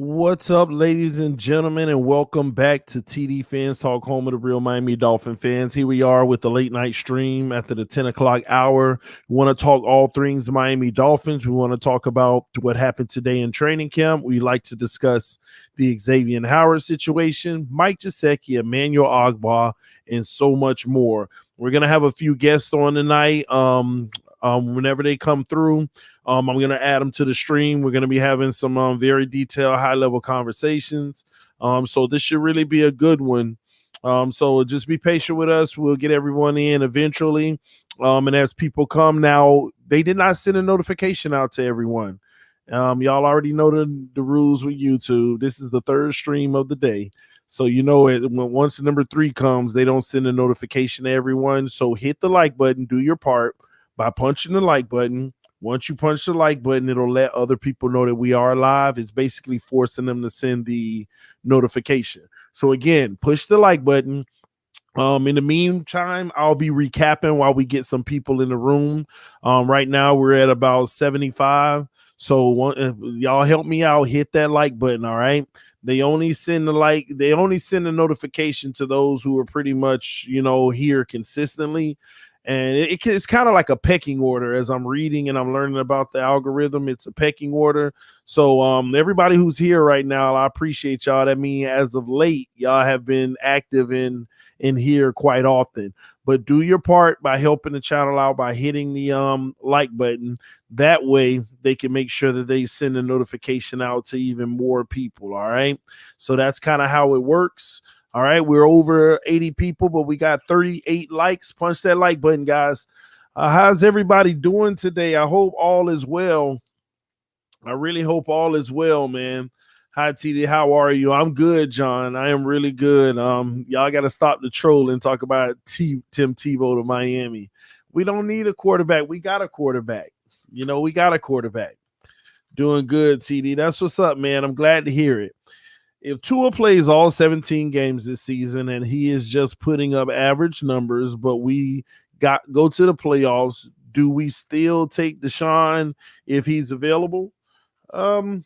What's up, ladies and gentlemen, and welcome back to TD Fans Talk, home of the real Miami Dolphin fans. Here we are with the late night stream after the 10 o'clock hour. We want to talk all things Miami Dolphins. We want to talk about what happened today in training camp. We like to discuss the Xavien Howard situation, Mike Gesicki, Emmanuel Ogbah, and so much more. We're going to have a few guests on tonight. Whenever they come through, I'm going to add them to the stream. We're going to be having some very detailed, high-level conversations. So this should really be a good one. So just be patient with us. We'll get everyone in eventually. And as people come now, they did not send a notification out to everyone. Y'all already know the rules with YouTube. This is the third stream of the day. So you know it. Once the number 3 comes, they don't send a notification to everyone. So hit the like button, do your part by punching the like button. Once you punch the like button, it'll let other people know that we are live. It's basically forcing them to send the notification. So again, push the like button. In the meantime, I'll be recapping while we get some people in the room. Right now we're at about 75. So y'all help me out. Hit that like button. All right. They only send the notification to those who are pretty much, here consistently. And it's kind of like a pecking order. As I'm reading and I'm learning about the algorithm, it's a pecking order. So everybody who's here right now, I appreciate y'all. That means as of late, y'all have been active in here quite often. But do your part by helping the channel out by hitting the like button. That way they can make sure that they send a notification out to even more people. All right. So that's kind of how it works. All right, we're over 80 people, but we got 38 likes. Punch that like button, guys. How's everybody doing today? I hope all is well. I really hope all is well, man. Hi, TD. How are you? I'm good, John. I am really good. Y'all got to stop the troll and talk about Tim Tebow to Miami. We don't need a quarterback. We got a quarterback. We got a quarterback. Doing good, TD. That's what's up, man. I'm glad to hear it. If Tua plays all 17 games this season and he is just putting up average numbers, but we go to the playoffs, do we still take Deshaun if he's available? Well,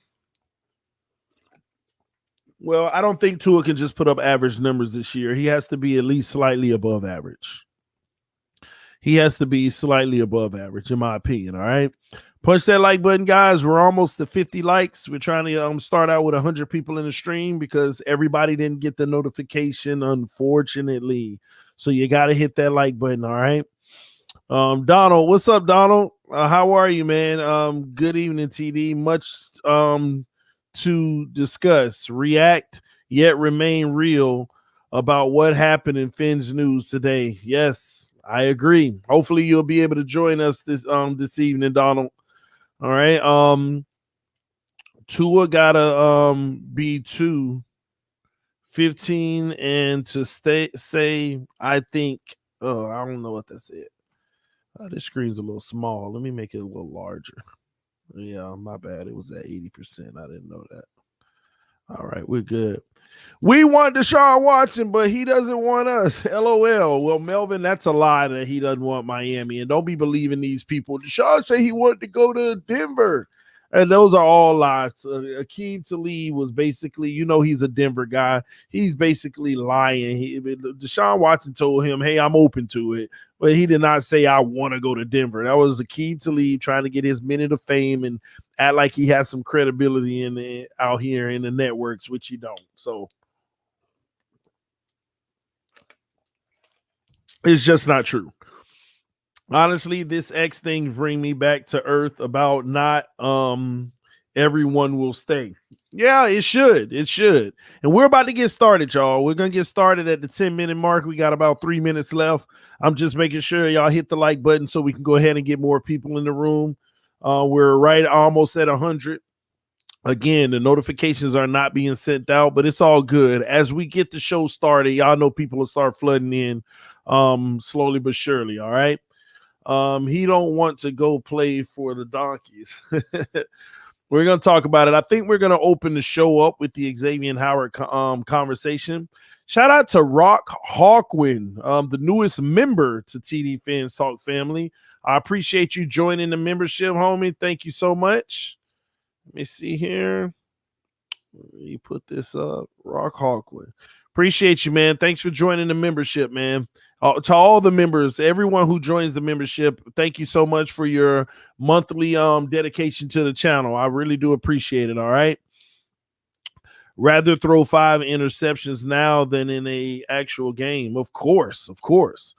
I don't think Tua can just put up average numbers this year. He has to be at least slightly above average. He has to be slightly above average, in my opinion, all right? Punch that like button, guys. We're almost to 50 likes. We're trying to start out with 100 people in the stream because everybody didn't get the notification, unfortunately. So you got to hit that like button, all right? Donald, what's up, Donald? How are you, man? Good evening, TD. Much to discuss. React, yet remain real about what happened in Finn's news today. Yes, I agree. Hopefully you'll be able to join us this evening, Donald. All right. Tua gotta be 2-15 and to say I think I don't know what that said. This screen's a little small. Let me make it a little larger. Yeah, my bad. It was at 80%. I didn't know that. All right, we're good. We want Deshaun Watson, but he doesn't want us. LOL. Well, Melvin, that's a lie that he doesn't want Miami. And don't be believing these people. Deshaun said he wanted to go to Denver. And those are all lies. Akeem Talib was basically, he's a Denver guy. He's basically lying. Deshaun Watson told him, hey, I'm open to it. But he did not say, I want to go to Denver. That was Akeem Talib trying to get his minute of fame and act like he has some credibility out here in the networks, which he don't. So it's just not true. Honestly, this X thing bring me back to earth about not everyone will stay. Yeah, it should. It should. And we're about to get started, y'all. We're going to get started at the 10-minute mark. We got about 3 minutes left. I'm just making sure y'all hit the like button so we can go ahead and get more people in the room. We're right almost at 100. Again, the notifications are not being sent out, but it's all good. As we get the show started, y'all know people will start flooding in slowly but surely, all right? He don't want to go play for the Donkeys. We're going to talk about it. I think we're going to open the show up with the Xavien Howard conversation. Shout out to Rock Hawkwin, the newest member to TD Fans Talk family. I appreciate you joining the membership, homie. Thank you so much. Let me see here. You put this up, Rock Hawkwood. Appreciate you, man. Thanks for joining the membership, man. To all the members, everyone who joins the membership, thank you so much for your monthly dedication to the channel. I really do appreciate it. All right. Rather throw 5 interceptions now than in a actual game. Of course.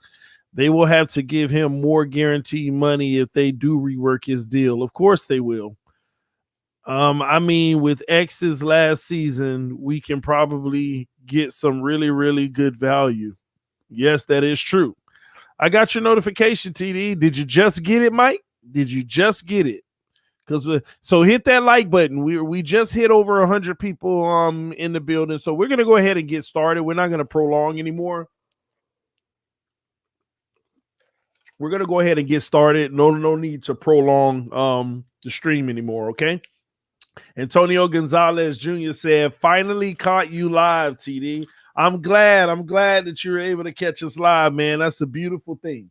They will have to give him more guaranteed money if they do rework his deal. Of course they will. I mean, with X's last season, we can probably get some really, really good value. Yes, that is true. I got your notification, TD. Did you just get it, Mike? Did you just get it? Because so hit that like button. We just hit over 100 people in the building, so we're gonna go ahead and get started. We're not gonna prolong anymore. We're gonna go ahead and get started. No need to prolong the stream anymore. Okay. Antonio Gonzalez Jr. said, "Finally caught you live, TD. I'm glad that you're able to catch us live, man. That's a beautiful thing.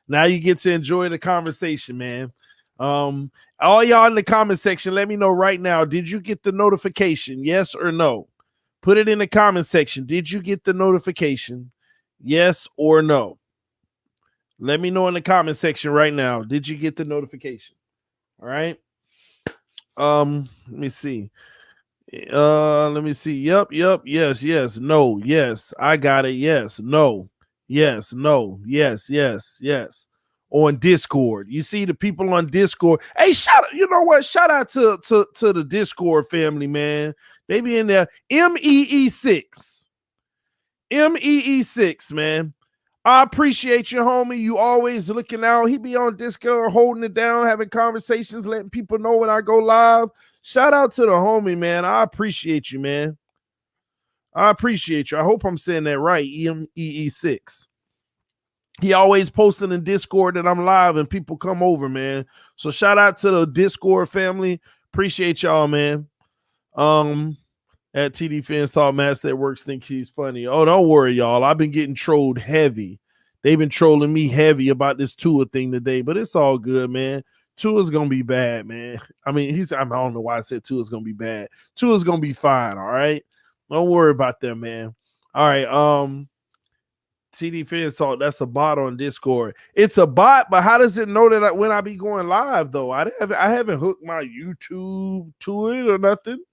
Now you get to enjoy the conversation, man. All y'all in the comment section, let me know right now. Did you get the notification? Yes or no? Put it in the comment section. Did you get the notification? Yes or no? Let me know in the comment section right now. Did you get the notification? All right. Let me see. Let me see. Yep. Yes. No. Yes. I got it. Yes. No. Yes. No. Yes. On Discord. You see the people on Discord. Hey, you know what? Shout out to the Discord family, man. They be in there. MEE6. MEE6, man. I appreciate you, homie. You always looking out. He be on Discord holding it down, having conversations, letting people know when I go live. Shout out to the homie, man. I appreciate you, man. I appreciate you. I hope I'm saying that right. MEE6. He always posting in Discord that I'm live and people come over, man. So shout out to the Discord family. Appreciate y'all, man. At TD Fans Talk, Master at Works think he's funny. Oh, don't worry, y'all. I've been getting trolled heavy. They've been trolling me heavy about this Tua thing today, but it's all good, man. Tua's gonna be bad, man. I mean, I don't know why I said Tua's gonna be bad. Tua's gonna be fine, all right? Don't worry about that, man. All right, TD Fans Talk, that's a bot on Discord. It's a bot, but how does it know that when I be going live, though? I haven't hooked my YouTube to it or nothing.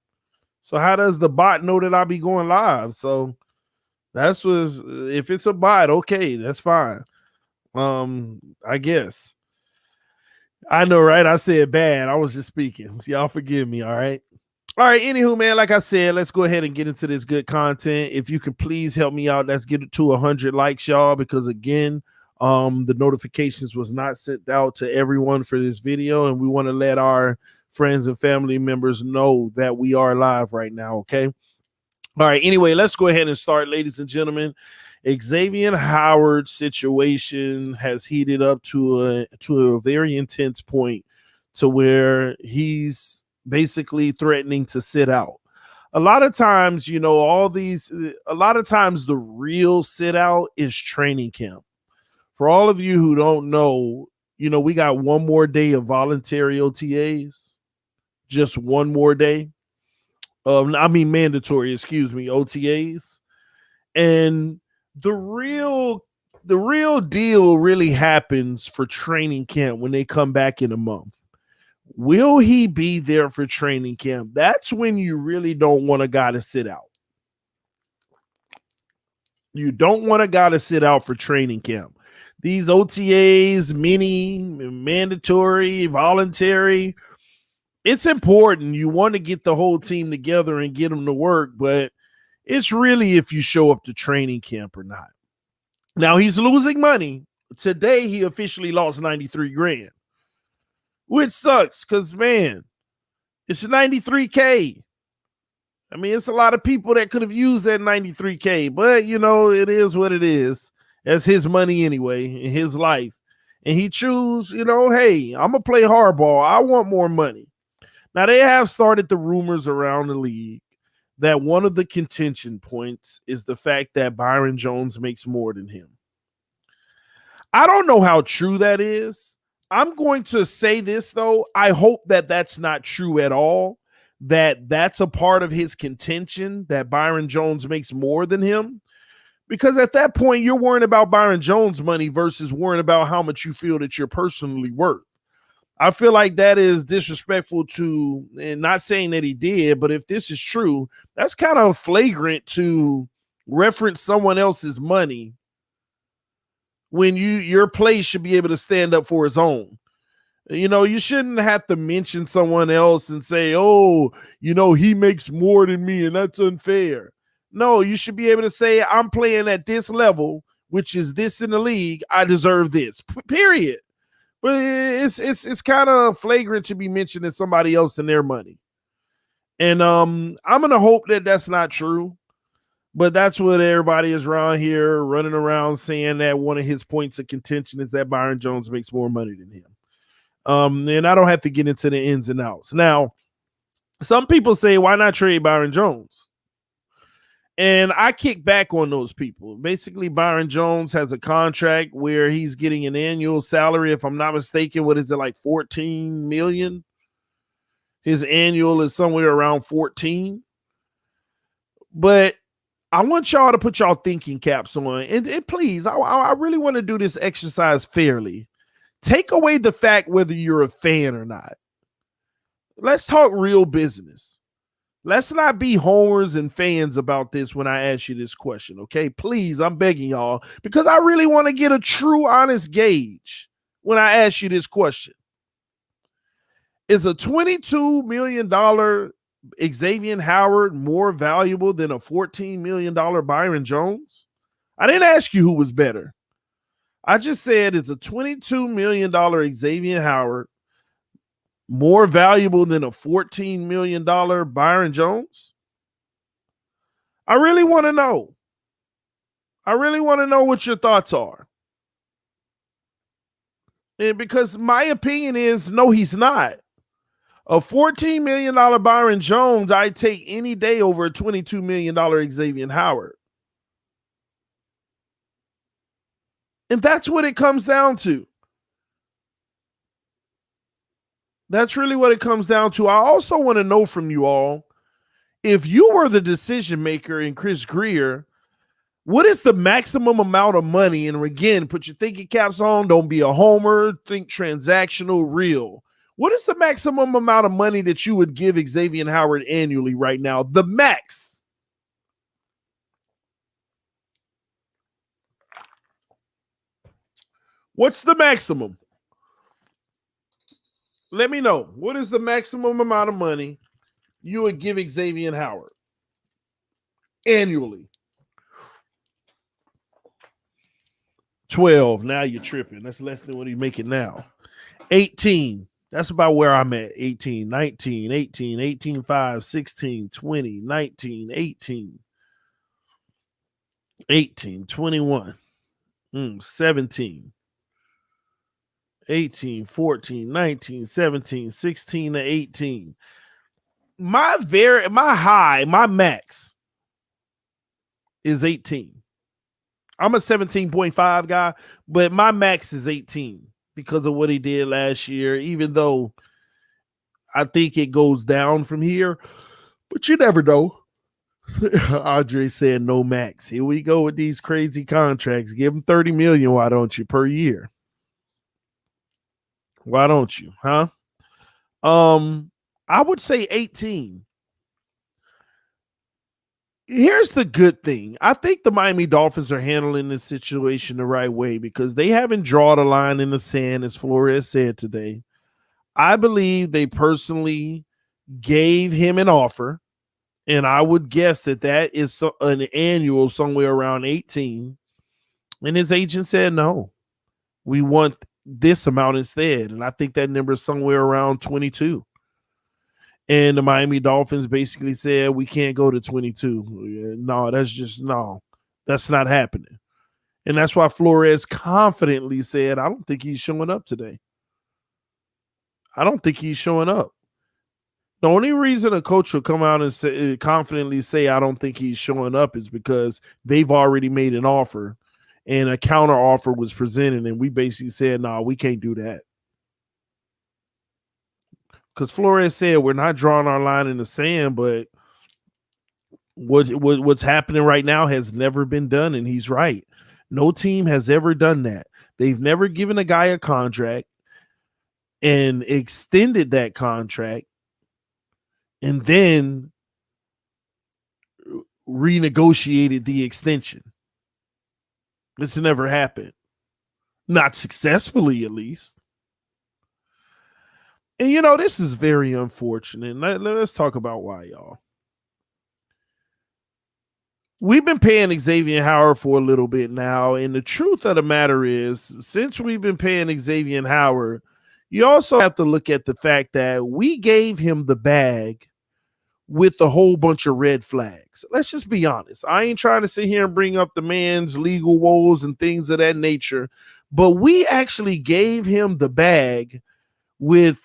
So how does the bot know that I'll be going live? So if it's a bot, okay, that's fine. I guess. I know, right? I said bad. I was just speaking. So y'all forgive me, all right? All right, anywho, man, like I said, let's go ahead and get into this good content. If you could please help me out, let's get it to 100 likes, y'all, because again, the notifications was not sent out to everyone for this video, and we want to let our friends and family members know that we are live right now, okay? All right, anyway, let's go ahead and start, ladies and gentlemen. Xavien Howard situation has heated up to a very intense point to where he's basically threatening to sit out. A lot of times, the real sit out is training camp. For all of you who don't know, we got one more day of voluntary OTAs. Just one more day. Mandatory, OTAs. And the real deal really happens for training camp when they come back in a month. Will he be there for training camp? That's when you really don't want a guy to sit out. You don't want a guy to sit out for training camp. These OTAs, mandatory, voluntary, it's important. You want to get the whole team together and get them to work, but it's really if you show up to training camp or not. Now he's losing money. Today he officially lost 93 grand, which sucks because, man, it's $93K. I mean, it's a lot of people that could have used that $93K, but it is what it is. That's his money anyway in his life. And he choose, hey, I'm going to play hardball. I want more money. Now, they have started the rumors around the league that one of the contention points is the fact that Byron Jones makes more than him. I don't know how true that is. I'm going to say this, though. I hope that that's not true at all, that's a part of his contention, that Byron Jones makes more than him. Because at that point, you're worrying about Byron Jones' money versus worrying about how much you feel that you're personally worth. I feel like that is disrespectful to, and not saying that he did, but if this is true, that's kind of flagrant to reference someone else's money when your place should be able to stand up for its own. You know, you shouldn't have to mention someone else and say, oh, you know, he makes more than me and that's unfair. No, you should be able to say, I'm playing at this level, which is this in the league. I deserve this, period. But it's kind of flagrant to be mentioning somebody else and their money. And I'm going to hope that that's not true. But that's what everybody is around here running around saying, that one of his points of contention is that Byron Jones makes more money than him. And I don't have to get into the ins and outs. Now, some people say, why not trade Byron Jones? And I kick back on those people. Basically, Byron Jones has a contract where he's getting an annual salary. If I'm not mistaken, what is it, like $14 million? His annual is somewhere around 14. But I want y'all to put y'all thinking caps on. And please, I really want to do this exercise fairly. Take away the fact whether you're a fan or not. Let's talk real business. Let's not be homers and fans about this when I ask you this question, okay? Please, I'm begging y'all, because I really want to get a true, honest gauge when I ask you this question. Is a $22 million Xavien Howard more valuable than a $14 million Byron Jones? I didn't ask you who was better. I just said, is a $22 million Xavien Howard more valuable than a $14 million Byron Jones? I really want to know. I really want to know what your thoughts are. And because my opinion is, no, he's not. A $14 million Byron Jones, I take any day over a $22 million Xavien Howard. And that's what it comes down to. That's really what it comes down to. I also want to know from you all, if you were the decision maker in Chris Grier, what is the maximum amount of money? And again, put your thinking caps on. Don't be a homer. Think transactional, real. What is the maximum amount of money that you would give Xavien Howard annually right now? The max. What's the maximum? Let me know. What is the maximum amount of money you would give Xavien Howard annually? 12. Now you're tripping. That's less than what he's making now. 18. That's about where I'm at. 18, 19, 18, 18, 5, 16, 20, 19, 18, 18, 21, 17. 18, 14, 19, 17, 16 to 18. My high, my max is 18. I'm a 17.5 guy, but my max is 18 because of what he did last year, even though I think it goes down from here, but you never know. Andre said no max. Here we go with these crazy contracts. Give him $30 million, why don't you, per year? Why don't you, huh? I would say 18. Here's the good thing. I think the Miami Dolphins are handling this situation the right way because they haven't drawn a line in the sand, as Flores said today. I believe they personally gave him an offer, and I would guess that is an annual somewhere around 18. And his agent said, no, we want this amount instead. And I think that number is somewhere around 22. And the Miami Dolphins basically said, we can't go to 22. No, that's not happening. And that's why Flores confidently said, I don't think he's showing up today. I don't think he's showing up. The only reason a coach will come out and confidently say, I don't think he's showing up is because they've already made an offer and a counter offer was presented. And we basically said, no, we can't do that. Because Flores said we're not drawing our line in the sand, but what's happening right now has never been done, and he's right. No team has ever done that. They've never given a guy a contract and extended that contract and then renegotiated the extension. It's never happened. Not successfully, at least. And, this is very unfortunate. Let's talk about why, y'all. We've been paying Xavien Howard for a little bit now, and the truth of the matter is, since we've been paying Xavien Howard, you also have to look at the fact that we gave him the bag with a whole bunch of red flags. Let's just be honest. I ain't trying to sit here and bring up the man's legal woes and things of that nature, but we actually gave him the bag with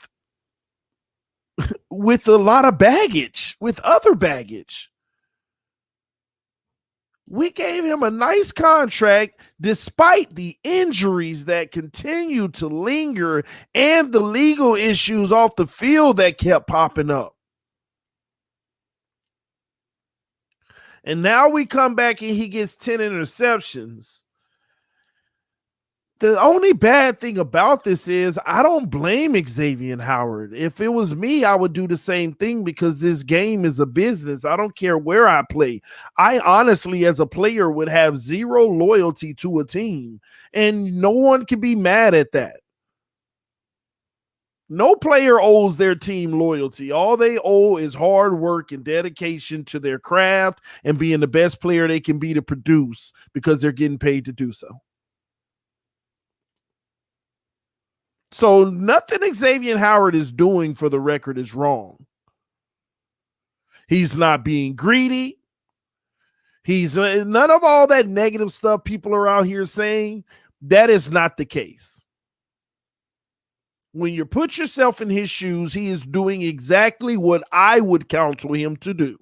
a lot of baggage, with other baggage. We gave him a nice contract despite the injuries that continue to linger and the legal issues off the field that kept popping up. And now we come back and he gets 10 interceptions. The only bad thing about this is I don't blame Xavien Howard. If it was me, I would do the same thing because this game is a business. I don't care where I play. I honestly, as a player, would have zero loyalty to a team, and no one can be mad at that. No player owes their team loyalty. All they owe is hard work and dedication to their craft and being the best player they can be to produce because they're getting paid to do so. So nothing Xavien Howard is doing, for the record, is wrong. He's not being greedy. He's none of all that negative stuff people are out here saying. That is not the case. When you put yourself in his shoes, he is doing exactly what I would counsel him to do.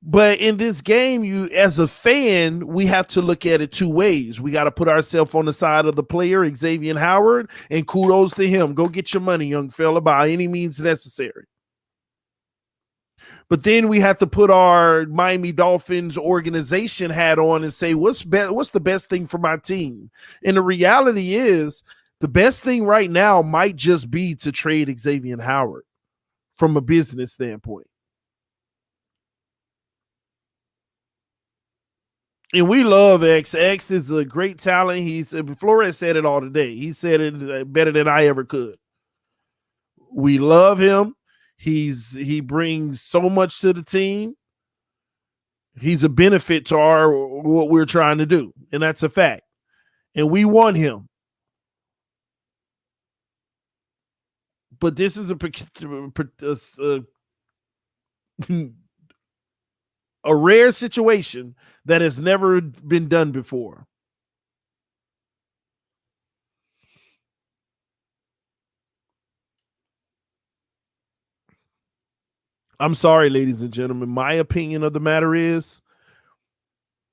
But in this game, you, as a fan, we have to look at it two ways. We got to put ourselves on the side of the player, Xavien Howard, and kudos to him. Go get your money, young fella, by any means necessary. But then we have to put our Miami Dolphins organization hat on and say, what's the best thing for my team? And the reality is, the best thing right now might just be to trade Xavien Howard from a business standpoint. And we love X. X is a great talent. Flores said it all today. He said it better than I ever could. We love him. He brings so much to the team. He's a benefit to what we're trying to do, and that's a fact. And we want him. But this is a rare situation that has never been done before. I'm sorry, ladies and gentlemen. My opinion of the matter is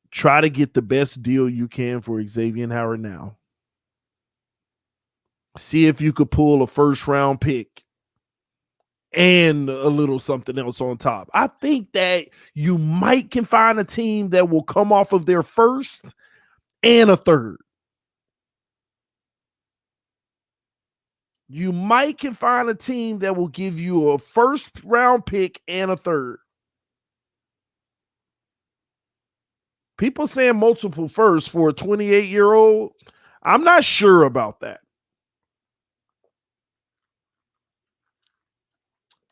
try to get the best deal you can for Xavien Howard now. See if you could pull a first-round pick and a little something else on top. I think that you might can find a team that will come off of their first and a third. You might can find a team that will give you a first-round pick and a third. People saying multiple firsts for a 28-year-old, I'm not sure about that.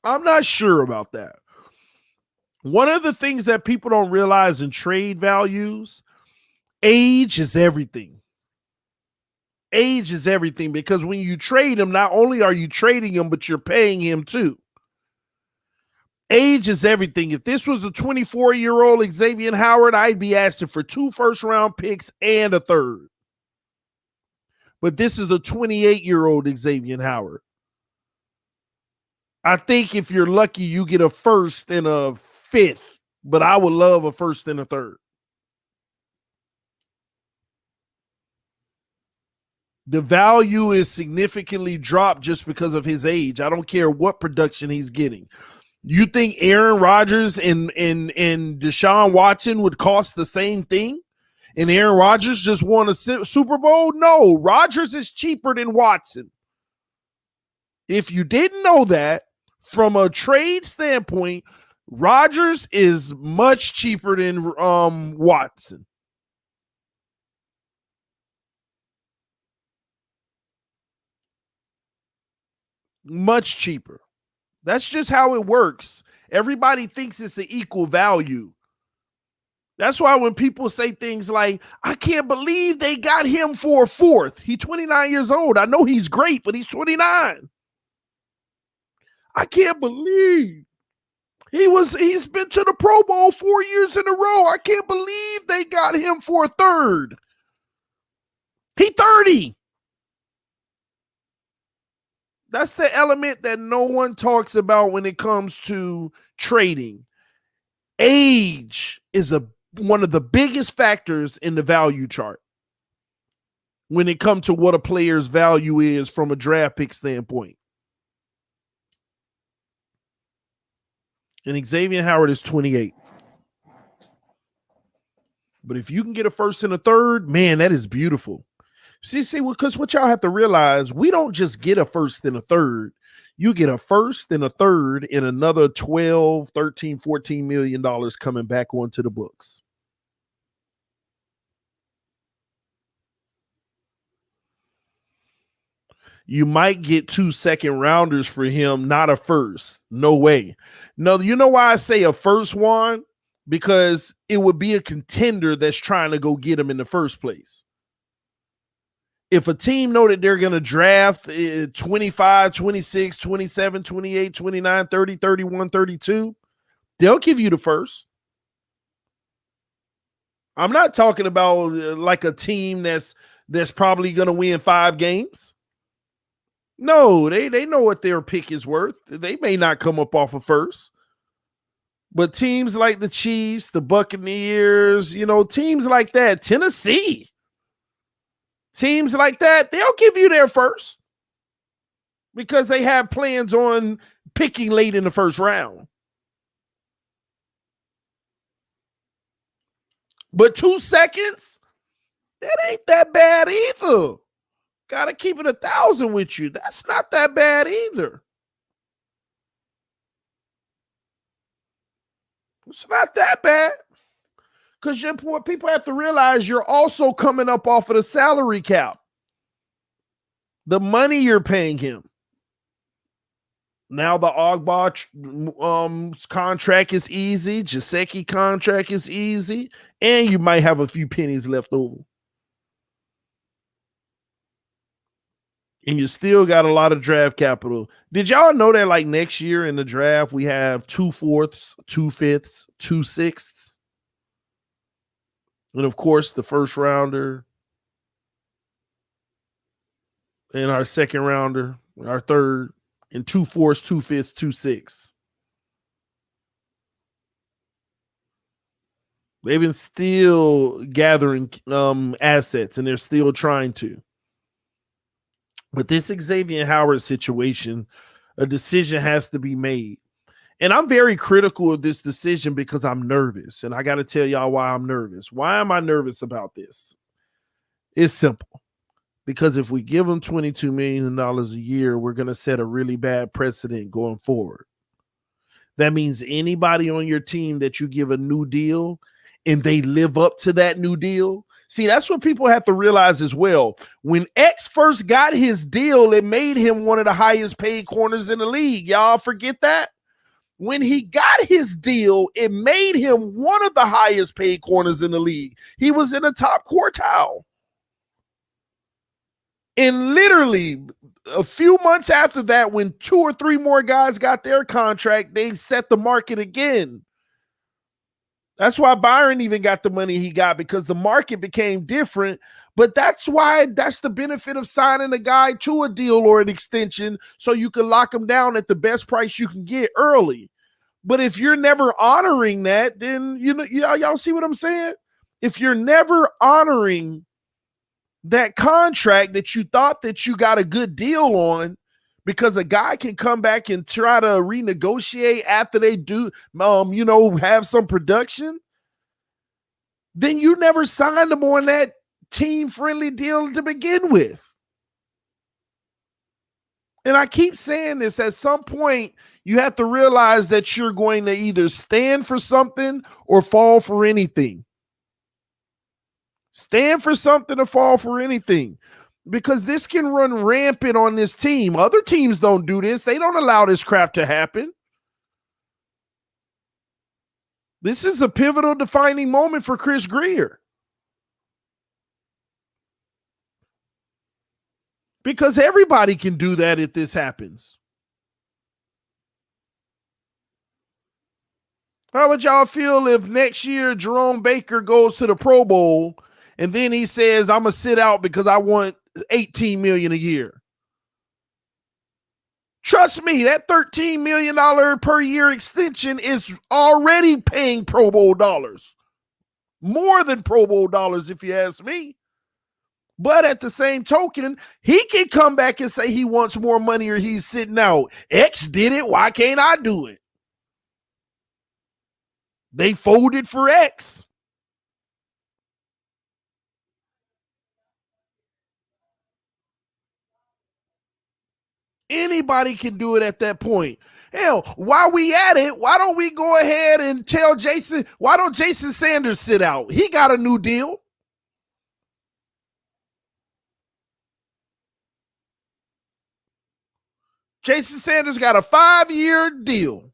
I'm not sure about that. One of the things that people don't realize in trade values, age is everything. Age is everything, because when you trade him, not only are you trading him, but you're paying him too. Age is everything. If this was a 24-year-old Xavien Howard, I'd be asking for 2 first-round picks and a third. But this is a 28-year-old Xavien Howard. I think if you're lucky, you get a first and a fifth, but I would love a first and a third. The value is significantly dropped just because of his age. I don't care what production he's getting. You think Aaron Rodgers and Deshaun Watson would cost the same thing? And Aaron Rodgers just won a Super Bowl? No, Rodgers is cheaper than Watson. If you didn't know that, from a trade standpoint, Rodgers is much cheaper than Watson. Much cheaper. That's just how it works. Everybody thinks it's an equal value. That's why when people say things like, I can't believe they got him for a fourth. He's 29 years old. I know he's great, but he's 29. I can't believe he's been to the Pro Bowl 4 years in a row. I can't believe they got him for a third. He's 30. That's the element that no one talks about when it comes to trading. Age is one of the biggest factors in the value chart when it comes to what a player's value is from a draft pick standpoint. And Xavien Howard is 28. But if you can get a first and a third, man, that is beautiful. See, because what y'all have to realize, we don't just get a first and a third. You get a first and a third and another 12, 13, $14 million coming back onto the books. You might get 2 second rounders for him, not a first. No way. No, you know why I say a first one? Because it would be a contender that's trying to go get him in the first place. If a team know that they're going to draft 25, 26, 27, 28, 29, 30, 31, 32, they'll give you the first. I'm not talking about like a team that's probably going to win 5 games. No, they know what their pick is worth. They may not come up off a first. But teams like the Chiefs, the Buccaneers, teams like that, Tennessee, teams like that, they'll give you their first because they have plans on picking late in the first round. But 2 seconds, that ain't that bad either. Got to keep it 1,000 with you. That's not that bad either. It's not that bad. Because what people have to realize, you're also coming up off of the salary cap. The money you're paying him. Now the Ogbah contract is easy. Gesicki contract is easy. And you might have a few pennies left over. And you still got a lot of draft capital. Did y'all know that like next year in the draft, we have 2 4ths, 2 5ths, 2 6ths? And of course, the first rounder and our second rounder, our third, and 2 4ths, 2 5ths, 2 6ths. They've been still gathering assets, and they're still trying to. But this Xavien Howard situation, a decision has to be made. And I'm very critical of this decision because I'm nervous. And I got to tell y'all why I'm nervous. Why am I nervous about this? It's simple. Because if we give him $22 million a year, we're going to set a really bad precedent going forward. That means anybody on your team that you give a new deal and they live up to that new deal. See, that's what people have to realize as well. When X first got his deal, it made him one of the highest paid corners in the league. Y'all forget that? When he got his deal, it made him one of the highest paid corners in the league. He was in the top quartile. And literally a few months after that, when 2 or 3 more guys got their contract, they set the market again. That's why Byron even got the money he got, because the market became different. But that's the benefit of signing a guy to a deal or an extension, so you can lock him down at the best price you can get early. But if you're never honoring that, then y'all see what I'm saying? If you're never honoring that contract that you thought that you got a good deal on because a guy can come back and try to renegotiate after they do, have some production, then you never signed them on that team-friendly deal to begin with. And I keep saying this, at some point, you have to realize that you're going to either stand for something or fall for anything. Stand for something or fall for anything. Because this can run rampant on this team. Other teams don't do this. They don't allow this crap to happen. This is a pivotal defining moment for Chris Grier. Because everybody can do that if this happens. How would y'all feel if next year Jerome Baker goes to the Pro Bowl and then he says, I'm going to sit out because I want $18 million a year? Trust me, that $13 million per year extension is already paying Pro Bowl dollars. More than Pro Bowl dollars, if you ask me. But at the same token, he can come back and say he wants more money or he's sitting out. X did it. Why can't I do it? They folded for X. Anybody can do it at that point. Hell, while we at it, why don't we go ahead and tell Jason, why don't Jason Sanders sit out? He got a new deal. Jason Sanders got a 5-year deal.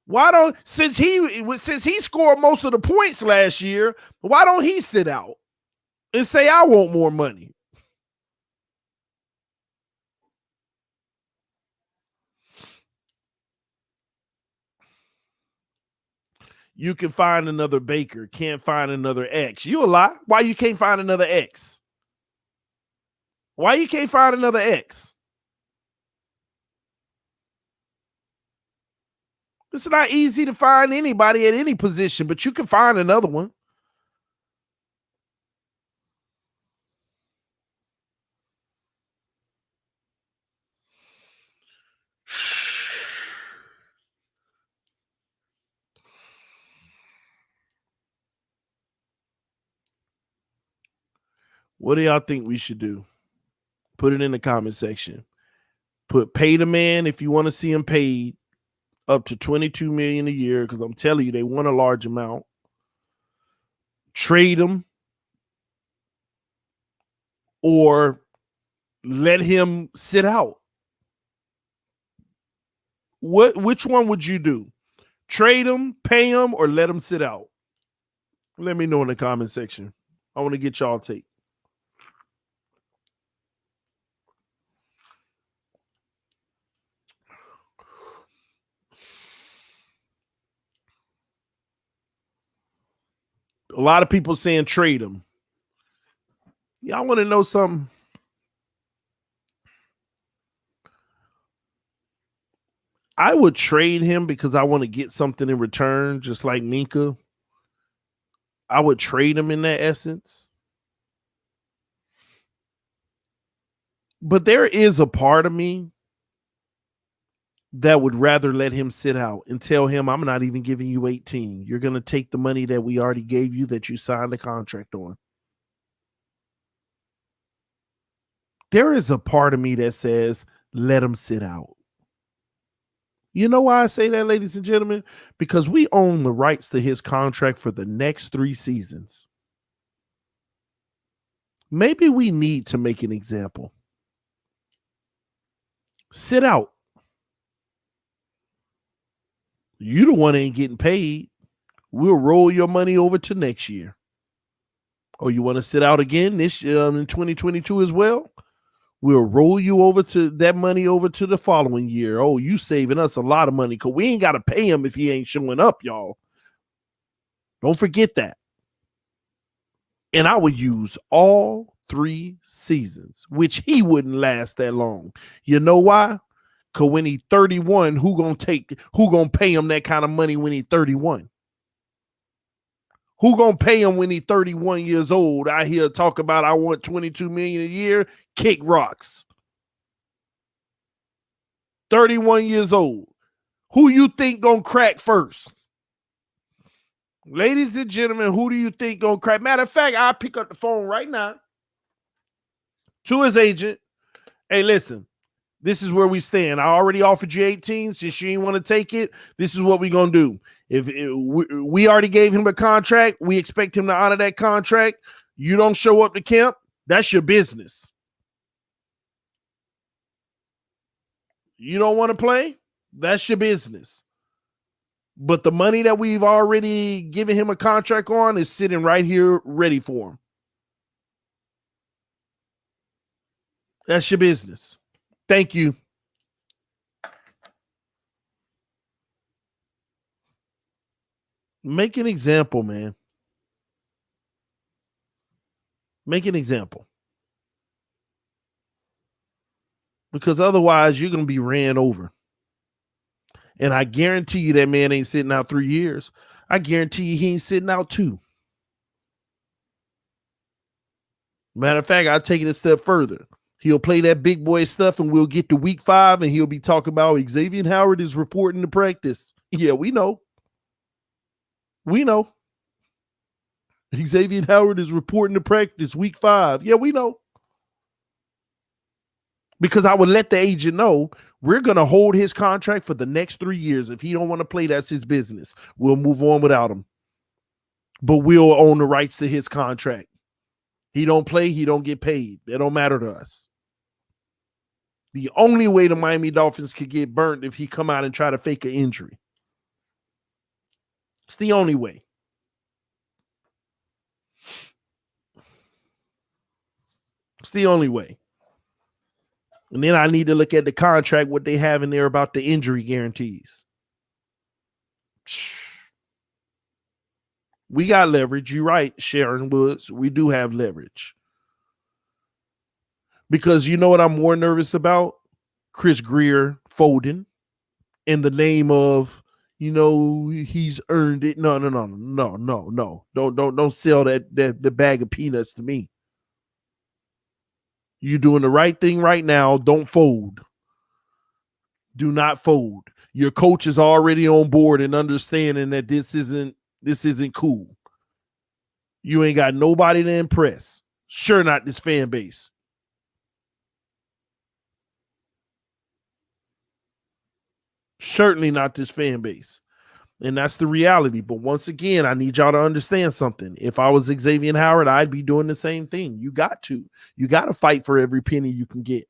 Why don't, since he scored most of the points last year, why don't he sit out and say, I want more money? You can find another Baker, can't find another X. You a lie. Why you can't find another X? Why you can't find another X? It's not easy to find anybody at any position, but you can find another one. What do y'all think we should do? Put it in the comment section. Pay the man if you want to see him paid up to $22 million a year, because I'm telling you, they want a large amount. Trade him or let him sit out. Which one would you do? Trade him, pay him, or let him sit out? Let me know in the comment section. I want to get y'all take. A lot of people saying trade him. Y'all want to know something? I would trade him because I want to get something in return, just like Minka. I would trade him in that essence. But there is a part of me that would rather let him sit out and tell him, I'm not even giving you 18. You're going to take the money that we already gave you that you signed the contract on. There is a part of me that says, let him sit out. You know why I say that, ladies and gentlemen? Because we own the rights to his contract for the next 3 seasons. Maybe we need to make an example. Sit out. You the one ain't getting paid. We'll roll your money over to next year. Oh, you want to sit out again this in 2022 as well? We'll roll you over to that money over to the following year. Oh, you saving us a lot of money because we ain't got to pay him if he ain't showing up, y'all. Don't forget that. And I would use all 3 seasons, which he wouldn't last that long. You know why? Because when he's 31, who gonna pay him that kind of money when he's 31? Who gonna pay him when he's 31 years old? I hear talk about I want $22 million a year. Kick rocks. 31 years old. Who you think gonna crack first? Ladies and gentlemen, who do you think gonna crack? Matter of fact, I'll pick up the phone right now to his agent. Hey, listen, this is where we stand. I already offered you 18. Since you ain't want to take it, this is what we're gonna do. If we already gave him a contract, we expect him to honor that contract. You don't show up to camp, that's your business. You don't want to play, that's your business. But the money that we've already given him a contract on is sitting right here ready for him. That's your business. Thank you. Make an example, man. Make an example. Because otherwise, you're going to be ran over. And I guarantee you that man ain't sitting out 3 years. I guarantee you he ain't sitting out 2. Matter of fact, I'll take it a step further. He'll play that big boy stuff and we'll get to week 5 and he'll be talking about Xavien Howard is reporting to practice. Yeah, we know. We know. Xavien Howard is reporting to practice week 5. Yeah, we know. Because I would let the agent know we're going to hold his contract for the next 3 years. If he don't want to play, that's his business. We'll move on without him. But we'll own the rights to his contract. He don't play, he don't get paid. That don't matter to us. The only way the Miami Dolphins could get burnt if he come out and try to fake an injury. It's the only way. It's the only way. And then I need to look at the contract, what they have in there about the injury guarantees. We got leverage. You're right, Sharon Woods. We do have leverage. Because you know what I'm more nervous about? Chris Greer folding in the name of, he's earned it. No. Don't sell the bag of peanuts to me. You're doing the right thing right now. Don't fold. Do not fold. Your coach is already on board and understanding that this isn't cool. You ain't got nobody to impress. Sure, not this fan base. Certainly not this fan base. And that's the reality. But once again, I need y'all to understand something. If I was Xavien Howard, I'd be doing the same thing. You got to fight for every penny you can get.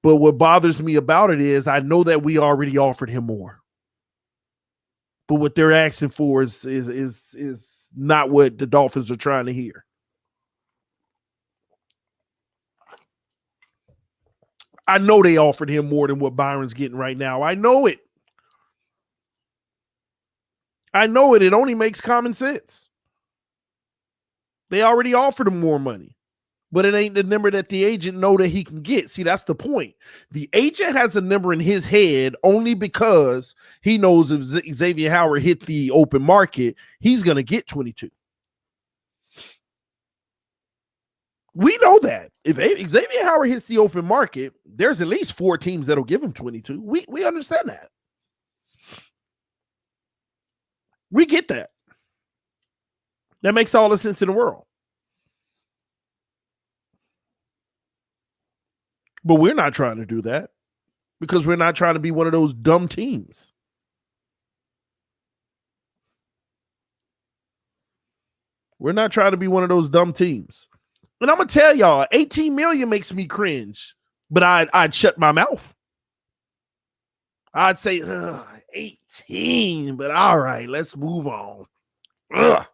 But what bothers me about it is I know that we already offered him more. But what they're asking for is not what the Dolphins are trying to hear. I know they offered him more than what Byron's getting right now. I know it. It only makes common sense. They already offered him more money, but it ain't the number that the agent know that he can get. See, that's the point. The agent has a number in his head only because he knows if Xavien Howard hit the open market, he's going to get 22. We know that. If Xavien Howard hits the open market, there's at least 4 teams that'll give him 22. We understand that. We get that. That makes all the sense in the world. But we're not trying to do that because we're not trying to be one of those dumb teams. We're not trying to be one of those dumb teams. And I'm going to tell y'all, 18 million makes me cringe, but I'd shut my mouth. I'd say 18, but all right, let's move on. Ugh.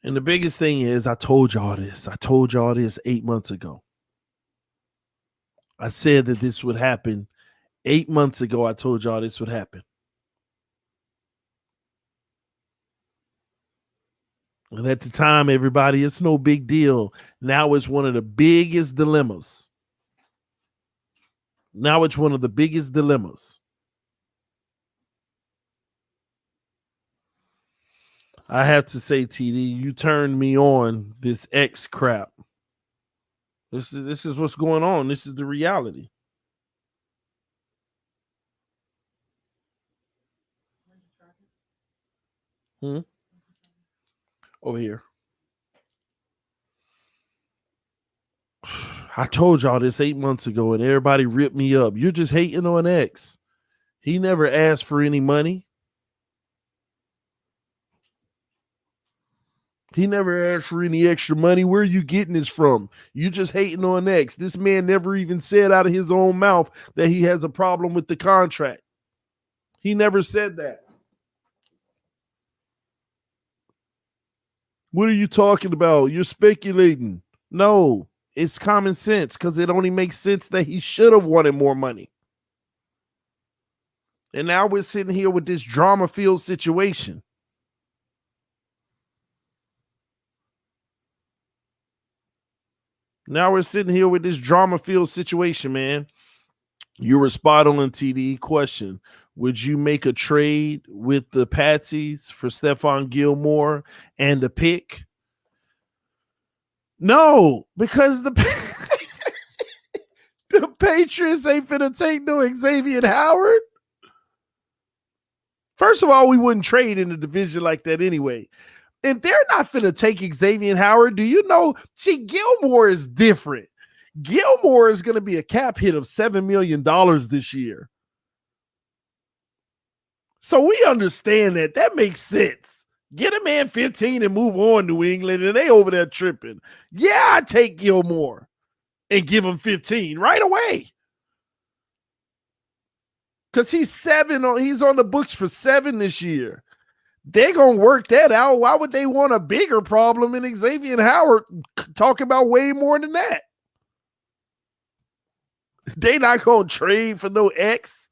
And the biggest thing is, I told y'all this 8 months ago. I said that this would happen 8 months ago. I told y'all this would happen. And at the time, everybody, it's no big deal. Now it's one of the biggest dilemmas. Now it's one of the biggest dilemmas. I have to say, TD, you turned me on this X crap. This is what's going on. This is the reality. Over here. I told y'all this 8 months ago, and everybody ripped me up. You're just hating on X. He never asked for any money. He never asked for any extra money. Where are you getting this from? You just hating on X. This man never even said out of his own mouth that he has a problem with the contract. He never said that. What are you talking about? You're speculating. No, it's common sense because it only makes sense that he should have wanted more money. And now we're sitting here with this drama-filled situation. Now we're sitting here with this drama-filled situation, man. You were spot on, TD. Question: would you make a trade with the Patsies for Stephon Gilmore and a pick? No, because the Patriots ain't finna take no Xavien Howard. First of all, we wouldn't trade in a division like that anyway. And they're not finna take Xavien Howard. Do you know? See, Gilmore is different. Gilmore is going to be a cap hit of $7 million this year. So we understand that. That makes sense. Get a man 15 and move on, New England, and they over there tripping. Yeah, I take Gilmore and give him 15 right away. Because he's on the books for 7 this year. They're going to work that out. Why would they want a bigger problem in Xavien Howard talking about way more than that? They not going to trade for no X.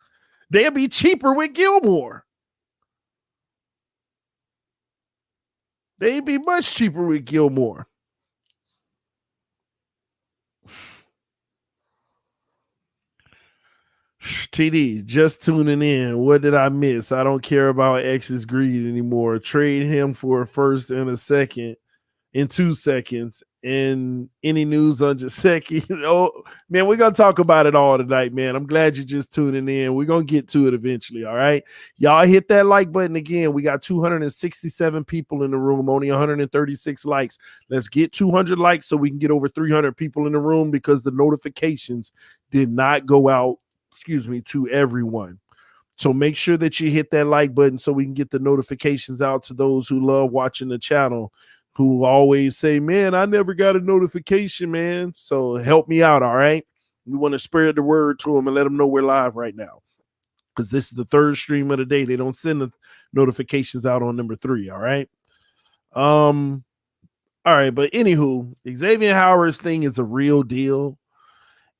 They'll be cheaper with Gilmore. They'd be much cheaper with Gilmore. TD, just tuning in. What did I miss? I don't care about X's greed anymore. Trade him for a first and a second in 2 seconds. And any news on Gesicki? Oh, man, we're going to talk about it all tonight, man. I'm glad you're just tuning in. We're going to get to it eventually, all right? Y'all hit that like button again. We got 267 people in the room, only 136 likes. Let's get 200 likes so we can get over 300 people in the room because the notifications did not go out, to everyone. So make sure that you hit that like button so we can get the notifications out to those who love watching the channel, who always say, man, I never got a notification, man. So help me out, all right? We want to spread the word to them and let them know we're live right now because this is the third stream of the day. They don't send the notifications out on number 3, all right? All right, but anywho, Xavien Howard's thing is a real deal.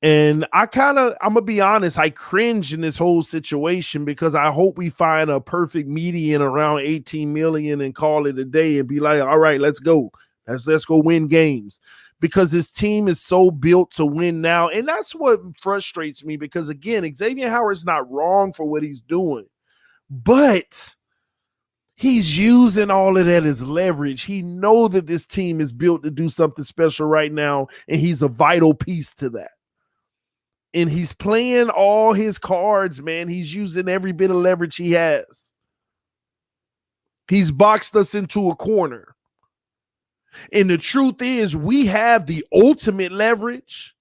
And I'm going to be honest, I cringe in this whole situation because I hope we find a perfect median around 18 million and call it a day and be like, all right, let's go. Let's go win games because this team is so built to win now. And that's what frustrates me because, again, Xavien Howard's not wrong for what he's doing, but he's using all of that as leverage. He knows that this team is built to do something special right now, and he's a vital piece to that. And he's playing all his cards, man. He's using every bit of leverage he has. He's boxed us into a corner. And the truth is, we have the ultimate leverage,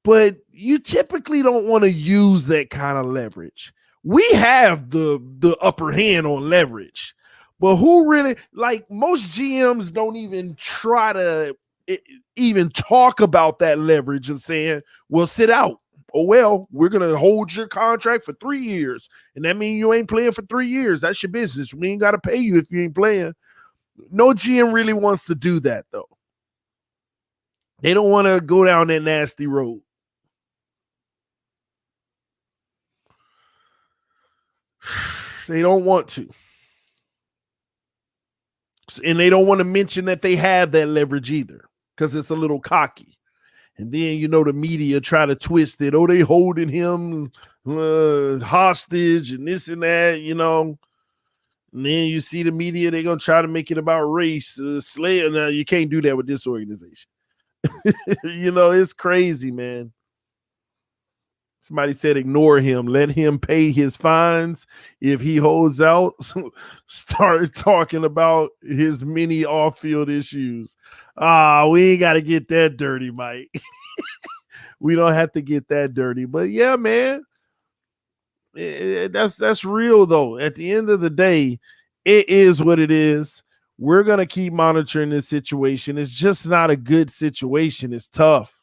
but you typically don't want to use that kind of leverage. We have the upper hand on leverage, but who really, like most GMs don't even try to even talk about that leverage of saying, well, sit out. Oh, well, we're going to hold your contract for 3 years. And that means you ain't playing for 3 years. That's your business. We ain't got to pay you if you ain't playing. No GM really wants to do that, though. They don't want to go down that nasty road. They don't want to. And they don't want to mention that they have that leverage either because it's a little cocky. And then, the media try to twist it. Oh, they holding him hostage and this and that, And then you see the media, they're going to try to make it about race. Now, you can't do that with this organization. It's crazy, man. Somebody said ignore him. Let him pay his fines. If he holds out, start talking about his many off-field issues. We ain't got to get that dirty, Mike. We don't have to get that dirty. But, yeah, man, that's real, though. At the end of the day, it is what it is. We're going to keep monitoring this situation. It's just not a good situation. It's tough.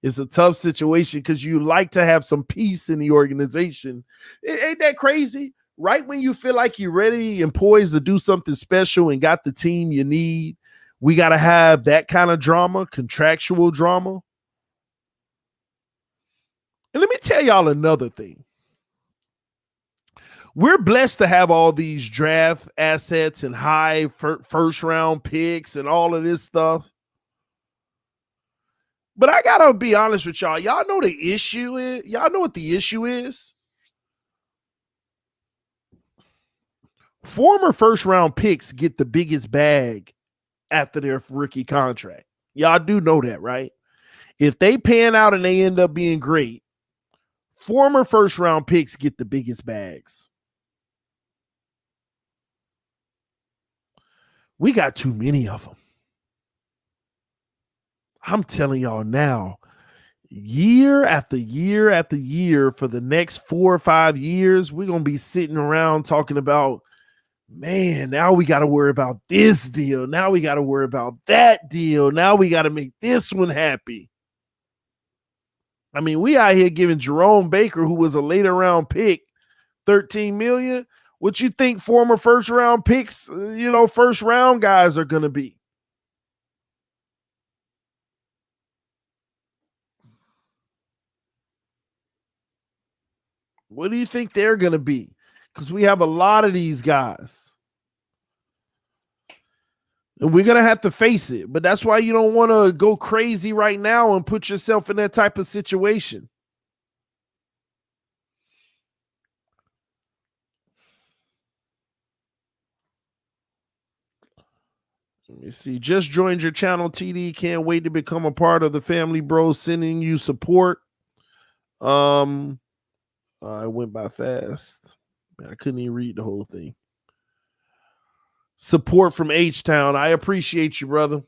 It's a tough situation because you like to have some peace in the organization. Ain't that crazy? Right when you feel like you're ready and poised to do something special and got the team you need, we got to have that kind of drama, contractual drama. And let me tell y'all another thing. We're blessed to have all these draft assets and high first round picks and all of this stuff. But I got to be honest with y'all. Y'all know the issue is? Y'all know what the issue is? Former first-round picks get the biggest bag after their rookie contract. Y'all do know that, right? If they pan out and they end up being great, former first-round picks get the biggest bags. We got too many of them. I'm telling y'all now, year after year after year for the next 4 or 5 years, we're going to be sitting around talking about, man, now we got to worry about this deal. Now we got to worry about that deal. Now we got to make this one happy. I mean, we out here giving Jerome Baker, who was a later round pick, $13 million. What you think former first round picks, first round guys are going to be? What do you think they're going to be? Because we have a lot of these guys. And we're going to have to face it. But that's why you don't want to go crazy right now and put yourself in that type of situation. Let me see. Just joined your channel, TD. Can't wait to become a part of the family, bro. Sending you support. I went by fast. I couldn't even read the whole thing. Support from H-Town. I appreciate you, brother.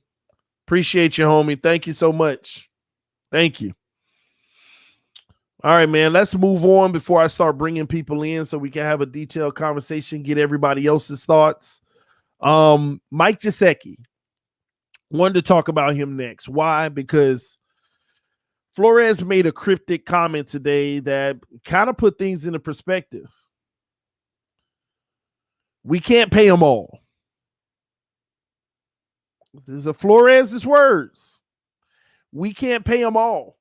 Appreciate you, homie. Thank you so much. Thank you. All right, man. Let's move on before I start bringing people in so we can have a detailed conversation, get everybody else's thoughts. Mike Gesicki. Wanted to talk about him next. Why? Because Flores made a cryptic comment today that kind of put things into perspective. We can't pay them all. These are Flores' words. We can't pay them all.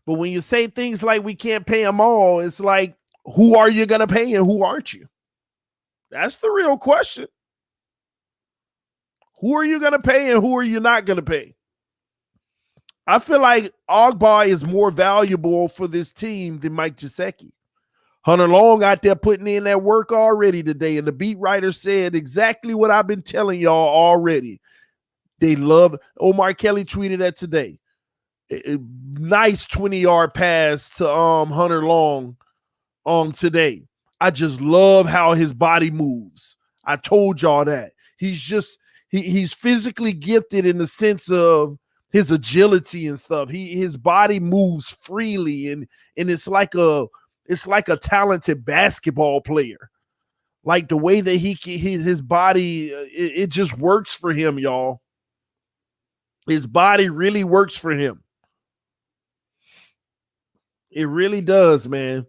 But when you say things like we can't pay them all, it's like, who are you going to pay and who aren't you? That's the real question. Who are you going to pay and who are you not going to pay? I feel like Ogbah is more valuable for this team than Mike Gesicki. Hunter Long out there putting in that work already today, and the beat writer said exactly what I've been telling y'all already. They love – Omar Kelly tweeted that today. Nice 20-yard pass to Hunter Long today. I just love how his body moves. I told y'all that. He's just he's physically gifted in the sense of his agility and stuff. His body moves freely and it's like a talented basketball player. Like the way that his body it just works for him, y'all. His body really works for him. It really does, man.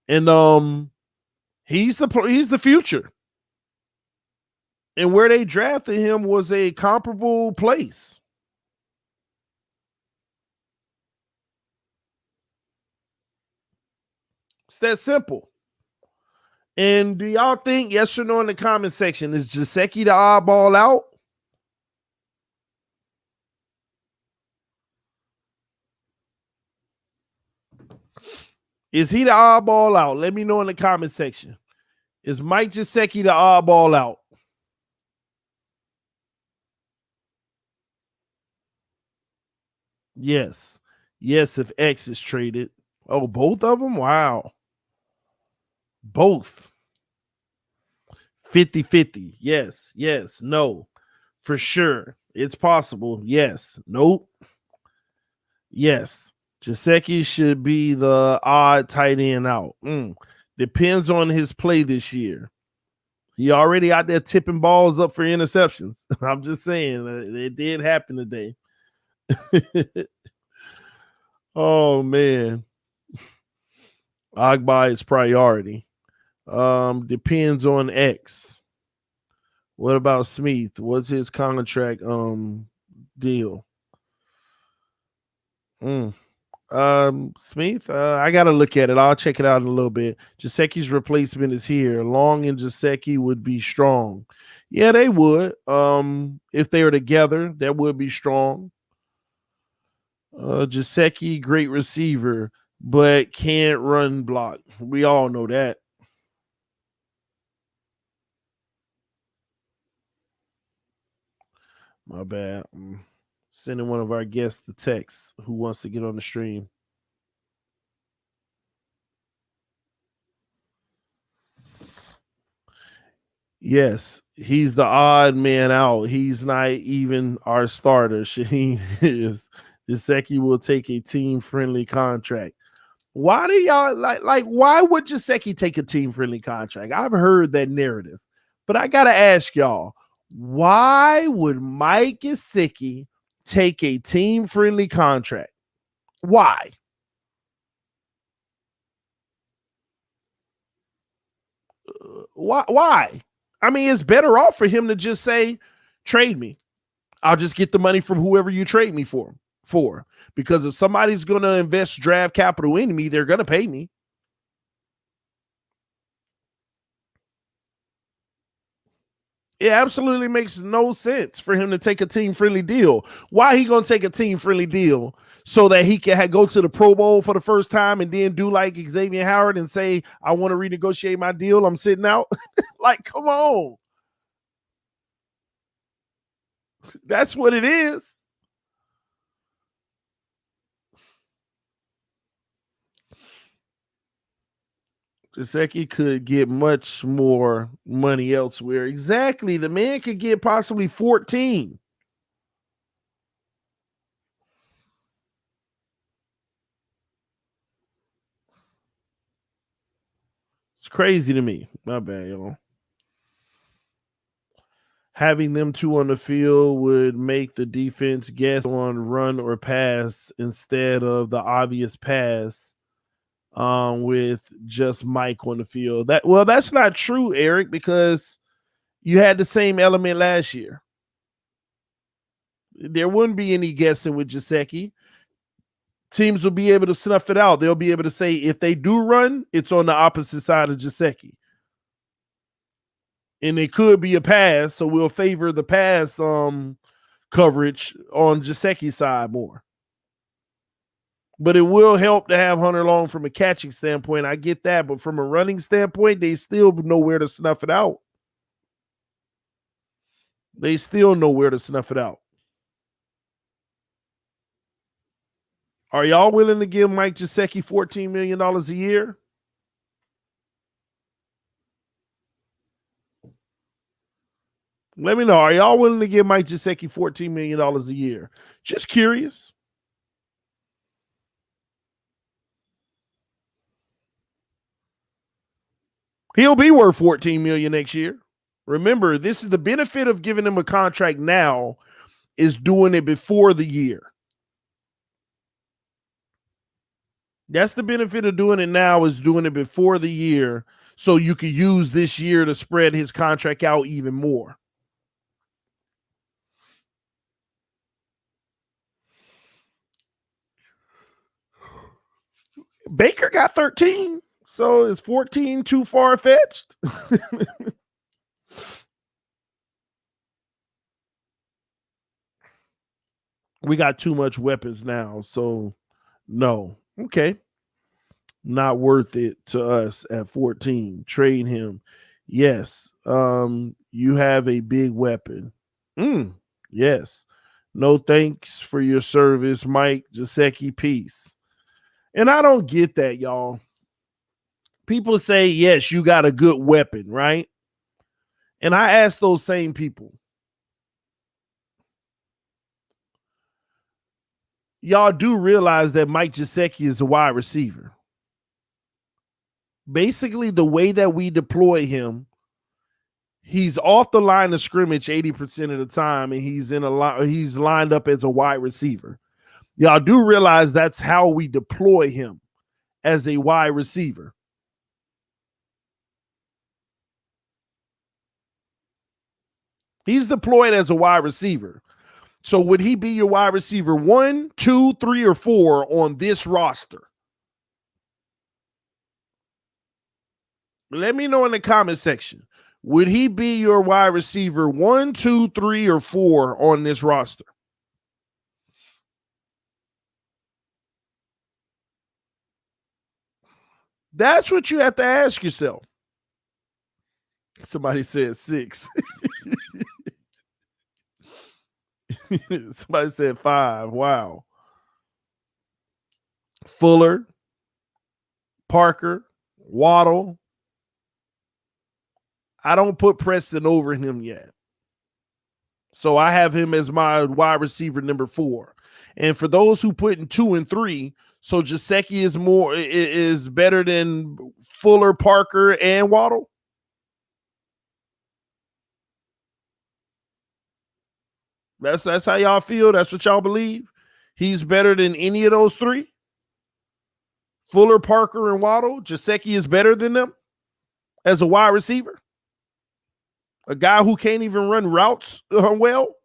And he's the future. And where they drafted him was a comparable place. It's that simple. And do y'all think, yes or no, in the comment section, is Gesicki the oddball out? Is he the oddball out? Let me know in the comment section. Is Mike Gesicki the oddball out? Yes. Yes, if X is traded. Oh, both of them? Wow. Both. 50-50. Yes. Yes. No. For sure. It's possible. Yes. Nope. Yes. Gesicki should be the odd tight end out. Depends on his play this year. He already out there tipping balls up for interceptions. I'm just saying it did happen today. Oh man. Ogbah is priority. Depends on X. What about Smith? What's his contract deal? Smith, I gotta look at it. I'll check it out in a little bit. Gesicki's replacement is here. Long and Gesicki would be strong. Yeah, they would. If they were together, that would be strong. Gesicki, great receiver, but can't run block. We all know that. My bad. I'm sending one of our guests the text who wants to get on the stream. Yes, he's the odd man out. He's not even our starter. Shaheen is. Gesicki will take a team-friendly contract. Why do y'all like why would Gesicki take a team-friendly contract? I've heard that narrative. But I gotta ask y'all, why would Mike Gesicki take a team-friendly contract? Why? Why? I mean, it's better off for him to just say, trade me. I'll just get the money from whoever you trade me for. Because if somebody's going to invest draft capital in me, they're going to pay me. It absolutely makes no sense for him to take a team-friendly deal. Why he going to take a team-friendly deal so that he can go to the Pro Bowl for the first time and then do like Xavien Howard and say, I want to renegotiate my deal. I'm sitting out. Like, come on. That's what it is. Gesicki could get much more money elsewhere. Exactly. The man could get possibly 14. It's crazy to me. My bad, y'all. Having them two on the field would make the defense guess on run or pass instead of the obvious pass with just Mike on the field. That's not true, Eric, because you had the same element last year. There wouldn't be any guessing with Gesicki. Teams will be able to snuff it out. They'll be able to say if they do run, it's on the opposite side of Gesicki. And it could be a pass, so we'll favor the pass coverage on Gesicki's side more. But it will help to have Hunter Long from a catching standpoint. I get that, but from a running standpoint, they still know where to snuff it out. They still know where to snuff it out. Are y'all willing to give Mike Gesicki $14 million a year? Let me know. Are y'all willing to give Mike Gesicki $14 million a year? Just curious. He'll be worth $14 million next year. Remember, this is the benefit of giving him a contract now is doing it before the year. That's the benefit of doing it now is doing it before the year so you can use this year to spread his contract out even more. Baker got 13. So is 14 too far-fetched? We got too much weapons now, so no. Okay. Not worth it to us at 14. Trade him. Yes. You have a big weapon. Yes. No thanks for your service, Mike Gesicki. Peace. And I don't get that, y'all. People say, yes, you got a good weapon, right? And I ask those same people, y'all do realize that Mike Gesicki is a wide receiver. Basically, the way that we deploy him, he's off the line of scrimmage 80% of the time, and he's lined up as a wide receiver. Y'all do realize that's how we deploy him, as a wide receiver. He's deployed as a wide receiver. So would he be your wide receiver 1, 2, 3, or 4 on this roster? Let me know in the comment section. Would he be your wide receiver 1, 2, 3, or 4 on this roster? That's what you have to ask yourself. Somebody said 6. Somebody said 5. Wow. Fuller, Parker, Waddle. I don't put Preston over him yet. So I have him as my wide receiver number 4. And for those who put in 2 and 3, so Gesicki is better than Fuller, Parker, and Waddle. That's how y'all feel. That's what y'all believe. He's better than any of those 3. Fuller, Parker, and Waddle. Gesicki is better than them as a wide receiver. A guy who can't even run routes well.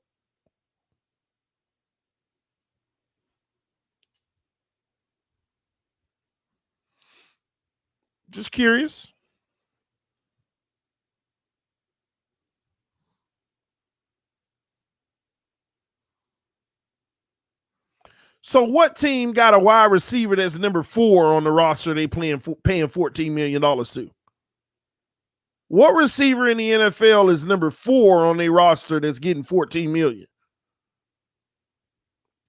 Just curious. So what team got a wide receiver that's number 4 on the roster they paying $14 million to? What receiver in the NFL is number 4 on their roster that's getting $14 million?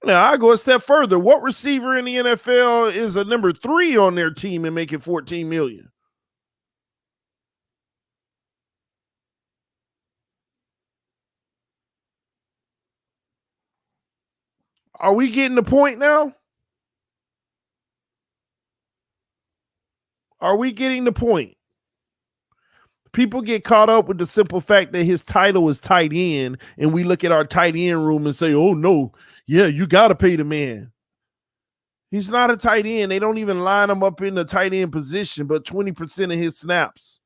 Now, I go a step further. What receiver in the NFL is a number 3 on their team and making $14 million? Are we getting the point now? Are we getting the point? People get caught up with the simple fact that his title is tight end, and we look at our tight end room and say, oh, no, yeah, you got to pay the man. He's not a tight end. They don't even line him up in the tight end position, but 20% of his snaps.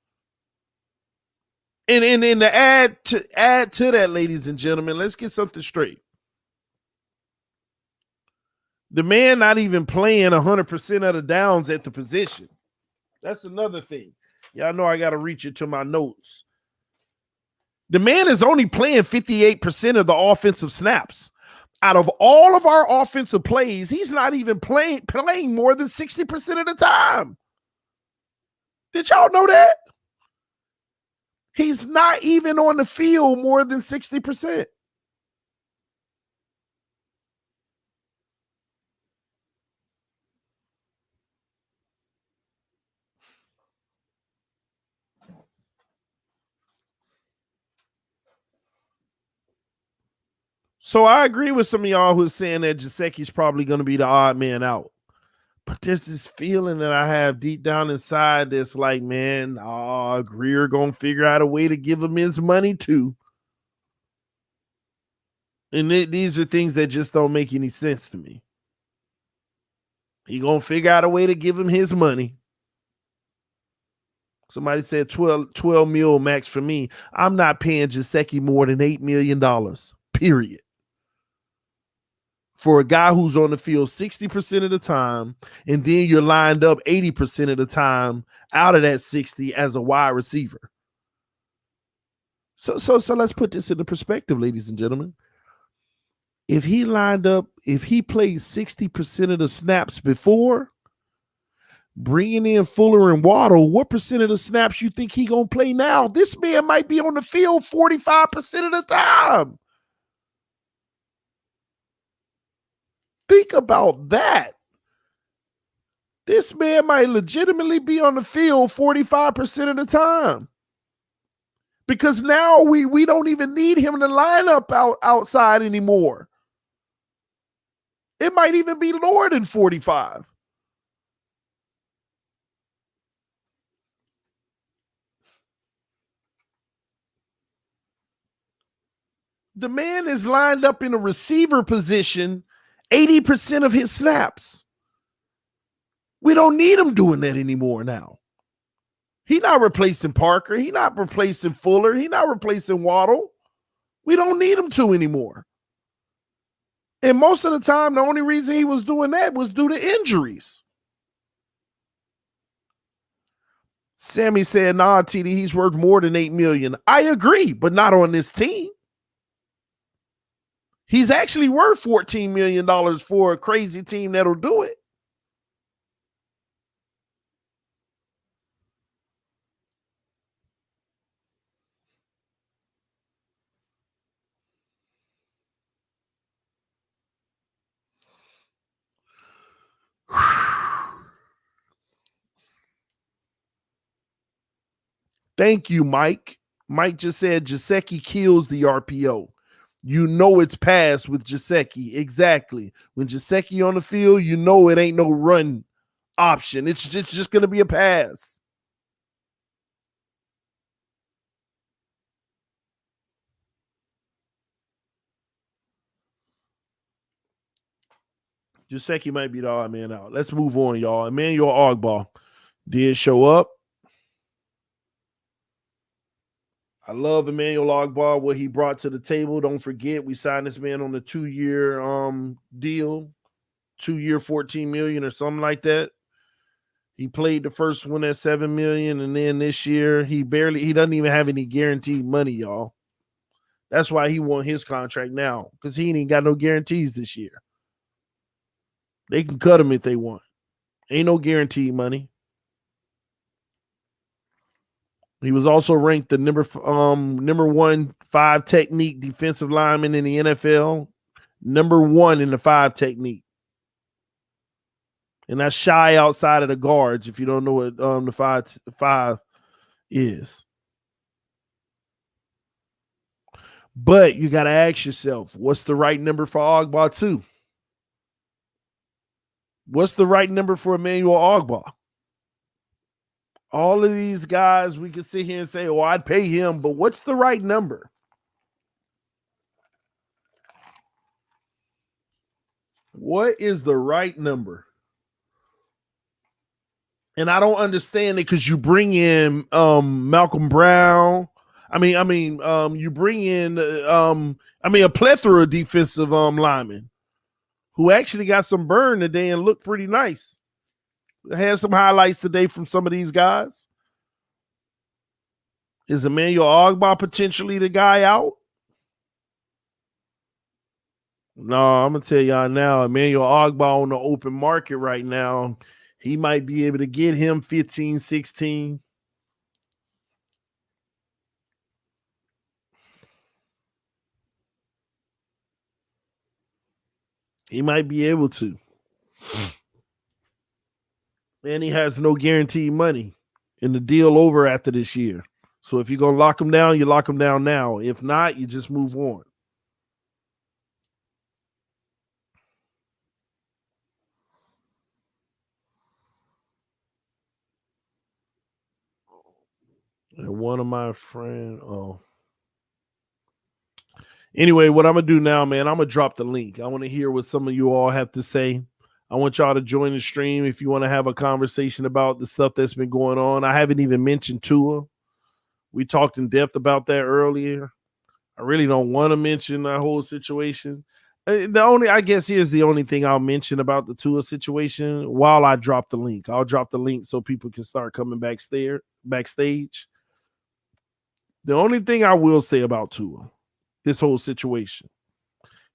And to add to that, ladies and gentlemen, let's get something straight. The man not even playing 100% of the downs at the position. That's another thing. Y'all know I got to reach into my notes. The man is only playing 58% of the offensive snaps. Out of all of our offensive plays, he's not even playing more than 60% of the time. Did y'all know that? He's not even on the field more than 60%. So I agree with some of y'all who's saying that Gesicki's probably going to be the odd man out. But there's this feeling that I have deep down inside that's like, man, Greer going to figure out a way to give him his money too. And these are things that just don't make any sense to me. He going to figure out a way to give him his money. Somebody said 12 mil max for me. I'm not paying Gesicki more than $8 million, period. for a guy who's on the field 60% of the time, and then you're lined up 80% of the time out of that 60 as a wide receiver. So let's put this into perspective, ladies and gentlemen. If he played 60% of the snaps before, bringing in Fuller and Waddle, what percent of the snaps you think he gonna play now? This man might be on the field 45% of the time. Think about that. This man might legitimately be on the field 45% of the time. Because now we don't even need him to line up outside anymore. It might even be lower than 45. The man is lined up in a receiver position 80% of his snaps. We don't need him doing that anymore now. He's not replacing Parker. He's not replacing Fuller. He's not replacing Waddle. We don't need him to anymore. And most of the time, the only reason he was doing that was due to injuries. Sammy said, nah, TD, he's worth more than $8 million. I agree, but not on this team. He's actually worth $14 million for a crazy team that'll do it. Thank you, Mike. Mike just said Gesicki kills the RPO. You know it's pass with Gesicki. Exactly. When Gesicki on the field, you know it ain't no run option. It's just going to be a pass. Gesicki might be the odd man out. Let's move on, y'all. Emmanuel Ogbah did show up. I love Emmanuel Ogbah, what he brought to the table. Don't forget, we signed this man on a 2-year deal, 2-year, $14 million or something like that. He played the first one at $7 million, and then this year he doesn't even have any guaranteed money, y'all. That's why he won his contract now, because he ain't got no guarantees this year. They can cut him if they want. Ain't no guaranteed money. He was also ranked the number 1 5 technique defensive lineman in the NFL. Number 1 in the 5 technique. And that's shy outside of the guards, if you don't know what the 5 is. But you got to ask yourself, what's the right number for Ogbah too? What's the right number for Emmanuel Ogbah? All of these guys, we can sit here and say, oh, I'd pay him, but what's the right number? What is the right number? And I don't understand it, because you bring in Malcolm Brown. You bring in a plethora of defensive linemen who actually got some burn today and looked pretty nice. I had some highlights today from some of these guys. Is Emmanuel Ogbah potentially the guy out? No, I'm going to tell y'all now, Emmanuel Ogbah on the open market right now, he might be able to get him 15, 16. He might be able to. And he has no guaranteed money in the deal over after this year. So if you're going to lock him down, you lock him down now. If not, you just move on. And one of my friends, Anyway, what I'm going to do now, man, I'm going to drop the link. I want to hear what some of you all have to say. I want y'all to join the stream if you want to have a conversation about the stuff that's been going on. I haven't even mentioned Tua. We talked in depth about that earlier. I really don't want to mention that whole situation. I guess here's the only thing I'll mention about the Tua situation while I drop the link. I'll drop the link so people can start coming backstage. The only thing I will say about Tua, this whole situation,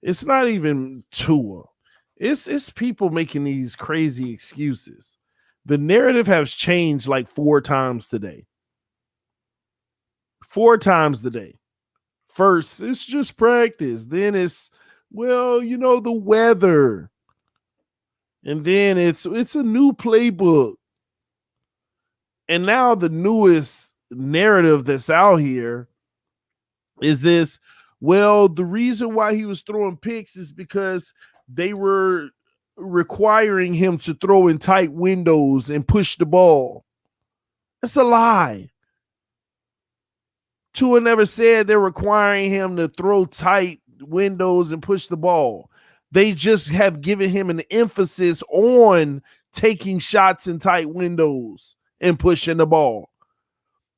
it's not even Tua. It's people making these crazy excuses. The narrative has changed like 4 times today. 4 times today. First, it's just practice. Then it's, well, the weather. And then it's a new playbook. And now the newest narrative that's out here is this, well, the reason why he was throwing picks is because they were requiring him to throw in tight windows and push the ball. That's a lie. Tua never said they're requiring him to throw tight windows and push the ball. They just have given him an emphasis on taking shots in tight windows and pushing the ball.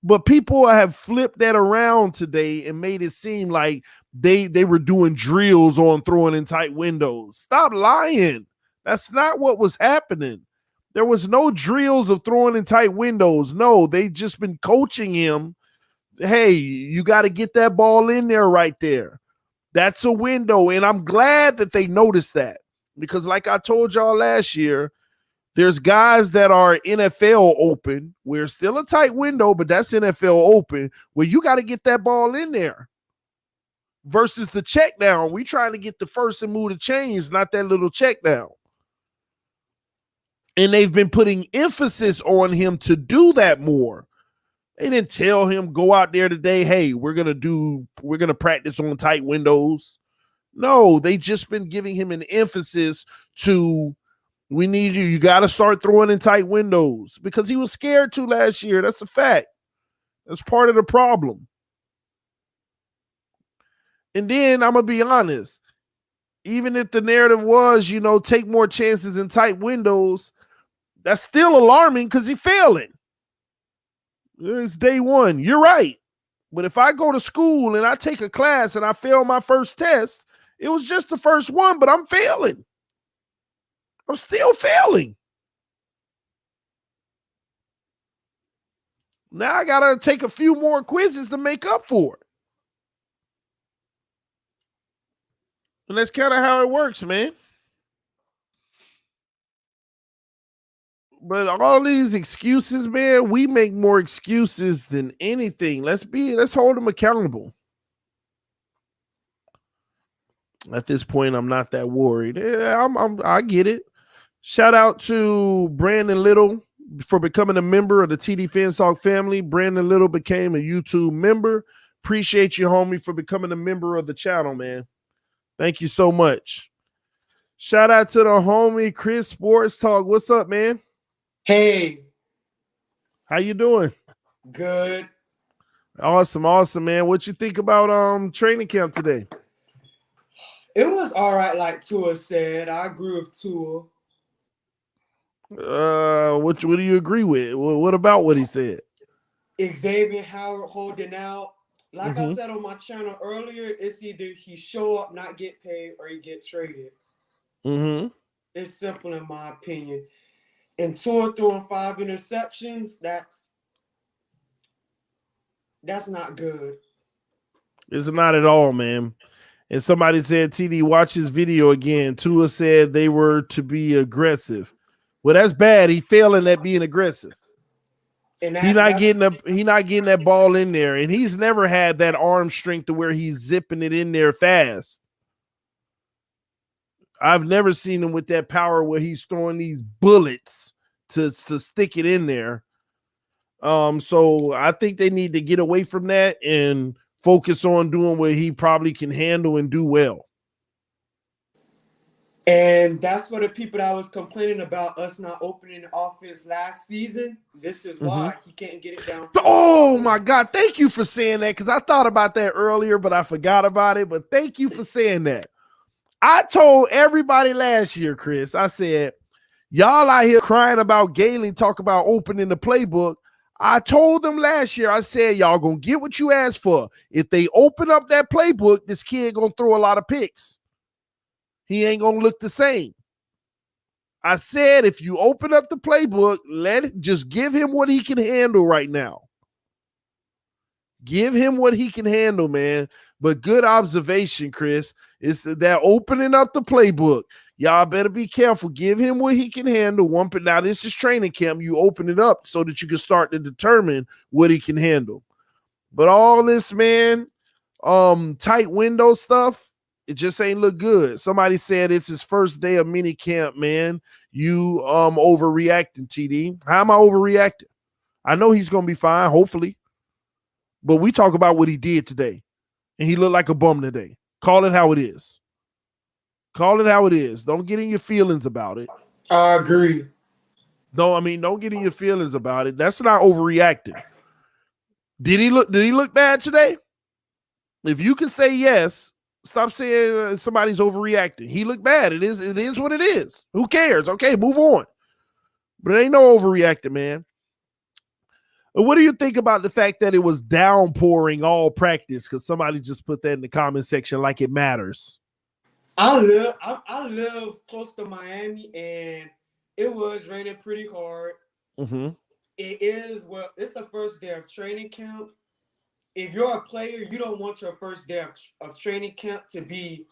But people have flipped that around today and made it seem like they were doing drills on throwing in tight windows. Stop lying. That's not what was happening. There was no drills of throwing in tight windows. No, they just been coaching him. Hey, you got to get that ball in there right there. That's a window. And I'm glad that they noticed that, because like I told y'all last year, there's guys that are NFL open. We're still a tight window, but that's NFL open where you got to get that ball in there. Versus the check down. We trying to get the first and move the chains, not that little check down. And they've been putting emphasis on him to do that more. They didn't tell him go out there today, hey, we're going to practice on tight windows. No, they just been giving him an emphasis to, we need you. You got to start throwing in tight windows, because he was scared to last year. That's a fact. That's part of the problem. And then I'm going to be honest, even if the narrative was, take more chances in tight windows, that's still alarming because he's failing. It's day one. You're right. But if I go to school and I take a class and I fail my first test, it was just the first one, but I'm failing. I'm still failing. Now I got to take a few more quizzes to make up for it. And that's kind of how it works, man. But all these excuses, man, we make more excuses than anything. Let's hold them accountable. At this point, I'm not that worried. Yeah, I get it. Shout out to Brandon Little for becoming a member of the TDPHINSTALK family. Brandon Little became a YouTube member. Appreciate you, homie, for becoming a member of the channel, man. Thank you so much. Shout out to the homie Chris Sports Talk. What's up, man? Hey. How you doing? Good. Awesome, man. What you think about training camp today? It was all right, like Tua said. I agree with Tua. What do you agree with? What about what he said? Xavien Howard holding out. Like I said on my channel earlier, it's either he show up, not get paid, or he get traded. It's simple in my opinion. And Tua throwing 5 interceptions, that's not good. It's not at all, man. And somebody said, TD, watch his video again. Tua said they were to be aggressive. Well, that's bad. He failing at being aggressive. And he's not getting that ball in there. And he's never had that arm strength to where he's zipping it in there fast. I've never seen him with that power where he's throwing these bullets to stick it in there. So I think they need to get away from that and focus on doing what he probably can handle and do well. And that's for the people that was complaining about us not opening the offense last season. This is why he can't get it down. Oh, my God. Thank you for saying that, because I thought about that earlier, but I forgot about it. But thank you for saying that. I told everybody last year, Chris, I said, y'all out here crying about Galen talk about opening the playbook. I told them last year, I said, y'all going to get what you asked for. If they open up that playbook, this kid going to throw a lot of picks. he ain't going to look the same. I said if you open up the playbook, just give him what he can handle right now. Give him what he can handle, man. But good observation, Chris. It's that opening up the playbook. Y'all better be careful. Give him what he can handle. Now, this is training camp. You open it up so that you can start to determine what he can handle. But all this, man, tight window stuff, it just ain't look good. Somebody said it's his first day of mini camp, man. You overreacting, TD. How am I overreacting? I know he's gonna be fine, hopefully. But we talk about what he did today. And he looked like a bum today. Call it how it is. Call it how it is. Don't get in your feelings about it. I agree. Don't get in your feelings about it. That's not overreacting. Did he look bad today? If you can say yes, stop saying somebody's overreacting. He looked bad. It is what it is. Who cares? Okay, move on. But it ain't no overreacting, man. What do you think about the fact that it was downpouring all practice? Because somebody just put that in the comment section like it matters. I live close to Miami, and it was raining pretty hard. Mm-hmm. It's the first day of training camp. If you're a player, you don't want your first day of training camp to be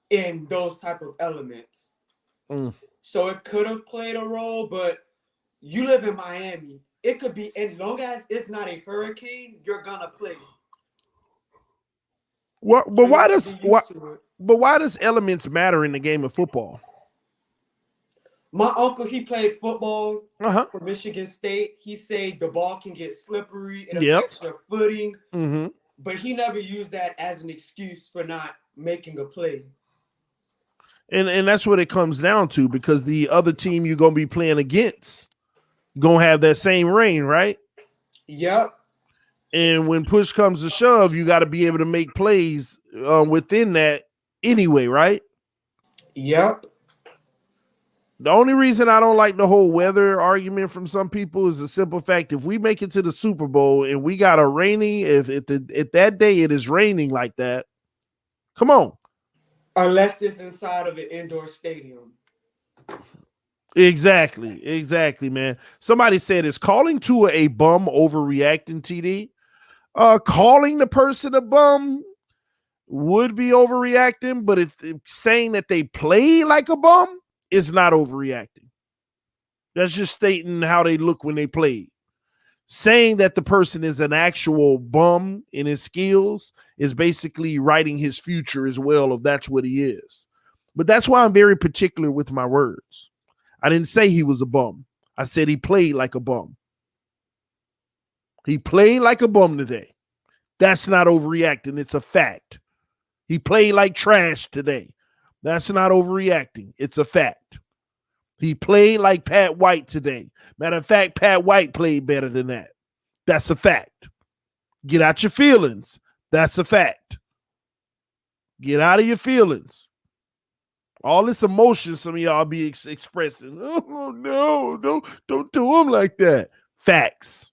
in those type of elements. So it could have played a role, but you live in Miami. It could be, as long as it's not a hurricane, you're gonna play. But why does elements matter in the game of football? My uncle, he played football for Michigan State. He said the ball can get slippery, it affects your footing, but he never used that as an excuse for not making a play. And that's what it comes down to, because the other team you're gonna be playing against gonna have that same rain, right? Yep. And when push comes to shove, you got to be able to make plays within that anyway, right? Yep. The only reason I don't like the whole weather argument from some people is the simple fact: if we make it to the Super Bowl and we got a rainy, if that day it is raining like that, come on. Unless it's inside of an indoor stadium. Exactly, man. Somebody said, is calling Tua a bum overreacting, TD? Calling the person a bum would be overreacting, but if saying that they play like a bum is not overreacting. That's just stating how they look when they play. Saying that the person is an actual bum in his skills is basically writing his future as well, if that's what he is. But that's why I'm very particular with my words. I didn't say he was a bum. I said he played like a bum. He played like a bum today. That's not overreacting. It's a fact. He played like trash today. That's not overreacting. It's a fact. He played like Pat White today. Matter of fact, Pat White played better than that. That's a fact. Get out your feelings. That's a fact. Get out of your feelings. All this emotion some of y'all be expressing. Oh, no, don't do him like that. Facts.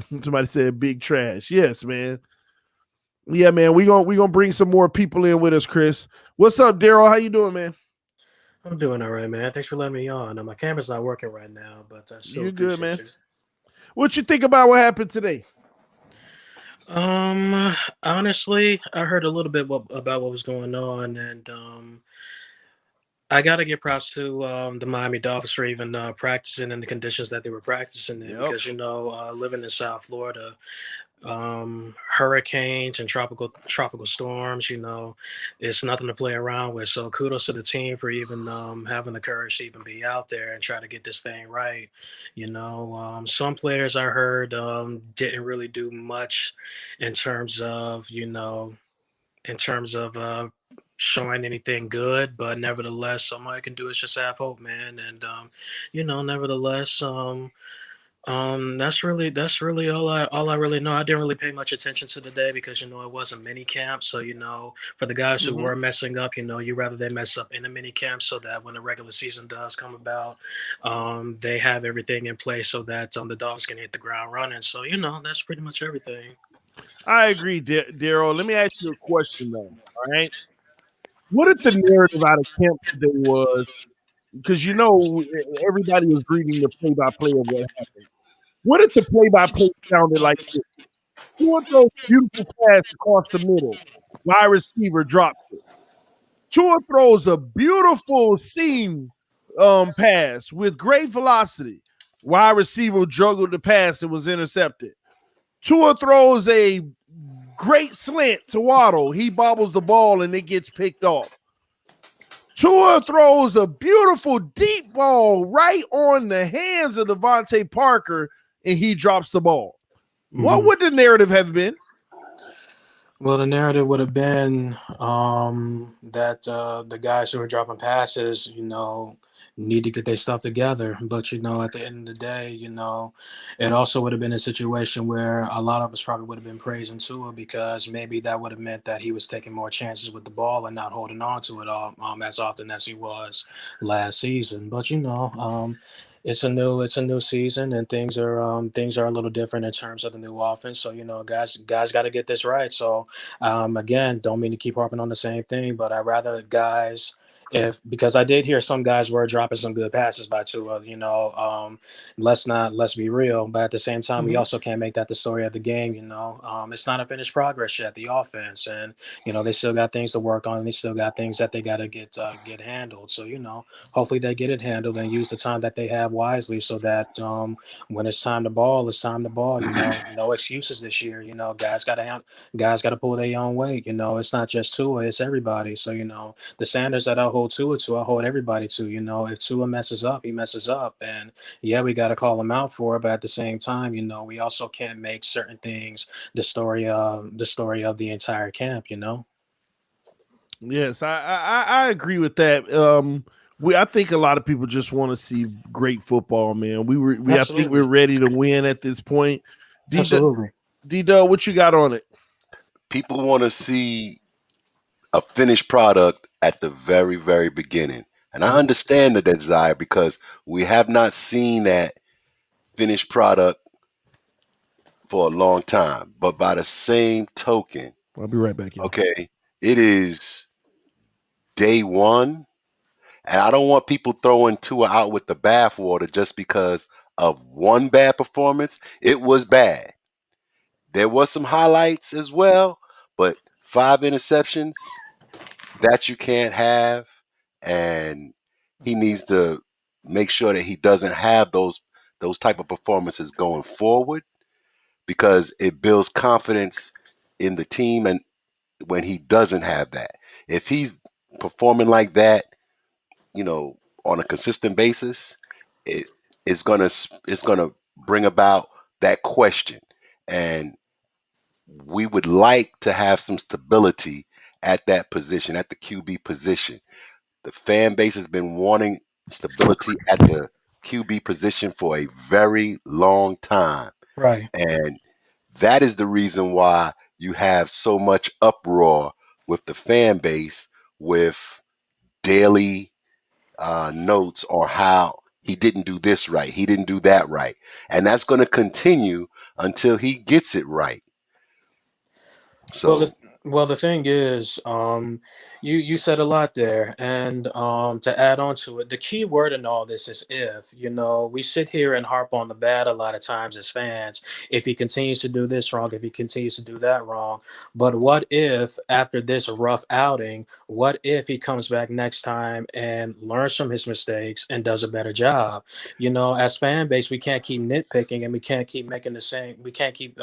Somebody said big trash. Yes, man. Yeah, man. We gonna bring some more people in with us, Chris. What's up, Daryl? How you doing, man? I'm doing all right, man. Thanks for letting me on. My camera's not working right now, but I still good, appreciate man. you. What you think about what happened today? Honestly, I heard a little bit about what was going on, and I got to give props to the Miami Dolphins for even practicing in the conditions that they were practicing in, because living in South Florida, hurricanes and tropical storms, it's nothing to play around with. So kudos to the team for even having the courage to even be out there and try to get this thing right. Some players I heard didn't really do much in terms of showing anything good, but nevertheless, all I can do is just have hope, man. And nevertheless, that's really all I really know. I didn't really pay much attention to the day because it wasn't mini camp. So for the guys who were messing up, you rather they mess up in a mini camp so that when the regular season does come about, they have everything in place so that the dogs can hit the ground running. So that's pretty much everything. I agree, Daryl. Let me ask you a question though. All right. What if the narrative out of camp today was, because everybody was reading the play-by-play of what happened. What if the play-by-play sounded like this? Tua throws beautiful pass across the middle. Wide receiver drops it. Tua throws a beautiful seam pass with great velocity. Wide receiver juggled the pass and was intercepted. Tua throws a great slant to Waddle. He bobbles the ball and it gets picked off. Tua throws a beautiful deep ball right on the hands of Devontae Parker and he drops the ball. Mm-hmm. What would the narrative have been? Well, the narrative would have been that the guys who are dropping passes, need to get their stuff together. But, at the end of the day, it also would have been a situation where a lot of us probably would have been praising Tua because maybe that would have meant that he was taking more chances with the ball and not holding on to it all as often as he was last season. But, it's a new season and things are a little different in terms of the new offense. So, guys got to get this right. So, again, don't mean to keep harping on the same thing, but I'd rather guys, because I did hear some guys were dropping some good passes by Tua, let's be real. But at the same time, we also can't make that the story of the game. It's not a finished progress yet, the offense, and they still got things to work on. And they still got things that they got to get handled. So hopefully they get it handled and use the time that they have wisely, so that when it's time to ball, it's time to ball. No excuses this year. Guys got to pull their own weight. It's not just Tua, it's everybody. So the standards that I hold Tua to, I hold everybody to. If Tua messes up, he messes up, and yeah, we got to call him out for it. But at the same time, we also can't make certain things the story of the entire camp. Yes, I agree with that. I think a lot of people just want to see great football, man. I think we're ready to win at this point. Absolutely. D-Dub, what you got on it? People want to see a finished product at the very, very beginning. And I understand the desire because we have not seen that finished product for a long time. But by the same token, I'll be right back, y'all. Okay, it is day one. And I don't want people throwing Tua out with the bathwater just because of one bad performance. It was bad. There was some highlights as well, but 5 interceptions, that you can't have. And he needs to make sure that he doesn't have those type of performances going forward because it builds confidence in the team and when he doesn't have that. If he's performing like that, on a consistent basis, it's gonna bring about that question, and we would like to have some stability at that position, at the QB position. The fan base has been wanting stability at the QB position for a very long time, Right. and that is the reason why you have so much uproar with the fan base with daily notes on how he didn't do this right, he didn't do that right, and that's going to continue until he gets it right. So, Well, the thing is, you said a lot there, and to add on to it, the key word in all this is if. We sit here and harp on the bad a lot of times as fans. If he continues to do this wrong, if he continues to do that wrong, but what if after this rough outing, what if he comes back next time and learns from his mistakes and does a better job? As fan base, we can't keep nitpicking and we can't keep making the same. We can't keep,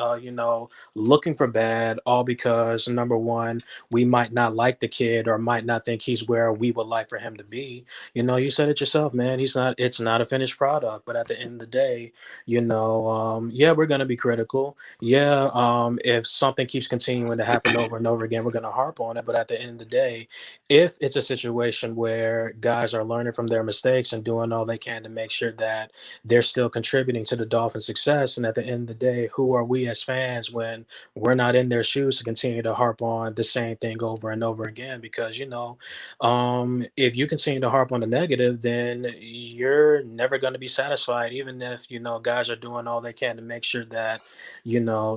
looking for bad, all because number one, we might not like the kid or might not think he's where we would like for him to be. You said it yourself, man. It's not a finished product, but at the end of the day, yeah, we're gonna be critical. Yeah, if something keeps continuing to happen over and over again, we're gonna harp on it. But at the end of the day, if it's a situation where guys are learning from their mistakes and doing all they can to make sure that they're still contributing to the Dolphins' success, and at the end of the day, who are we as fans when we're not in their shoes to continue to harp harp on the same thing over and over again because, if you continue to harp on the negative, then you're never going to be satisfied, even if, guys are doing all they can to make sure that,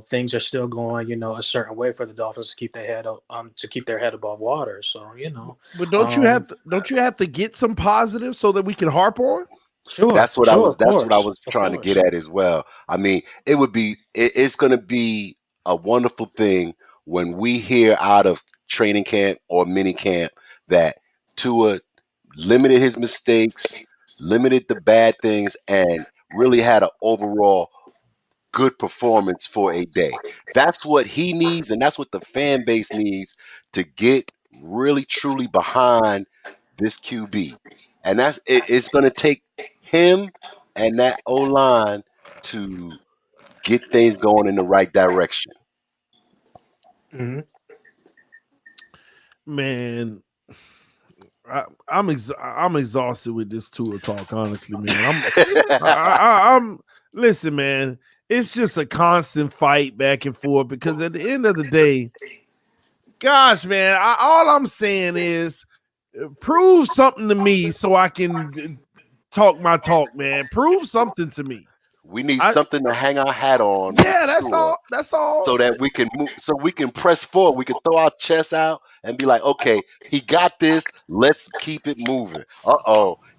things are still going, a certain way for the Dolphins to keep their head above water. So, But don't you have to get some positives so that we can harp on? Sure, That's what of I course, was of trying to course. get at as well. I mean, it's going to be a wonderful thing when we hear out of training camp or mini camp that Tua limited his mistakes, limited the bad things, and really had an overall good performance for a day. That's what he needs, and that's what the fan base needs to get really truly behind this QB. And it's going to take him and that O line to get things going in the right direction. Hmm. Man, I'm exhausted with this Tua talk. Honestly, man, I'm listen, man. It's just a constant fight back and forth because at the end of the day, gosh, man, all I'm saying is prove something to me so I can talk my talk, man. Prove something to me. We need something to hang our hat on with Yeah, that's Tua all. That's all. so that we can move, so we can press forward. We can throw our chests out and be like, okay, he got this. Let's keep it moving.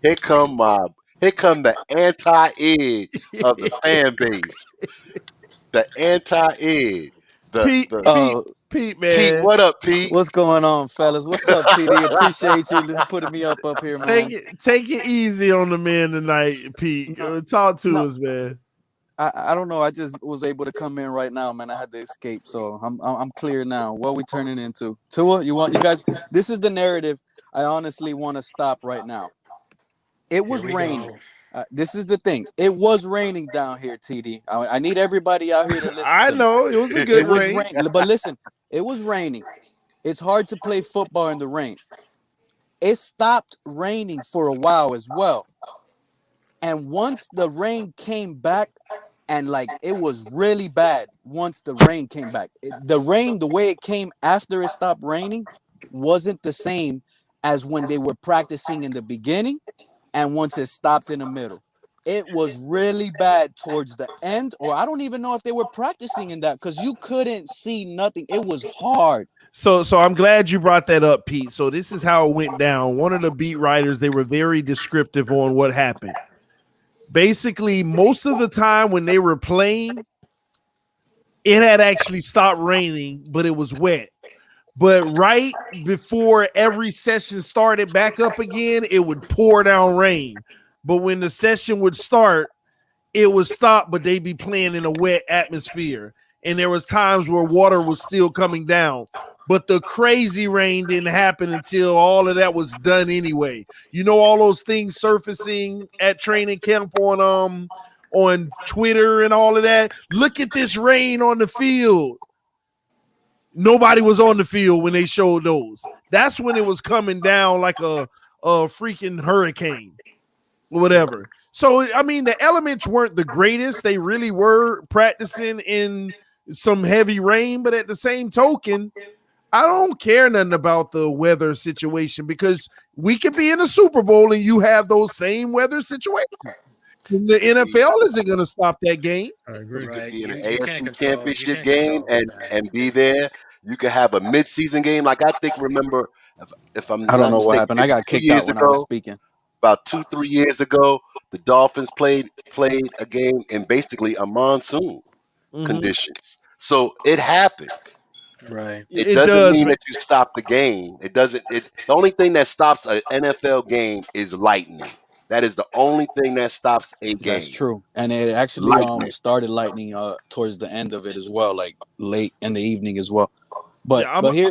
Here come the anti-ed of the fan base. The anti-ed. Pete, The Pete, Oh, Pete, Pete, man. what up, Pete? what's going on, fellas? What's up, TD? Appreciate you putting me up here, man. Take it easy on the man tonight, Pete. No, Talk to no, us, man. I don't know. I just was able to come in right now, man. I had to escape, so I'm clear now. What are we turning into? Tua, you guys? This is the narrative. I honestly want to stop right now. It Here was we raining. go. This is the thing. It was raining down here, TD. I need everybody out here to listen I to me. know it was a It good was rain. rain, but listen, it was raining. It's hard to play football in the rain. It stopped raining for a while as well. And once the rain came back, and like it was really bad once the rain came back. The rain, the way it came after it stopped raining, wasn't the same as when they were practicing in the beginning and once it stopped in the middle. It was really bad towards the end, or I don't even know if they were practicing in that because you couldn't see nothing. It was hard. So I'm glad you brought that up, Pete. So this is how it went down. One of the beat writers, they were very descriptive on what happened. Basically, most of the time when they were playing, it had actually stopped raining, but it was wet. But right before every session started back up again, it would pour down rain. But when the session would start, it would stop, but they'd be playing in a wet atmosphere. And there was times where water was still coming down. But the crazy rain didn't happen until all of that was done anyway. You know, all those things surfacing at training camp on Twitter and all of that. Look at this rain on the field. Nobody was on the field when they showed those. That's when it was coming down like a freaking hurricane or whatever. So, I mean, the elements weren't the greatest. They really were practicing in some heavy rain, but at the same token, I don't care nothing about the weather situation because we could be in a Super Bowl and you have those same weather situations. The NFL isn't going to stop that game. I You agree. could Right. be in an You can't AFC control. You championship can't game control and that. and be there. You could have a midseason game. Like I think remember if I'm I don't not know what mistaken, happened. I maybe got two kicked out years when I was ago, speaking. about 2-3 years ago, the Dolphins played a game in basically a monsoon Mm-hmm. conditions. So it happens. Right. It It doesn't does, mean man. that you stop the game. It doesn't. The only thing that stops an NFL game is lightning. That is the only thing that stops a That's game. true, and it actually Lightning. started lightning towards the end of it as well, like late in the evening as well. But Yeah,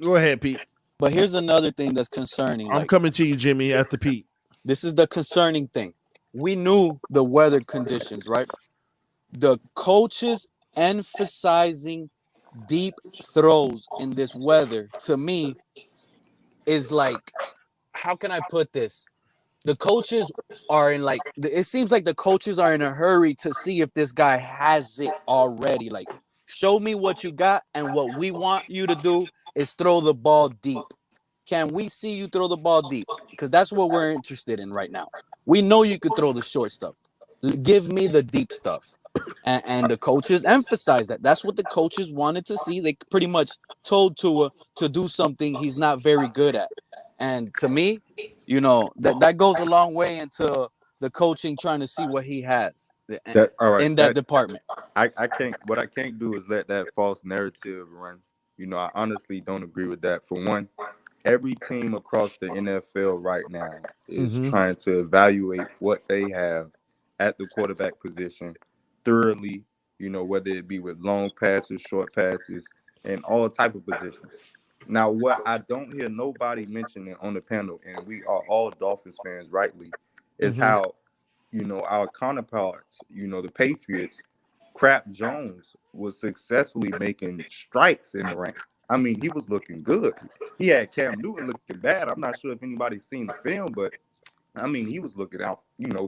go ahead, Pete. here's another thing that's concerning. I'm Like coming to you, Jimmy, after Pete. this is the concerning thing. We knew the weather conditions, right? The coaches emphasizing deep throws in this weather to me is like, how can I put this? The coaches are in it seems like the coaches are in a hurry to see if this guy has it already. Like, Show me what you got, and what we want you to do is throw the ball deep. Can we see you throw the ball deep? Because that's what we're interested in right now. We know you could throw the short stuff. Give me the deep stuff. And the coaches emphasize that. That's what the coaches wanted to see. They pretty much told Tua to do something he's not very good at. And to me, that goes a long way into the coaching trying to see what he has in that department. I can't. What I can't do is let that false narrative run. I honestly don't agree with that. For one, every team across the NFL right now is trying to evaluate what they have at the quarterback position thoroughly, whether it be with long passes, short passes, and all type of positions. Now, what I don't hear nobody mentioning on the panel, and we are all Dolphins fans rightly, is how, our counterparts, the Patriots, Crap Jones was successfully making strikes in the rank. I mean, he was looking good. He had Cam Newton looking bad. I'm not sure if anybody's seen the film, but I mean, he was looking out,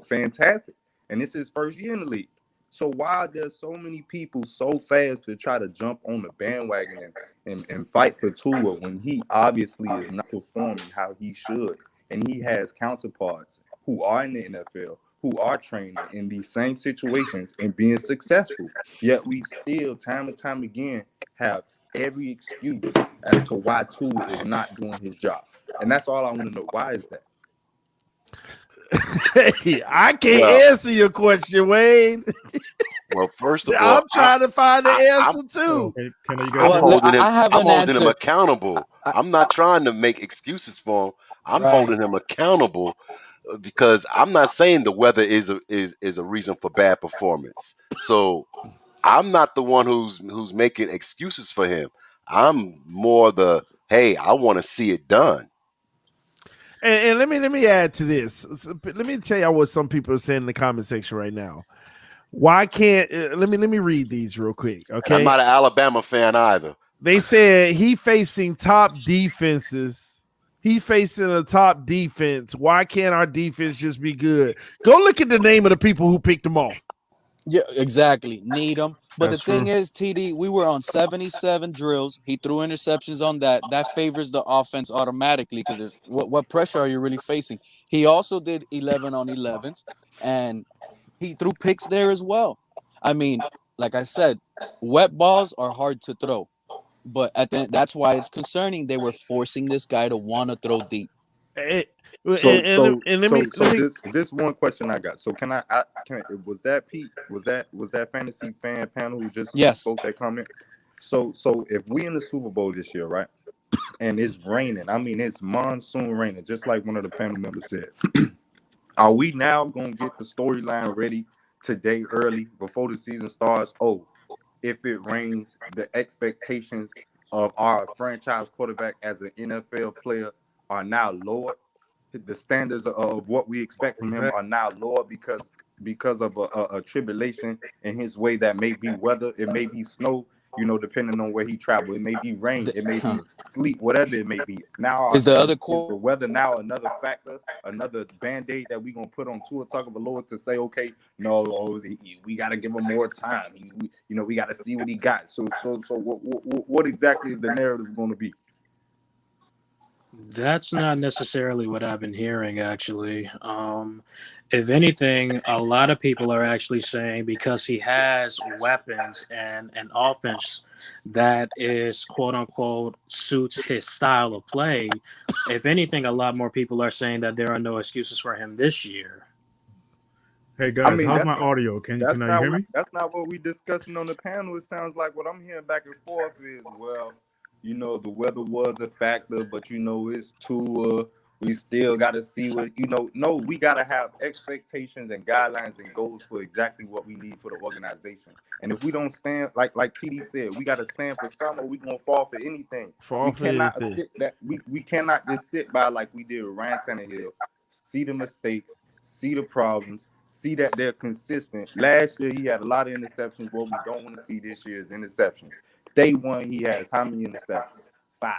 fantastic. And this is his first year in the league. So why there's so many people so fast to try to jump on the bandwagon and fight for Tua when he obviously is not performing how he should? And he has counterparts who are in the NFL, who are training in these same situations and being successful. Yet we still, time and time again, have every excuse as to why Tua is not doing his job. And that's all I want to know. Why is that? I can't answer your question, Wayne. Well, first of all, I'm trying to find the answer too. I'm holding him accountable. I'm not trying to make excuses for him. I'm holding him accountable because I'm not saying the weather is a reason for bad performance. So I'm not the one who's making excuses for him. I'm more hey, I want to see it done. And let me add to this. Let me tell y'all what some people are saying in the comment section right now. Why can't let me read these real quick? Okay, I'm not an Alabama fan either. They said he facing top defenses. He facing a top defense. Why can't our defense just be good? Go look at the name of the people who picked him off. Yeah, exactly. Need him. But the thing is, TD, we were on 77 drills. He threw interceptions on that. That favors the offense automatically because what pressure are you really facing? He also did 11 on 11s, and he threw picks there as well. I mean, like I said, wet balls are hard to throw. But that's why it's concerning. They were forcing this guy to want to throw deep. This one question I got. So was that Pete? Was that fantasy fan panel who just spoke that comment? So if we in the Super Bowl this year, right? And it's raining. I mean, it's monsoon raining, just like one of the panel members said. Are we now gonna get the storyline ready today early before the season starts? Oh, if it rains, the expectations of our franchise quarterback as an NFL player are now lower. The standards of what we expect from him are now lower because of a tribulation in his way that may be weather, it may be snow, depending on where he traveled. It may be rain, it may be sleet, whatever it may be. Now is the weather now another factor, another band-aid that we're gonna put on Tua Tagovailoa to say, okay, no, we gotta give him more time. We gotta see what he got. So what exactly is the narrative gonna be? That's not necessarily what I've been hearing, actually. If anything, a lot of people are actually saying because he has weapons and an offense that is, quote unquote, suits his style of play. If anything, a lot more people are saying that there are no excuses for him this year. Hey guys, how's my audio? Can you hear me? That's not what we discussing on the panel. It sounds like what I'm hearing back and forth is, well, the weather was a factor, but it's Tua. We still got to see what, no, we got to have expectations and guidelines and goals for exactly what we need for the organization. And if we don't stand, like TD said, we got to stand for something or we going to fall for anything. We cannot just sit by like we did with Ryan Tannehill, see the mistakes, see the problems, see that they're consistent. Last year, he had a lot of interceptions. What we don't want to see this year is interceptions. Day one, he has how many interceptions? 5.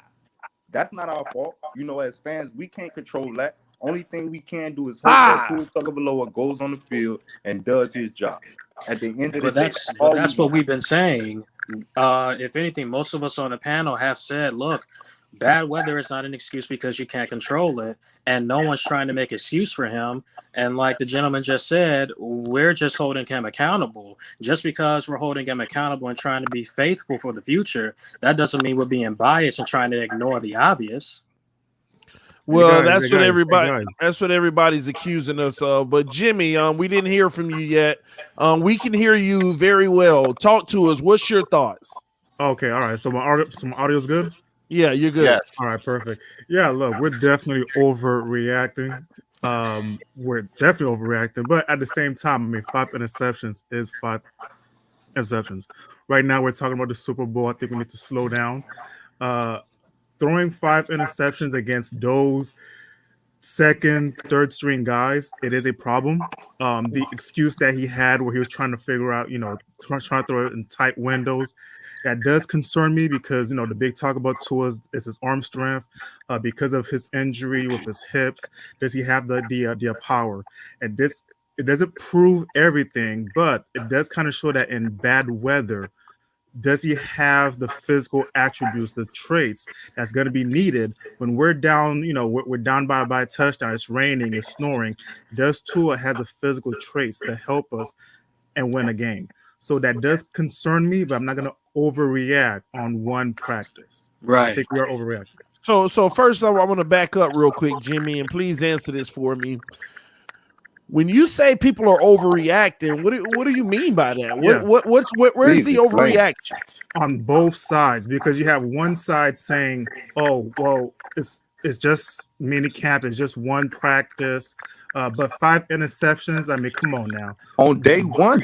That's not our fault. As fans, we can't control that. Only thing we can do is hope that Tua Tagovailoa goes on the field and does his job. At the end of the day, that's what we've been saying. If anything, most of us on the panel have said, look, bad weather is not an excuse because you can't control it. And no one's trying to make excuse for him. And like the gentleman just said, we're just holding him accountable. Just because we're holding him accountable and trying to be faithful for the future, that doesn't mean we're being biased and trying to ignore the obvious. Well, that's what everybody's accusing us of. But Jimmy, we didn't hear from you yet. We can hear you very well. Talk to us. What's your thoughts? Okay, all right. So my audio's good? Yeah, you're good. Yes. All right, perfect. Yeah, look, we're definitely overreacting. We're definitely overreacting, but at the same time, I mean, 5 interceptions is 5 interceptions. Right now, we're talking about the Super Bowl. I think we need to slow down. Throwing 5 interceptions against those second, third string guys, it is a problem. The excuse that he had where he was trying to figure out, trying to throw it in tight windows, that does concern me because, the big talk about Tua is his arm strength. Because of his injury with his hips, does he have the power? And it doesn't prove everything, but it does kind of show that in bad weather, does he have the physical attributes, the traits that's going to be needed when we're down, we're down by a touchdown, it's raining, it's snoring. Does Tua have the physical traits to help us and win a game? So that does concern me, but I'm not going to overreact on one practice. Right. I think we are overreacting. So first of all, I want to back up real quick, Jimmy, and please answer this for me. When you say people are overreacting, what do you mean by that? Where's the overreaction? On both sides, because you have one side saying, "Oh, well, it's just mini camp, it's just one practice," but 5 interceptions. I mean, come on now. On day one.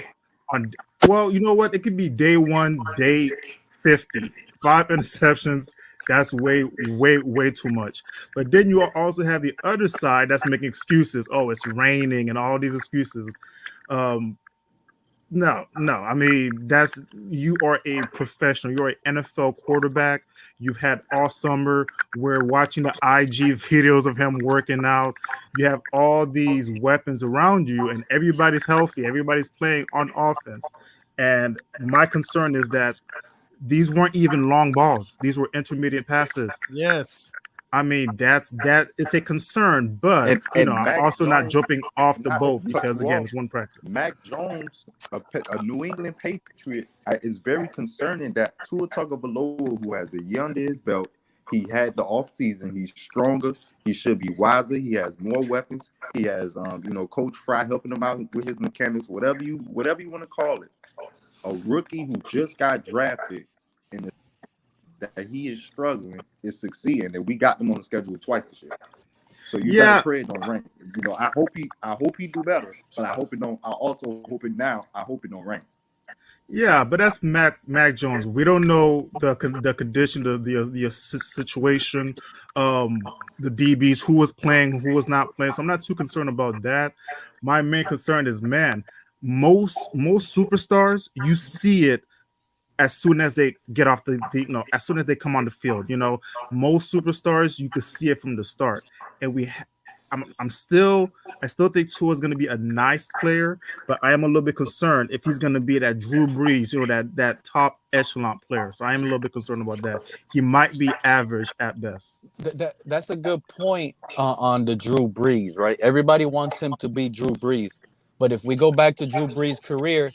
Well, you know what? It could be day 1, day 50. 5 interceptions. That's way too much. But then you also have the other side that's making excuses. Oh, it's raining and all these excuses. No. I mean, you are a professional. You're an NFL quarterback. You've had all summer. We're watching the IG videos of him working out. You have all these weapons around you, and everybody's healthy. Everybody's playing on offense. And my concern is that these weren't even long balls. These were intermediate passes. Yes. I mean, it's a concern, but I'm also not jumping off the boat because again, it's one practice. Mac Jones, a New England Patriot, is very concerning that Tua Tagovailoa, who has a year under his belt, he had the offseason, he's stronger, he should be wiser, he has more weapons, he has Coach Fry helping him out with his mechanics, whatever you want to call it. A rookie who just got drafted and that he is struggling is succeeding, and we got them on the schedule twice this year. So you better pray it don't rain. I hope he do better, but I hope it don't. I also hope it don't rain. Yeah, but that's Mac Jones. We don't know the condition, the situation, the DBs, who was playing, who was not playing. So I'm not too concerned about that. My main concern is, most superstars, you see it as soon as they get off as soon as they come on the field. Most superstars, you can see it from the start. And I still think Tua is going to be a nice player, but I am a little bit concerned if he's going to be that Drew Brees, that top echelon player. So I am a little bit concerned about that. He might be average at best. That's a good point on the Drew Brees, right? Everybody wants him to be Drew Brees. But if we go back to Drew Brees' career,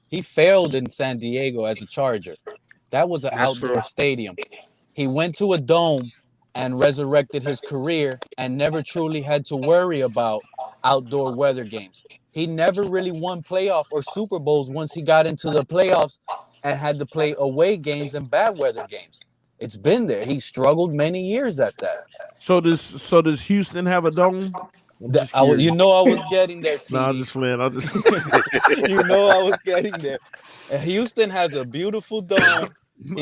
he failed in San Diego as a Charger. That was an outdoor stadium. He went to a dome and resurrected his career and never truly had to worry about outdoor weather games. He never really won playoff or Super Bowls once he got into the playoffs and had to play away games and bad weather games. It's been there. He struggled many years at that. So does Houston have a dome? I was getting there, TD. No, I'm just playing. I was getting there. And Houston has a beautiful dome.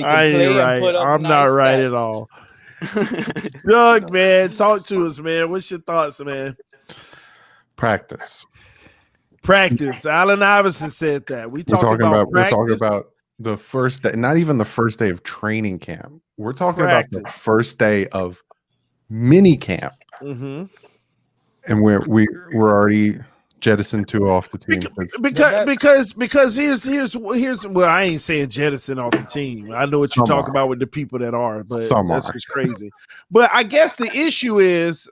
I ain't right. I'm not right at all. Doug, man, talk to us, man. What's your thoughts, man? Practice. Allen Iverson said that. We're talking about the first day, not even the first day of training camp. We're talking about the first day of mini camp. Mm-hmm. And we're already jettison Tua off the team. Because here's well, I ain't saying jettison off the team. I know what you're talking about with the people that are, but that's just crazy. But I guess the issue is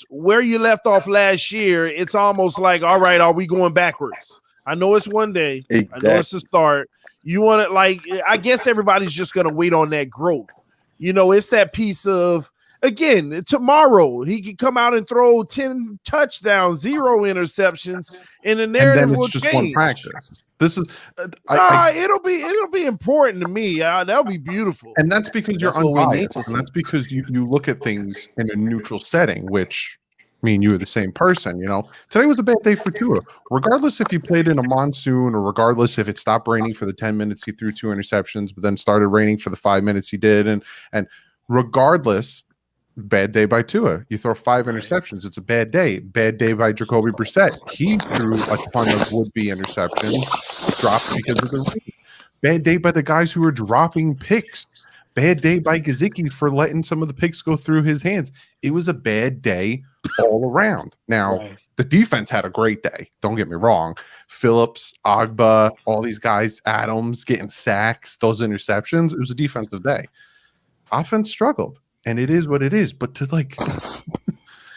where you left off last year. It's almost like, all right, are we going backwards? I know it's one day. Exactly. I know it's the start. You want it like, I guess everybody's just gonna wait on that growth. You know, it's that piece of, again, tomorrow he could come out and throw 10 touchdowns, 0 interceptions, and the narrative will change. One practice. This is it'll be important to me. That'll be beautiful. And that's because you're unbiased, and that's because you look at things in a neutral setting, which me and you are the same person. You know, today was a bad day for Tua. Regardless if he played in a monsoon, or regardless if it stopped raining for the 10 minutes he threw 2 interceptions, but then started raining for the 5 minutes he did, and regardless. Bad day by Tua. You throw 5 interceptions. It's a bad day. Bad day by Jacoby Brissett. He threw a ton of would-be interceptions, dropped because of the rain. Bad day by the guys who were dropping picks. Bad day by Gesicki for letting some of the picks go through his hands. It was a bad day all around. Now, the defense had a great day. Don't get me wrong. Phillips, Ogbah, all these guys, Adams getting sacks, those interceptions. It was a defensive day. Offense struggled. And it is what it is. But to like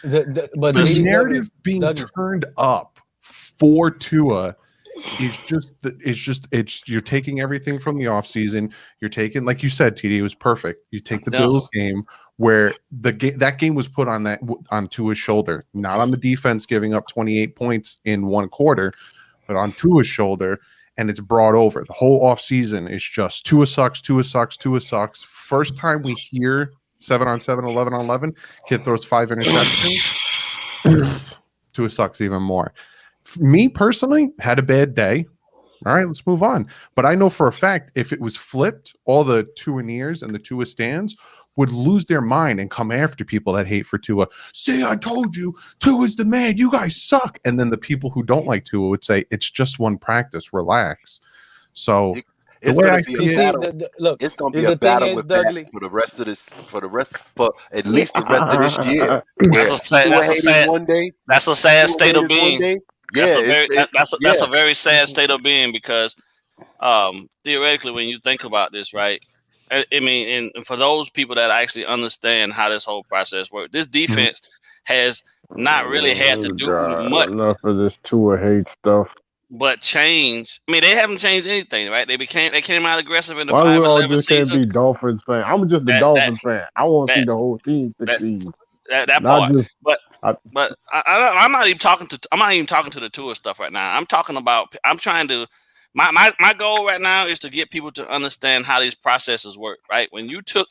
the narrative being turned up for Tua is you're taking everything from the offseason. You're taking, like you said, TD, it was perfect. You take the Bills game where that game was put on Tua's shoulder, not on the defense giving up 28 points in one quarter, but on Tua's shoulder. And it's brought over. The whole offseason is just Tua sucks, Tua sucks, Tua sucks. First time we hear 7-on-7, 11-on-11. Kid throws 5 interceptions. Tua sucks even more. Me personally had a bad day. All right, let's move on. But I know for a fact if it was flipped, all the Tuaneers and the Tua stands would lose their mind and come after people that hate for Tua. See, I told you, Tua's the man. You guys suck. And then the people who don't like Tua would say, it's just one practice. Relax. So it's going to be a battle. It's going to be a battle with that for at least the rest of this year. That's a sad state of being. That's a very sad state of being because theoretically, when you think about this, right? I mean, and for those people that actually understand how this whole process works, this defense has not really had to do much. Enough of this Tua hate stuff. But change. I mean, they haven't changed anything, right? They came out aggressive in the 5-11 season. Can't be Dolphins fan. I'm just a Dolphins fan. I want to see the whole team succeed. That part. But I'm not even talking to the Tua stuff right now. I'm talking about. I'm trying to. My goal right now is to get people to understand how these processes work. Right? When you took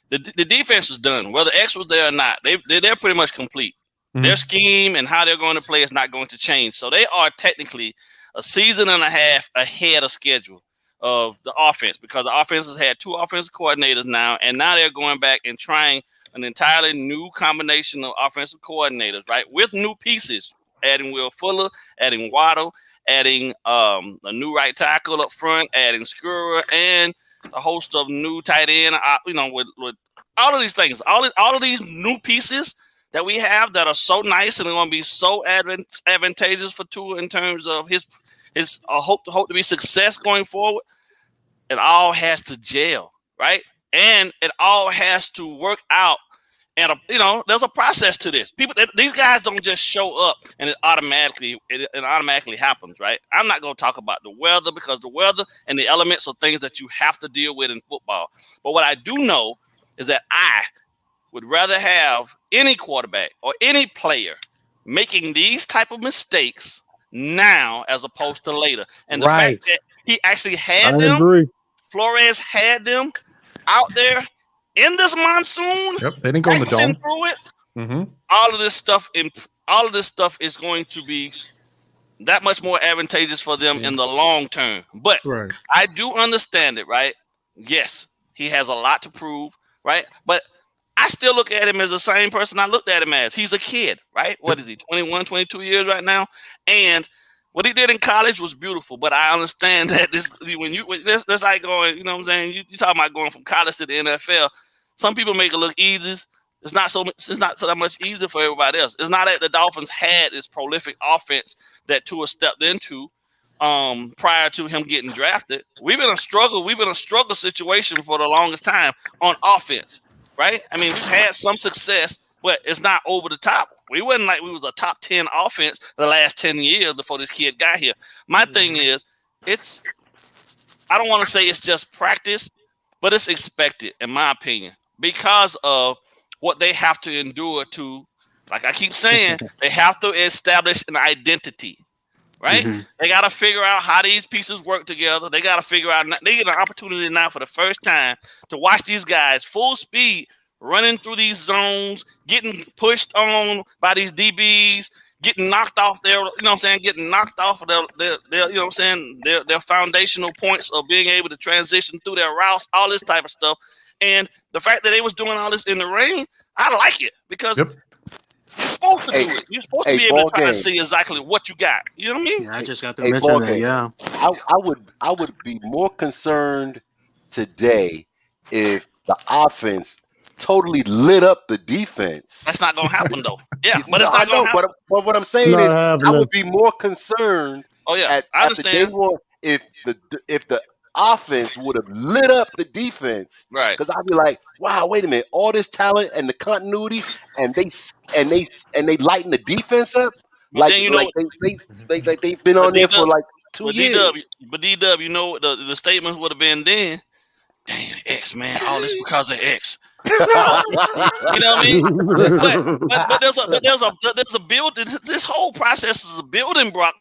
the defense is done, whether X was there or not, they're pretty much complete. Their scheme and how they're going to play is not going to change. So they are technically a season and a half ahead of schedule of the offense because the offense has had 2 offensive coordinators now, and now they're going back and trying an entirely new combination of offensive coordinators, right, with new pieces, adding Will Fuller, adding Waddle, adding a new right tackle up front, adding Skura, and a host of new tight end, with all of these things, all of these new pieces that we have that are so nice and are going to be so advantageous for Tua in terms of his hope to be success going forward. It all has to gel, right? And it all has to work out. And there's a process to this. These guys don't just show up and it automatically happens, right? I'm not going to talk about the weather because the weather and the elements are things that you have to deal with in football. But what I do know is that I would rather have any quarterback or any player making these type of mistakes now as opposed to later. And the fact that he actually had them, Flores had them out there in this monsoon. Yep, they didn't go in the dome. Through it. All of this stuff is going to be that much more advantageous for them in the long term. But I do understand it, right? Yes, he has a lot to prove, right? But I still look at him as the same person I looked at him as. He's a kid, right? What is he, 21, 22 years right now? And what he did in college was beautiful, but I understand that this like going, you know what I'm saying? You talking about going from college to the NFL. Some people make it look easy. It's not so much easier for everybody else. It's not that the Dolphins had this prolific offense that Tua stepped into prior to him getting drafted. We've been a struggle situation for the longest time on offense, right? I mean, we've had some success, but it's not over the top. We wasn't like we was a top 10 offense the last 10 years before this kid got here. My thing is, I don't want to say it's just practice, but it's expected, in my opinion, because of what they have to endure to, like I keep saying, they have to establish an identity, right? Mm-hmm. They got to figure out how these pieces work together. They got to figure out, they get an opportunity now for the first time to watch these guys full speed running through these zones, getting pushed on by these DBs, getting knocked off their, getting knocked off of their, their foundational points of being able to transition through their routes, all this type of stuff. And the fact that they was doing all this in the rain, I like it because you're supposed to do it. You're supposed to be able to try to see exactly what you got. You know what I mean? Yeah, I just got to mention that. Yeah, I would be more concerned today if the offense totally lit up the defense. That's not going to happen, though. Yeah, but it's not going to happen. But what I'm saying is, I would be more concerned. Oh yeah, I understand. Day one, if the offense would have lit up the defense, right? Because I'd be like, wow, wait a minute, all this talent and the continuity, and they lighten the defense up, they've been on there for like 2 years. But DW, you know, the statements would have been then. Damn, X, man, all this because of X. You know what I mean? But there's a build. This whole process is a building block.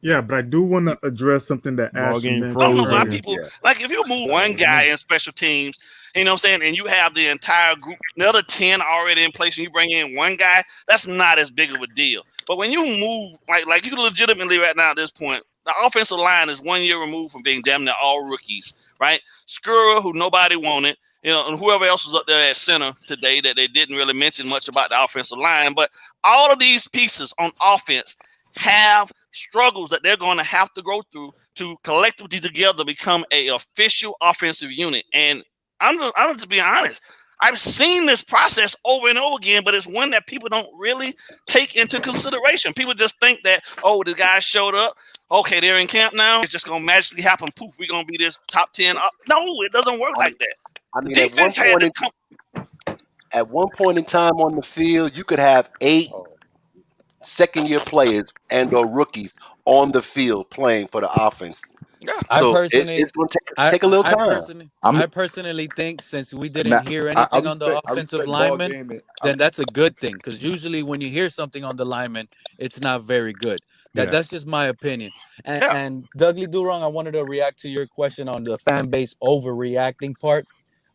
Yeah, but I do want to address something that Ashton mentioned. I don't know why people like if you move one guy in special teams, you know what I'm saying, and you have the entire group, the other 10 already in place, and you bring in one guy, that's not as big of a deal. But when you move like you legitimately right now at this point, the offensive line is 1 year removed from being damn near all rookies, right? Skura, who nobody wanted, and whoever else was up there at center today that they didn't really mention much about the offensive line. But all of these pieces on offense have struggles that they're going to have to go through to collectively together become a official offensive unit. And I'm just being honest. I've seen this process over and over again, but it's one that people don't really take into consideration. People just think that, oh, the guys showed up. Okay, they're in camp now. It's just going to magically happen. Poof, we're going to be this top 10. No, it doesn't work like that. I mean, at one point in time on the field, you could have 8 second-year players and/or rookies on the field playing for the offense. Yeah. It's going to take a little time. I personally think since we didn't hear anything on the offensive lineman, then that's a good thing. Because usually when you hear something on the lineman, it's not very good. That's just my opinion. And Douglas Durong, I wanted to react to your question on the fan base overreacting part.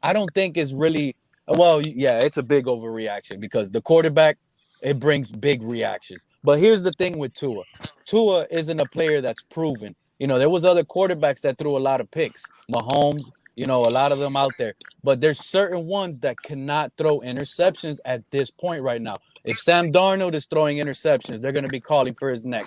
I don't think it's really it's a big overreaction because the quarterback, it brings big reactions. But here's the thing with Tua. Tua isn't a player that's proven. There was other quarterbacks that threw a lot of picks. Mahomes, a lot of them out there. But there's certain ones that cannot throw interceptions at this point right now. If Sam Darnold is throwing interceptions, they're going to be calling for his neck.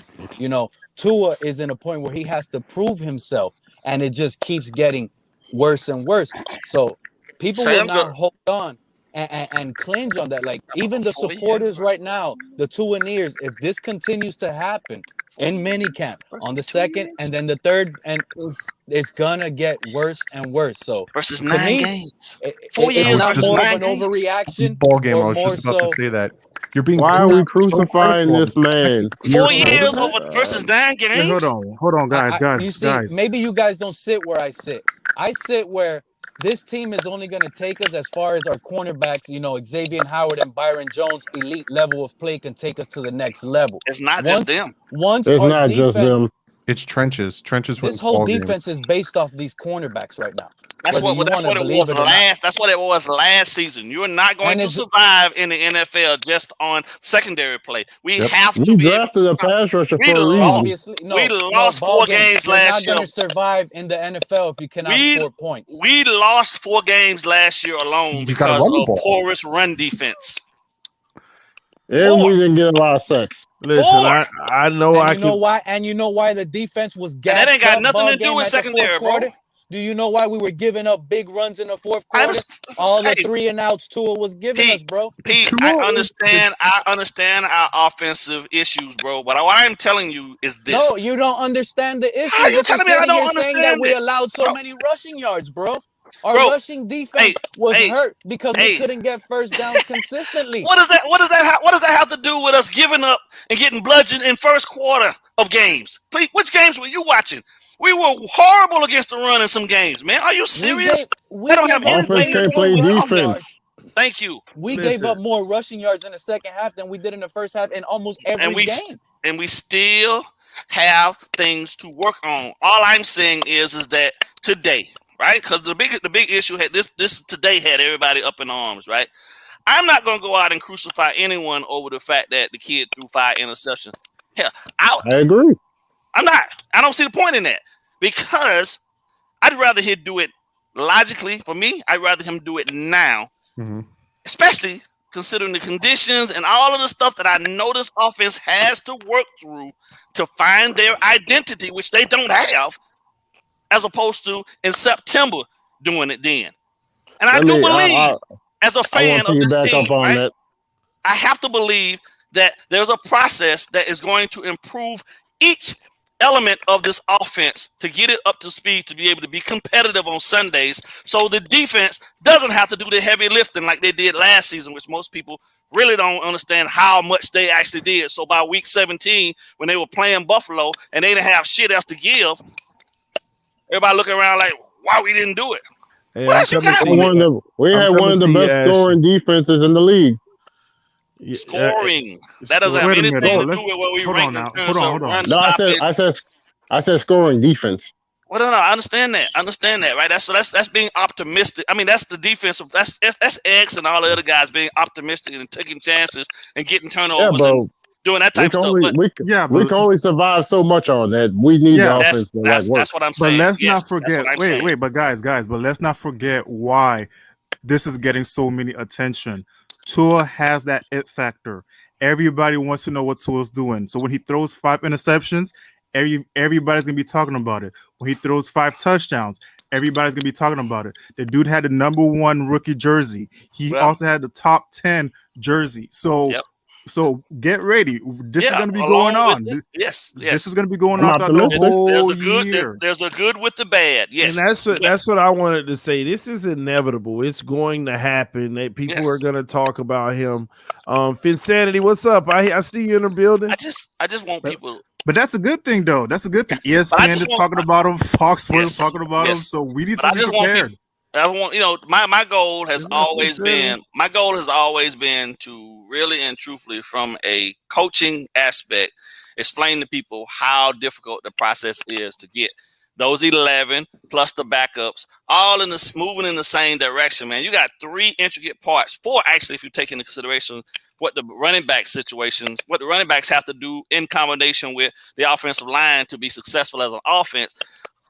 Tua is in a point where he has to prove himself, and it just keeps getting worse and worse. So people will not hold on and clinch on that. Like, even the supporters right now, the Tuaneers, if this continues to happen in minicamp on the second and then the third, and it's gonna get worse and worse. So versus 9 games, 4 years, it's not more of an overreaction. Ball game. I was just about to say that. You're being. Why are we crucifying this man? 4 years versus 9 games. Hey, hold on, guys. You see, maybe you guys don't sit where I sit. I sit where this team is only going to take us as far as our cornerbacks, Xavien Howard and Byron Jones, elite level of play can take us to the next level. It's not just them. Just them. It's trenches. This whole defense is based off these cornerbacks right now. That's what it was last season. You're not going to survive in the NFL just on secondary play. We have to be drafted a pass rusher for a reason. We lost 4 games last year. You're not going to survive in the NFL if you cannot score points. We lost 4 games last year alone because of porous run defense. And we didn't get a lot of sacks. Listen, I know and you know why the defense was gassed. And that ain't got nothing to do with secondary, bro. Do you know why we were giving up big runs in the fourth quarter? All the 3-and-outs Tua was giving us, bro. Pete, I understand our offensive issues, bro. But what I'm telling you is this. No, you don't understand the issues. How are you telling me I don't understand saying that we allowed so many rushing yards, bro? Our rushing defense was hurt because we couldn't get first downs consistently. What does that have to do with us giving up and getting bludgeoned in first quarter of games? Pete, which games were you watching? We were horrible against the run in some games, man. Are you serious? We don't have offense can't play defense. Thank you. We gave up more rushing yards in the second half than we did in the first half in almost every game. And we still have things to work on. All I'm saying is that today, right? Because the big issue had this today had everybody up in arms, right? I'm not going to go out and crucify anyone over the fact that the kid threw 5 interceptions. Hell, I agree. I'm not. I don't see the point in that because I'd rather him do it logically. For me, I'd rather him do it now, especially considering the conditions and all of the stuff that I know this offense has to work through to find their identity, which they don't have, as opposed to in September doing it then. And I do believe, as a fan of this team, right, I have to believe that there's a process that is going to improve each element of this offense to get it up to speed to be able to be competitive on Sundays, so the defense doesn't have to do the heavy lifting like they did last season, which most people really don't understand how much they actually did. So by week 17, when they were playing Buffalo and they didn't have shit else to give, everybody looking around like, why we didn't do it? Hey, we had one of the best scoring defenses in the league. Scoring. That doesn't have anything to do with what we rank in terms of run stoppage. I said scoring defense. Well, no, I understand that, right? That's being optimistic. I mean, that's the defensive. That's X and all the other guys being optimistic and taking chances and getting turnovers and doing that type of stuff. We can only survive so much on that. We need the offense to work. That's what I'm saying. But let's not forget. But guys, but let's not forget why this is getting so many attention. Tua has that it factor. Everybody wants to know what Tua's doing. So when he throws 5 interceptions, everybody's gonna be talking about it. When he throws 5 touchdowns, everybody's gonna be talking about it. The dude had the #1 rookie jersey. He also had the top 10 jersey. So get ready. This is going to be going on. Yes. This is going to be going on the whole year. There's the good with the bad. Yes. And that's what I wanted to say. This is inevitable. It's going to happen. That people are going to talk about him. Finsanity, what's up? I see you in the building. I just want people. But that's a good thing, though. That's a good thing. ESPN is talking about him. Fox Sports talking about him. So we need to be prepared. My goal has always been to really and truthfully, from a coaching aspect, explain to people how difficult the process is to get those 11 plus the backups all moving in the same direction, man. You got 3 intricate parts, 4 actually, if you take into consideration what the running back situations, what the running backs have to do in combination with the offensive line to be successful as an offense.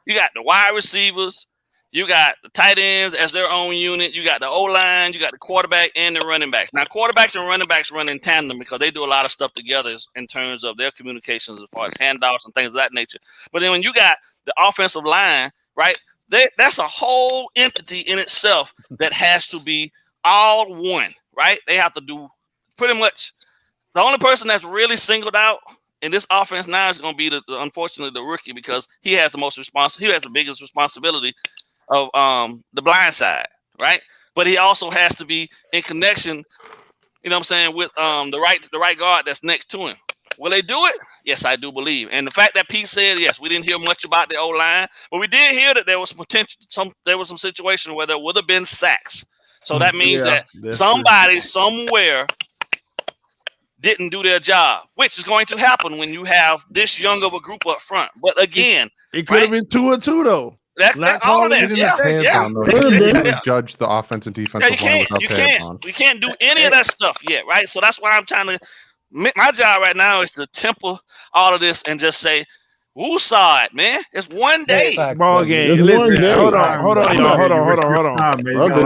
You got the wide receivers. You got the tight ends as their own unit. You got the O-line. You got the quarterback and the running backs. Now, quarterbacks and running backs run in tandem because they do a lot of stuff together in terms of their communications as far as handoffs and things of that nature. But then when you got the offensive line, right, that's a whole entity in itself that has to be all one, right? They have to do pretty much – the only person that's really singled out in this offense now is going to be, unfortunately, the rookie, because he has the biggest responsibility of the blind side, right? But he also has to be in connection, you know what I'm saying, with the right guard that's next to him. Will they do it? Yes, I do believe. And the fact that Pete said, yes, we didn't hear much about the O-line, but we did hear that there was there was some situation where there would have been sacks. So that means that somebody somewhere didn't do their job, which is going to happen when you have this young of a group up front. But again, it could have been 2 or 2 though. That's all of that. Yeah. Judge the offense and defense. You can't do any of that stuff yet, right? So that's why I'm trying to. My job right now is to temper all of this and just say, "Who saw it, man? It's one day ball game." Listen, hold on.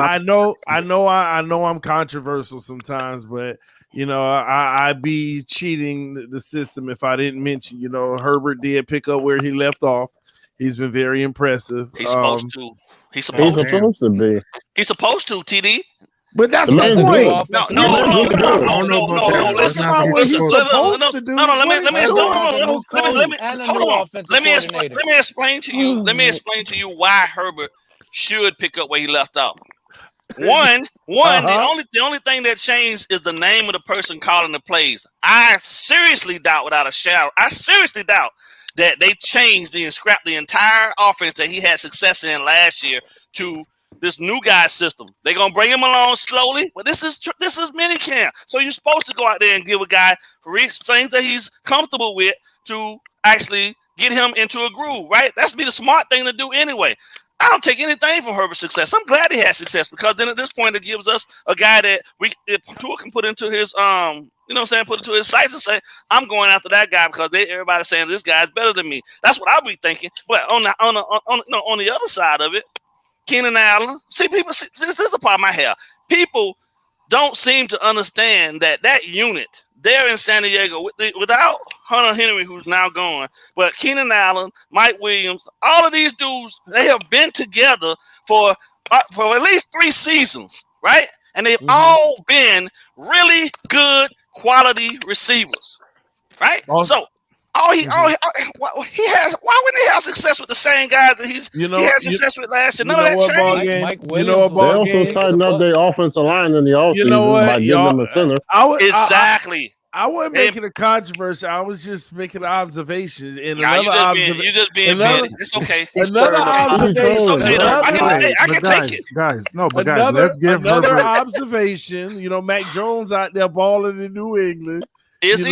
I know I'm controversial sometimes, but you know, I'd be cheating the system if I didn't mention. You know, Herbert did pick up where he left off. He's been very impressive. He's supposed to. He's supposed to be. He's supposed to, TD. But that's the point. No. Listen. Let me explain to you. Let me explain to you why Herbert should pick up where he left off. The only thing that changed is the name of the person calling the plays. I seriously doubt, without a shadow, that they changed and scrapped the entire offense that he had success in last year to this new guy system. They're gonna bring him along slowly, but this is minicamp. So you're supposed to go out there and give a guy things that he's comfortable with to actually get him into a groove, right? That's be the smart thing to do anyway. I don't take anything from Herbert's success. I'm glad he had success because then at this point it gives us a guy that Tua can put into his put into his sights and say, I'm going after that guy because everybody's saying this guy's better than me. That's what I'll be thinking. But on the other side of it, Keenan Allen. This is the problem I have. People don't seem to understand that unit there in San Diego without Hunter Henry, who's now gone, but Keenan Allen, Mike Williams, all of these dudes, they have been together for at least 3 seasons, right? And they've all been really good quality receivers, right? So why wouldn't he have success with the same guys that he had success with last year? None of that changed. Mike Williams, they also tightened up their offensive line in the offseason by giving them a center. Exactly. I wasn't making a controversy. I was just making an observation. And you're just being petty. It's okay. Another observation. I can take it. Guys, let's give another observation. Mac Jones out there balling in New England. Is he?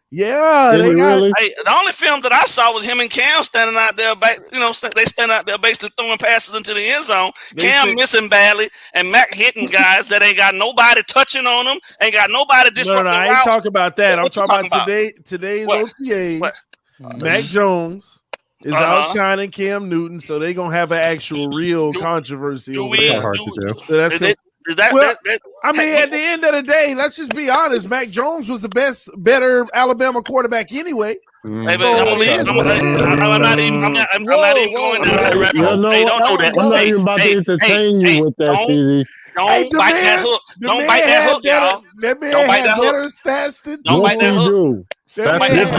Yeah, the only film that I saw was him and Cam standing out there. They stand out there basically throwing passes into the end zone. Cam missing badly, and Mac hitting guys that ain't got nobody touching on them, ain't got nobody disrupting. No, I ain't talking about that. I'm talking about today's OTAs. Mac Jones is outshining Cam Newton, so they're gonna have an actual real controversy. At the end of the day, let's just be honest. Mac Jones was the better Alabama quarterback anyway. I'm not even going down that rabbit hole. Hey, don't do that. I'm not even about to entertain you with that, TD. Don't bite that hook. Don't bite that hook, y'all. That man had better stats than Don't bite that hook. Don't bite that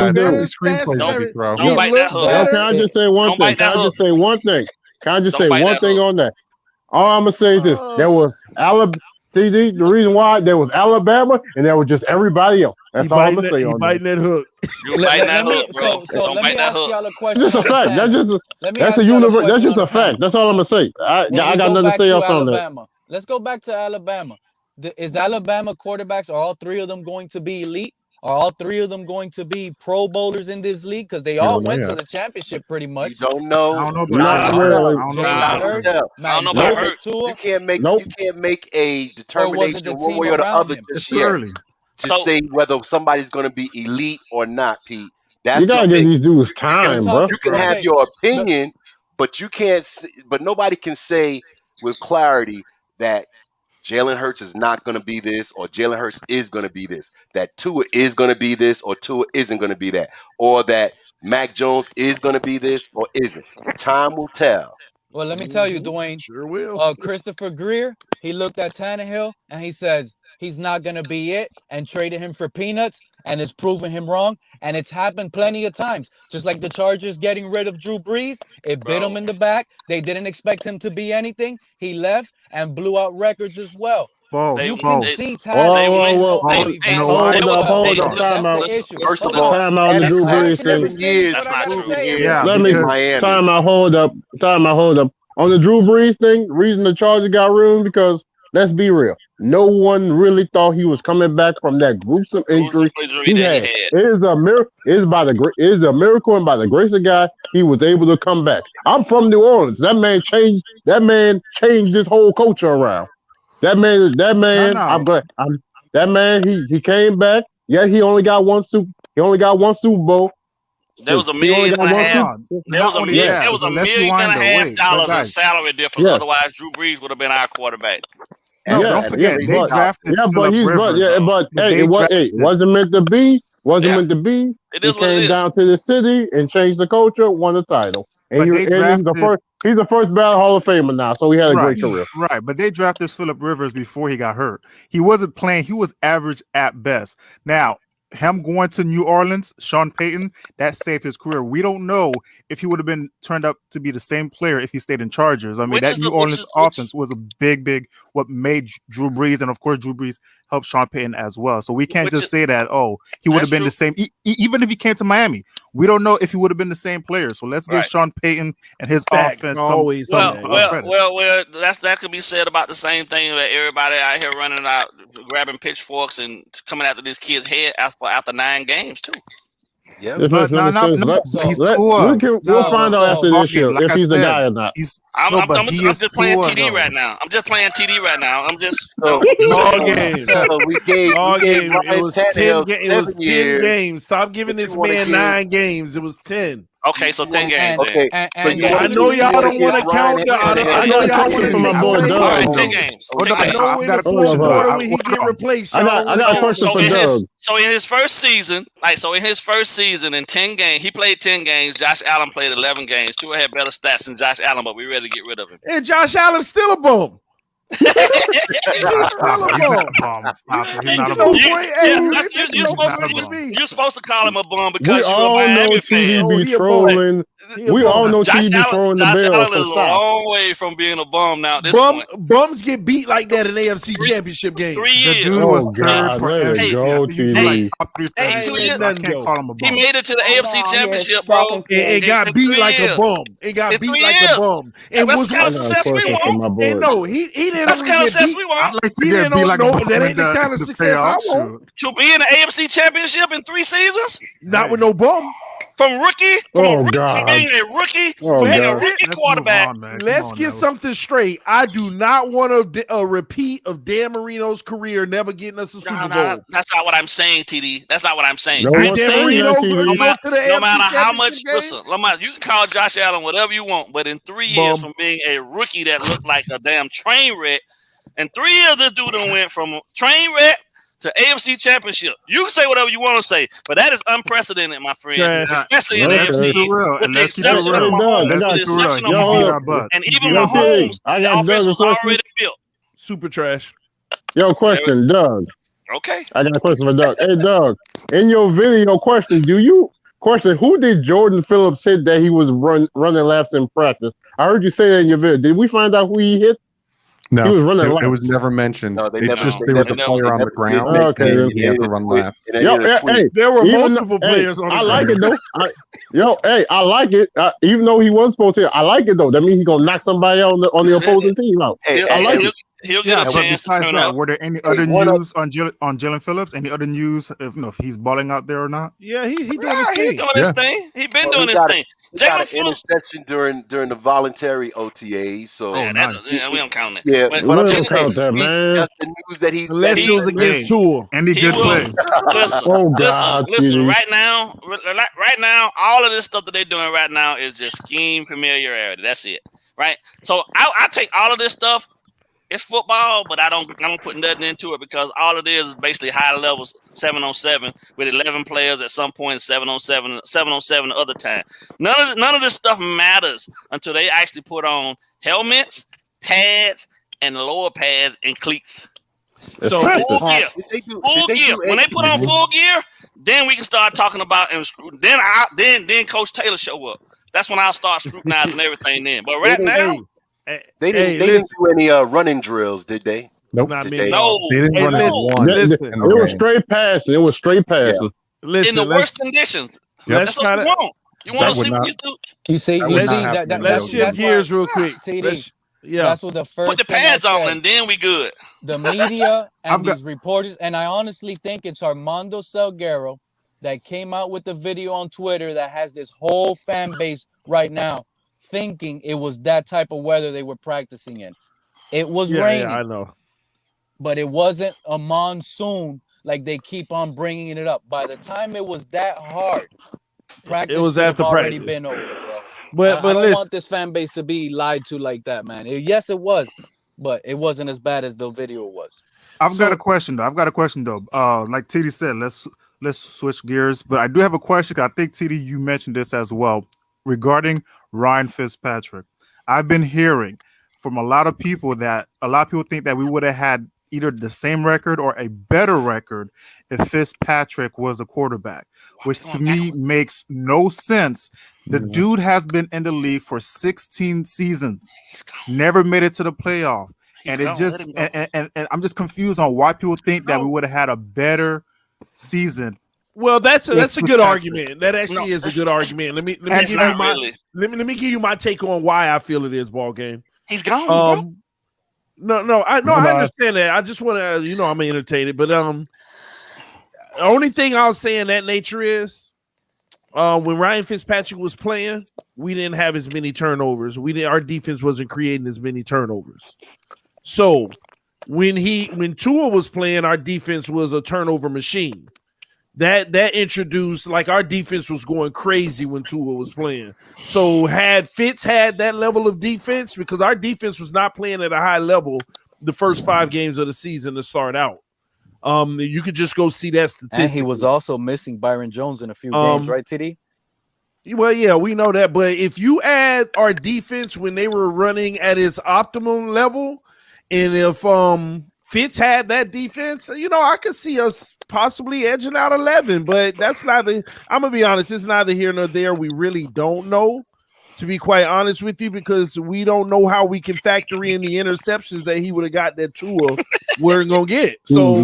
hook. Can I just say one thing? Can I just say one thing on that? All I'm gonna say is this: there was TD. The reason why there was Alabama, and there was just everybody else. That's all I'm gonna say on that. Biting that hook. You biting that hook, bro. So let me ask y'all a question. It's just a fact. That's a universe. That's just a fact. That's all I'm gonna say. I got nothing to say else on that. Let's go back to Alabama. Is Alabama quarterbacks? Are all 3 of them going to be elite? Are all 3 of them going to be Pro Bowlers in this league? Because they all went to the championship pretty much. You don't know. I don't know about Hurts. You can't make a determination one way or the other just yet. To say whether somebody's going to be elite or not, Pete. You gotta give these dudes time, bro. You can have your opinion, but you can't. But nobody can say with clarity that Jalen Hurts is not going to be this, or Jalen Hurts is going to be this. That Tua is going to be this, or Tua isn't going to be that. Or that Mac Jones is going to be this, or isn't. Time will tell. Well, let me tell you, Dwayne. Sure will. Christopher Greer, he looked at Tannehill, and he says he's not going to be it, and traded him for peanuts, and it's proven him wrong. And it's happened plenty of times. Just like the Chargers getting rid of Drew Brees, it bit him in the back. They didn't expect him to be anything. He left and blew out records as well. You can see Hold up. Time out on the Drew Brees thing. Time out, hold up. On the Drew Brees thing, the reason the Chargers got ruined because let's be real. No one really thought he was coming back from that gruesome injury he had. It is a miracle. It is a miracle, and by the grace of God, he was able to come back. I'm from New Orleans. That man changed this whole culture around. That man. I'm glad. That man. He came back. Yeah, he only got one Super Bowl. There was $1.5 million. There was $1.5 million in salary difference. Otherwise, Drew Brees would have been our quarterback. No, don't forget they drafted. It wasn't meant to be. Wasn't meant to be. He came down to the city and changed the culture, won the title. And, he's the first ballot Hall of Famer now, so he had a great career. Right, but they drafted Phillip Rivers before he got hurt. He wasn't playing. He was average at best. Now, him going to New Orleans, Sean Payton, that saved his career. We don't know if he would have been turned up to be the same player if he stayed in Chargers. I mean, that New Orleans offense was a big what made Drew Brees, and of course Drew Brees helped Sean Payton as well. So we can't just say that, he would have been the same. Even if he came to Miami, we don't know if he would have been the same player. So let's give Sean Payton and his offense that could be said about the same thing that everybody out here running out, grabbing pitchforks and coming after this kid's head after 9 games too. Yeah, but we'll find out after this year if he's the guy or not. I'm just playing TD right now. I'm just playing TD right now. I'm just all games. We gave it was 10 games. Stop giving this man 9 games. It was 10. Okay, so 10 games. Okay, I know y'all don't want to count. I know y'all want to my boy Doug. 10 games. I know in the fourth quarter when he get replaced. I got a question for Doug. So in his first season, in 10 games, he played 10 games. Josh Allen played 11 games. Tua had better stats than Josh Allen, but we ready to get rid of him. And Josh Allen's still a bum. He's not a bum. You're supposed to call him a bum because we all know TD be trolling. We all know TD be throwing the Josh bell. Allen is a long way from being a bum now. Bums get beat like that in AFC Championship game. 3 years. The dude was third for Hey, go, TD. 2 years. I can't call him a bum. He made it to the AFC Championship, bro. It got beat like a bum. It got beat like a bum. And that's the kind of success we want. And no, he didn't. That's the kind of success we want. I'd like to get beat like a bum. That ain't the kind of success I want. To be in the AFC Championship in 3 seasons? Not with no bum. From being a rookie quarterback. Let's get something straight. I do not want a repeat of Dan Marino's career never getting us a Super Bowl. That's not what I'm saying, TD. That's not what I'm saying. No matter how much, listen, you can call Josh Allen whatever you want, but in 3 years from being a rookie that looked like a damn train wreck, in 3 years this dude done went from train wreck to AFC Championship. You can say whatever you want to say, but that is unprecedented, my friend. Especially in the AFC. With the exception of Mahomes. And even Mahomes, the offense was already built. Super trash. Yo, question, Doug. Okay. I got a question for Doug. Hey, Doug, in your video question, who did Jordan Phillips hit that he was running laps in practice? I heard you say that in your video. Did we find out who he hit? No, he was running laps. It was never mentioned. No, there was a player on the ground. And he had to run laps. There were multiple players on the ground. I like it though. I like it. Even though he was supposed to, I like it though. That means he's gonna knock somebody out on the opposing team out. I like it. He'll get a chance to turn up. Were there any other news on Jalen Phillips? Any other news if he's balling out there or not? Yeah, he's doing his thing. He's been doing his thing. He got an interception during the voluntary OTAs. So we don't count it. Yeah, we don't count that, man. That's the news that unless it was against Tua. And he good play. Listen. Right now, all of this stuff that they're doing right now is just scheme familiarity. That's it. Right. So I take all of this stuff. It's football, but I don't put nothing into it because all it is basically high levels 7-on-7 with 11 players at some point, 7-on-7 the other time. None of this stuff matters until they actually put on helmets, pads, and lower pads and cleats. So full gear. When they put on full gear, then we can start talking about then Coach Taylor show up. That's when I'll start scrutinizing everything then. But right now. They didn't do any running drills, did they? Nope. No. They didn't run it once. It was straight passing. Yeah. In the worst conditions. That's what you want. You want to see what these dudes. You see, let's shift gears real quick. TD. That's what the first. Put the pads on, and then we good. The media and these reporters, and I honestly think it's Armando Salguero that came out with the video on Twitter that has this whole fan base right now thinking it was that type of weather they were practicing in. It was raining. I know. But it wasn't a monsoon like they keep on bringing it up. By the time it was that hard, practice had already been over, bro. But I don't want this fan base to be lied to like that, man. Yes, it was, but it wasn't as bad as the video was. I've got a question though. Like TD said, let's switch gears. But I do have a question. I think TD, you mentioned this as well regarding Ryan Fitzpatrick. I've been hearing from a lot of people that a lot of people think that we would have had either the same record or a better record if Fitzpatrick was a quarterback, which to me makes no sense. The dude has been in the league for 16 seasons, never made it to the playoff. And it just and I'm just confused on why people think that we would have had a better season. Well, that's a good argument. That actually is a good argument. Let me give you my take on why I feel it is, ball game. He's gone. I understand that. I just want to, I'm entertained. But the only thing I'll say in that nature is, when Ryan Fitzpatrick was playing, we didn't have as many turnovers. Our defense wasn't creating as many turnovers. So when Tua was playing, our defense was a turnover machine. That introduced, like, our defense was going crazy when Tua was playing. So had Fitz had that level of defense, because our defense was not playing at a high level the first 5 games of the season to start out. You could just go see that statistic. And he was also missing Byron Jones in a few games, right, TD? Well, yeah, we know that. But if you add our defense when they were running at its optimum level, and if Fitz had that defense, I could see us possibly edging out 11, but that's neither. I'm gonna be honest, it's neither here nor there. We really don't know, to be quite honest with you, because we don't know how we can factor in the interceptions that he would have got that Tua we're gonna get. So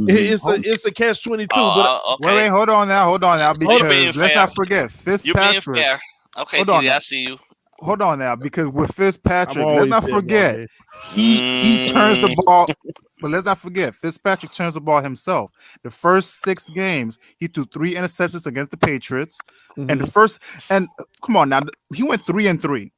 it's a catch-22. Wait, hold on now, because let's not forget Fitzpatrick. Okay, TD, I see you. Hold on now, because with Fitzpatrick, let's not forget he turns the ball. But let's not forget, Fitzpatrick turns the ball himself. The first 6 games, he threw 3 interceptions against the Patriots. And come on now, he went 3-3.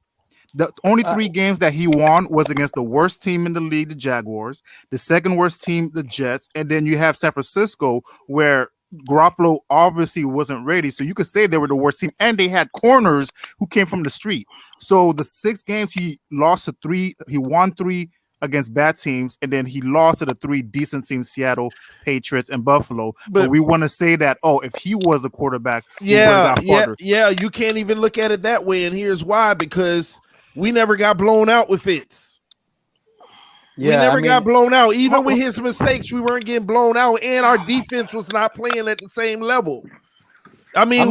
The only 3 games that he won was against the worst team in the league, the Jaguars, the second worst team, the Jets, and then you have San Francisco, where Garoppolo obviously wasn't ready. So you could say they were the worst team, and they had corners who came from the street. So the 6 games he lost to 3, he won 3 against bad teams, and then he lost to the 3 decent teams, Seattle, Patriots, and Buffalo. But we want to say that, if he was a quarterback, you can't even look at it that way, and here's why: because we never got blown out with Fitz. We never got blown out. Even with his mistakes, we weren't getting blown out, and our defense was not playing at the same level. I mean,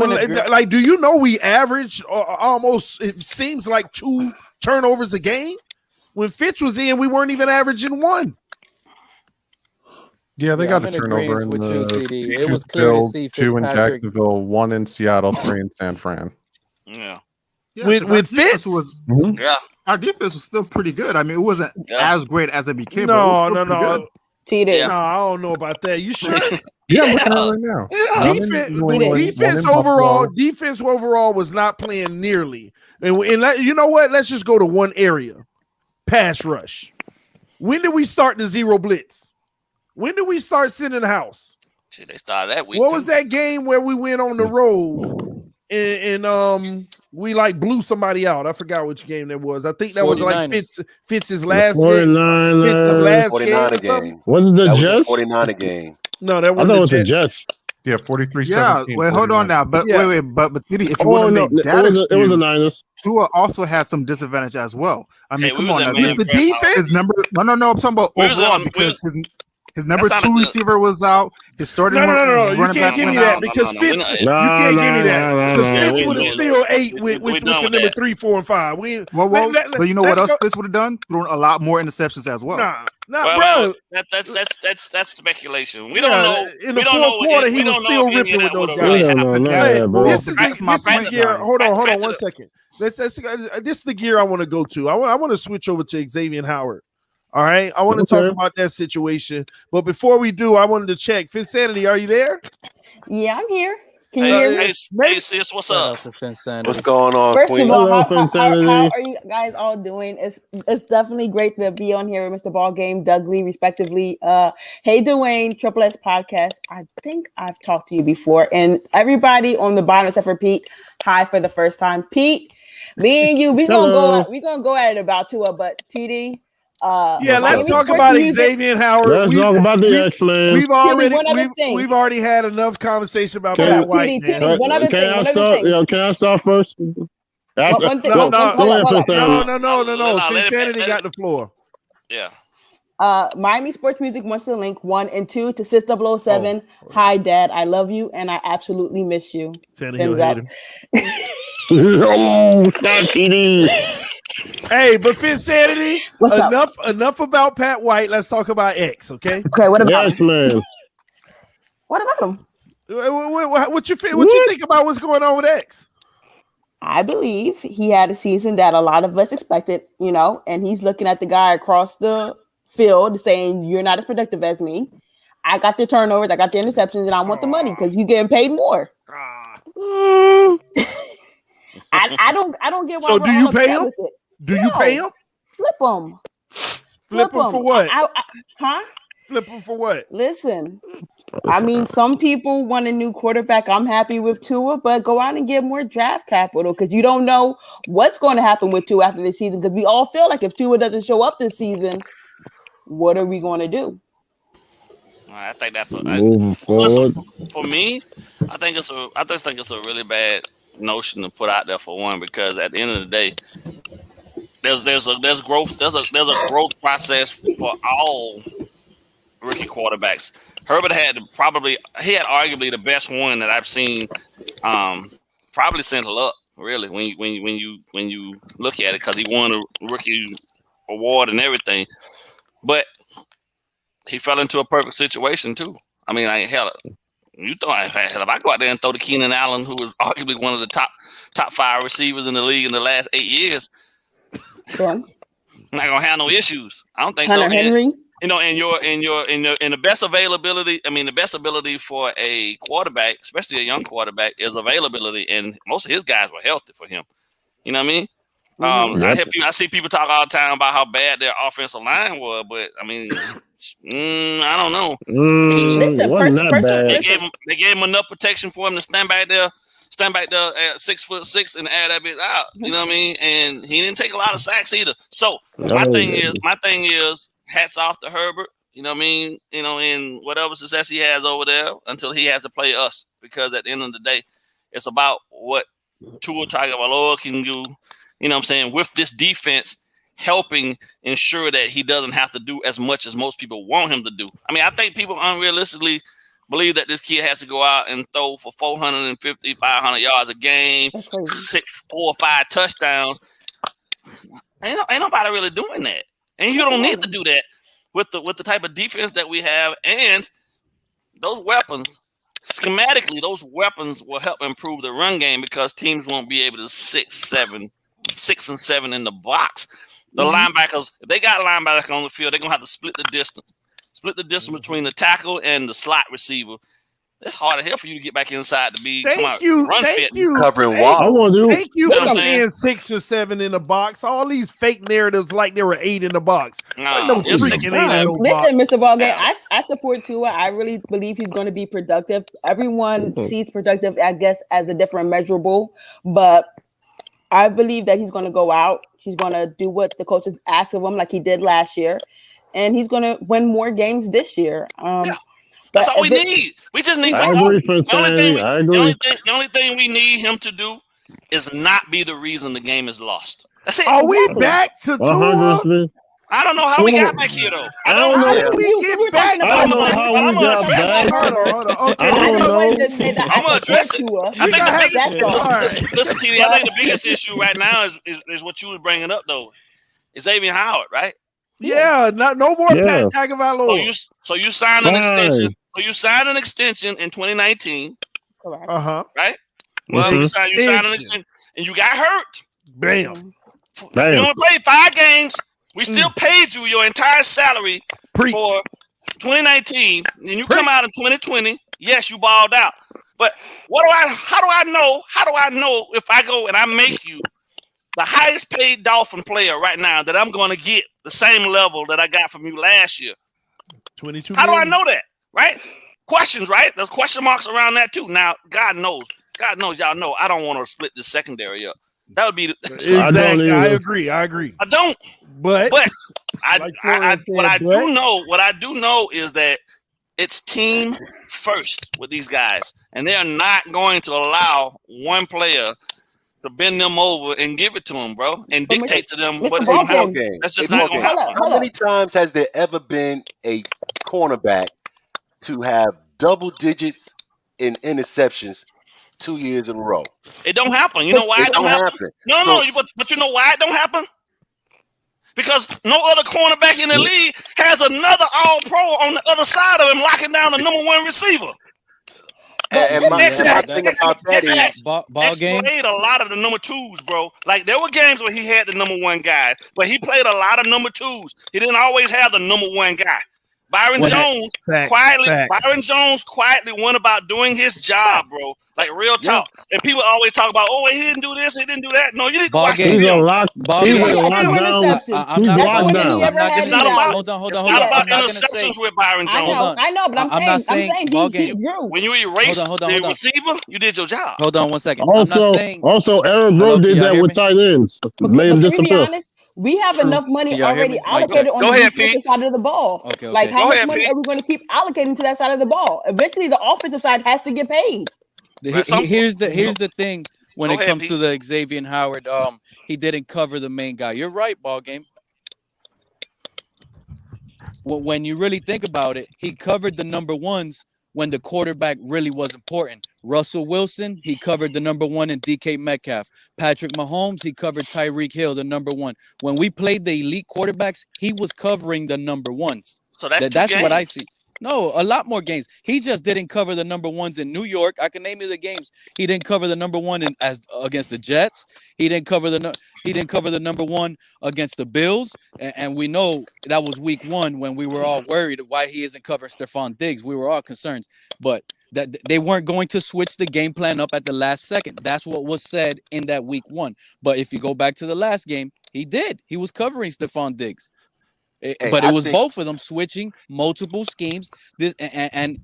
do you know we averaged almost, it seems like, 2 turnovers a game? When Fitz was in, we weren't even averaging 1. Yeah, they got a turnover in the it was clear to see 2 in Jacksonville, 1 in Seattle, 3 in San Fran. Yeah, with Fitz was our defense was still pretty good. I mean, it wasn't as great as it became. No. I don't know about that. You sure? Yeah, I'm looking at it right now. Defense overall was not playing nearly. And you know what? Let's just go to one area. Pass rush. When did we start the 0 blitz? When did we start sitting in the house? They started that week. What was that game where we went on the road and we blew somebody out? I forgot which game that was. I think that 49ers. Was like Fitz's last game. Fitz's last game. Was it the Jets? 49 game. No, that wasn't it was the Jets. Yeah, 43-17. Yeah, wait, hold on now. But wait, but if you want to make that excuse, it was the Niners. Tua also has some disadvantage as well. I mean, come on now. The defense? His number, no, I'm talking about overall because his number 2 receiver was out. His starting you can't give me that because Fitz. You can't give me that because Fitz would have still ate with the number 3, 4, and 5. But you know what else Fitz would have done? Thrown a lot more interceptions as well. Bro. That's speculation. We don't know. In the fourth quarter, he was still ripping with those guys. This is my gear. Hold on 1 second. This is the gear I want to go to. I want to switch over to Xavien Howard. All right, I want to talk about that situation, but before we do, I wanted to check. Finsanity, are you there? Yeah, I'm here. Can you hear me? Hey, sis, what's up? What's going on, First Queen? of all, how are you guys all doing? It's definitely great to be on here with Mr. Ballgame, Doug Lee, respectively. Hey, Dwayne, Triple S Podcast. I think I've talked to you before, and everybody on the bottom except for Pete. Hi for the first time, Pete. Me and you, we gonna go at it about Tua, but TD. let's talk about Xavien Howard. Let's talk about the X-Men. We've already had enough conversation about Pat White. One other thing. Can I start first? One thing. No. Insanity got the floor. Yeah. Miami Sports Music wants to link 1 and 2 to Sis 007. Hi, Dad. I love you, and I absolutely miss you. Tannehill hate him. Stop TD. Hey, but Finsanity, enough about Pat White. Let's talk about X, okay? Okay, what about him? Man. What about him? What you think about what's going on with X? I believe he had a season that a lot of us expected, and he's looking at the guy across the field saying, you're not as productive as me. I got the turnovers, I got the interceptions, and I want the money because he's getting paid more. I don't get why. So do you pay him? Do you pay him? Flip him. Flip him for what? Huh? Flip him for what? Listen, I mean, some people want a new quarterback. I'm happy with Tua, but go out and get more draft capital because you don't know what's going to happen with Tua after this season. Because we all feel like if Tua doesn't show up this season, what are we going to do? I think that's for me. I just think it's a really bad notion to put out there for one, because at the end of the day, there's a growth process for all rookie quarterbacks. Herbert had arguably the best one that I've seen, probably since Luck. Really, when you look at it, because he won a rookie award and everything, but he fell into a perfect situation too. I mean, if I go out there and throw to Keenan Allen, who was arguably one of the top 5 receivers in the league in the last 8 years, I'm not gonna have no issues. I don't think Hunter so. Henry. And the best availability. I mean, the best ability for a quarterback, especially a young quarterback, is availability, and most of his guys were healthy for him. You know what I mean? I see people talk all the time about how bad their offensive line was, but I mean, I don't know. They gave him enough protection for him to stand back there at 6'6" and add that bit out. You know what I mean? And he didn't take a lot of sacks either. So my thing is, hats off to Herbert. You know what I mean? In whatever success he has over there until he has to play us, because at the end of the day, it's about what Tua Tagovailoa can do. You know what I'm saying? With this defense, helping ensure that he doesn't have to do as much as most people want him to do. I mean, I think people unrealistically believe that this kid has to go out and throw for 450, 500 yards a game, 4 or 5 touchdowns. Ain't nobody really doing that. And you don't need to do that with the type of defense that we have, and those weapons. Schematically, those weapons will help improve the run game because teams won't be able to 6 and 7 in the box. The linebackers, if they got linebackers on the field, they're gonna have to split the distance between the tackle and the slot receiver. It's hard as hell for you to get back inside to be Thank you covering wall. Thank you for saying 6 or 7 in the box. All these fake narratives like there were 8 in the box. Listen, Mr. Ballgame, I support Tua. I really believe he's going to be productive. Everyone sees productive, I guess, as a different measurable, but I believe that he's going to go out. He's going to do what the coaches ask of him, like he did last year, and he's going to win more games this year. That's all we need. We just need. The only thing we need him to do is not be the reason the game is lost. That's it. Are we back to Tua? I don't know how we got back here, though. I don't know how we get back. I'm gonna address it. I'm gonna address it. I think listen, TD, I think the biggest issue right now is what you was bringing up, though. Is Xavien Howard, right? Yeah, no more Pat Tagovailoa. So you signed an extension. So you signed an extension in 2019. Correct. Right? Well, you signed an extension, and you got hurt. Bam. You only played 5 games. We still paid you your entire salary for 2019, and you come out in 2020. Yes, you balled out. But how do I know if I go and I make you the highest paid Dolphin player right now that I'm going to get the same level that I got from you last year? 22. How do I know that? Right? Questions, right? There's question marks around that too. Now, God knows, y'all know I don't want to split the secondary up. That would be exactly. I agree. I don't. But What I do know is that it's team first with these guys, and they are not going to allow one player to bend them over and give it to them, bro, and dictate to them what is going to happen. That's just not going to happen. How many times has there ever been a cornerback to have double digits in interceptions 2 years in a row? It don't happen. You know why it don't happen? No, but you know why it don't happen? Because no other cornerback in the league has another all-pro on the other side of him locking down the number one receiver. And my thing about that is X played a lot of the number twos, bro. Like, there were games where he had the number one guys, but he played a lot of number twos. He didn't always have the number one guy. Byron Jones quietly went about doing his job, bro. Like, real talk. And people always talk about, oh, he didn't do this, he didn't do that. No, you didn't watch the film. He's locked down. It's not about interceptions with Byron Jones. I know, but I'm saying he grew. When you erase the receiver, you did your job. Hold on 1 second. Also, Aaron Brewer did that with tight ends. Made him disappear. We have enough money already allocated on the defensive side of the ball. Like, how much money are we going to keep allocating to that side of the ball? Eventually, the offensive side has to get paid. Here's the thing when it comes to the Xavien Howard. He didn't cover the main guy. You're right, ball game. When you really think about it, he covered the number ones when the quarterback really was important. Russell Wilson, he covered the number one in DK Metcalf. Patrick Mahomes, he covered Tyreek Hill, the number one. When we played the elite quarterbacks, he was covering the number ones. So that's what I see. No, a lot more games. He just didn't cover the number ones in New York. I can name you the games. He didn't cover the number one against the Jets. He didn't cover the number one against the Bills. And we know that was week one when we were all worried why he isn't covering Stephon Diggs. We were all concerned. But that they weren't going to switch the game plan up at the last second. That's what was said in that week one. But if you go back to the last game, he did. He was covering Stephon Diggs. But it was both of them switching multiple schemes and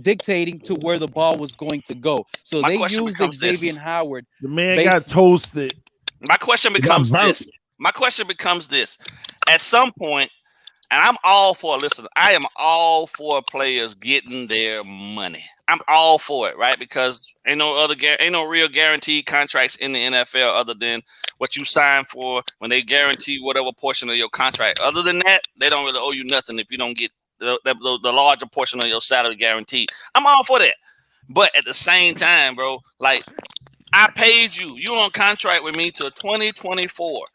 dictating to where the ball was going to go. So they used Xavien Howard. The man got toasted. My question becomes this. At some point, and I'm all for, listen, I am all for players getting their money. I'm all for it, right? Because ain't no real guaranteed contracts in the NFL other than what you sign for when they guarantee whatever portion of your contract. Other than that, they don't really owe you nothing if you don't get the larger portion of your salary guaranteed. I'm all for that. But at the same time, bro, like, I paid you. You're on contract with me till 2024.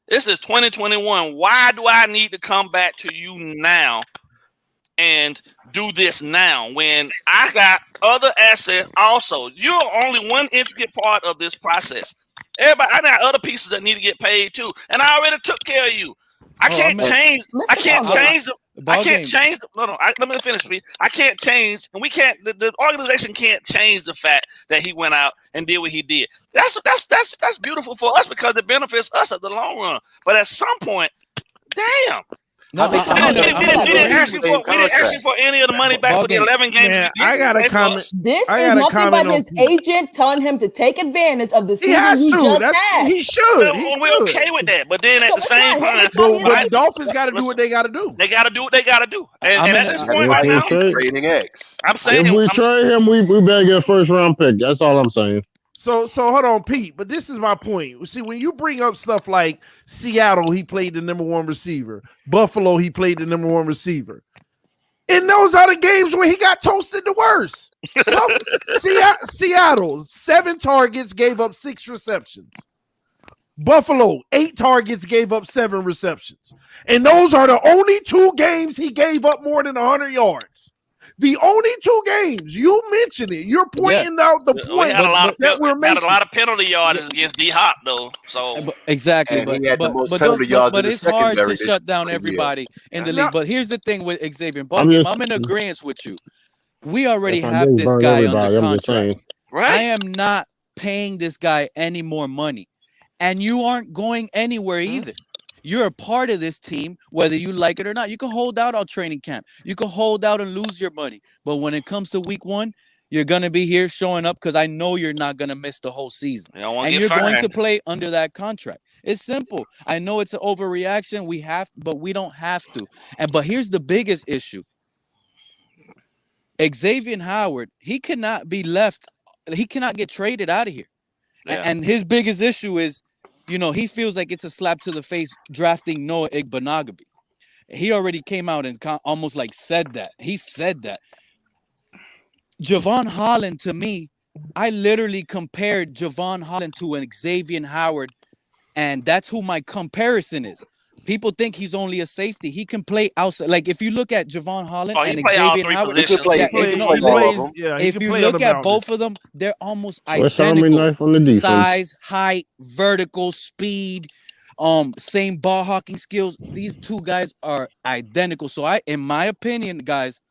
This is 2021. Why do I need to come back to you now and do this now when I got other assets also? You're only one intricate part of this process. Everybody, I got other pieces that need to get paid too, and I already took care of you. I can't change. Let me finish, please. I can't change, and we can't. The organization can't change the fact that he went out and did what he did. That's beautiful for us because it benefits us at the long run. But at some point, damn. No, we didn't ask you for any of the money back for the 11 games. Man, I got a comment. This is nothing but his agent telling him to take advantage of the season he just had. He should. We're okay with that. But then at the same time, the Dolphins got to do what they got to do. They got to do what they got to do. And at this point right now, trading X. I'm saying if we trade him, we better get a first round pick. That's all I'm saying. So hold on, Pete. But this is my point. See, when you bring up stuff like Seattle, he played the number one receiver. Buffalo, he played the number one receiver. And those are the games where he got toasted the worst. Seattle, 7 targets, gave up 6 receptions. Buffalo, 8 targets, gave up 7 receptions. And those are the only 2 games he gave up more than 100 yards. The only 2 games, you mentioned it. You're pointing out the point that we're making. Had a lot of penalty yards against D-Hop, though. So exactly, but it's hard to shut down everybody in the league. But here's the thing with Xavien. I'm in agreement with you. We already have this guy under contract. Right? I am not paying this guy any more money, and you aren't going anywhere either. You're a part of this team, whether you like it or not. You can hold out all training camp. You can hold out and lose your money. But when it comes to week 1, you're going to be here showing up because I know you're not going to miss the whole season. And you're going to play under that contract. It's simple. I know it's an overreaction. But we don't have to. But here's the biggest issue. Xavien Howard, he cannot be left. He cannot get traded out of here. Yeah. And his biggest issue is, he feels like it's a slap to the face drafting Noah Igbenogany. He already came out and almost like said that. He said that. Javon Holland, to me, I literally compared Javon Holland to an Xavien Howard, and that's who my comparison is. People think he's only a safety. He can play outside. Like if you look at Javon Holland and Xavien Howard, if you look at both of them, they're almost identical. Size, height, vertical, speed, same ball hawking skills. These two guys are identical. So in my opinion, guys,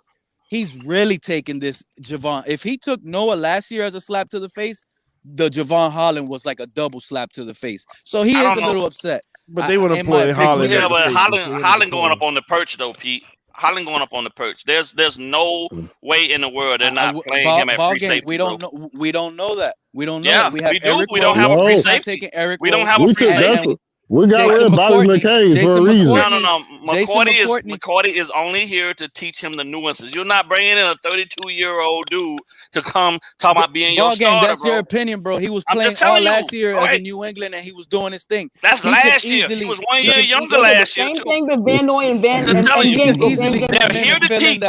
he's really taking this Javon. If he took Noah last year as a slap to the face, the Javon Holland was like a double slap to the face. So he is a little upset. But they would have put Holland. Yeah, but Holland going up on the perch though, Pete. Holland going up on the perch. There's no way in the world they're not playing him at free safety. We don't know that. We don't know. Yeah, that. We don't have a free safety. We don't have a free safety. We got rid of Bobby McCain for a reason. No. McCourty is only here to teach him the nuances. You're not bringing in a 32-year-old dude to come talk about being your starter, That's your opinion, bro. He was playing all last year as in New England, and he was doing his thing. That's last year. He was 1 year younger last year, too. Same thing with Van Noy and Van and they're here to teach.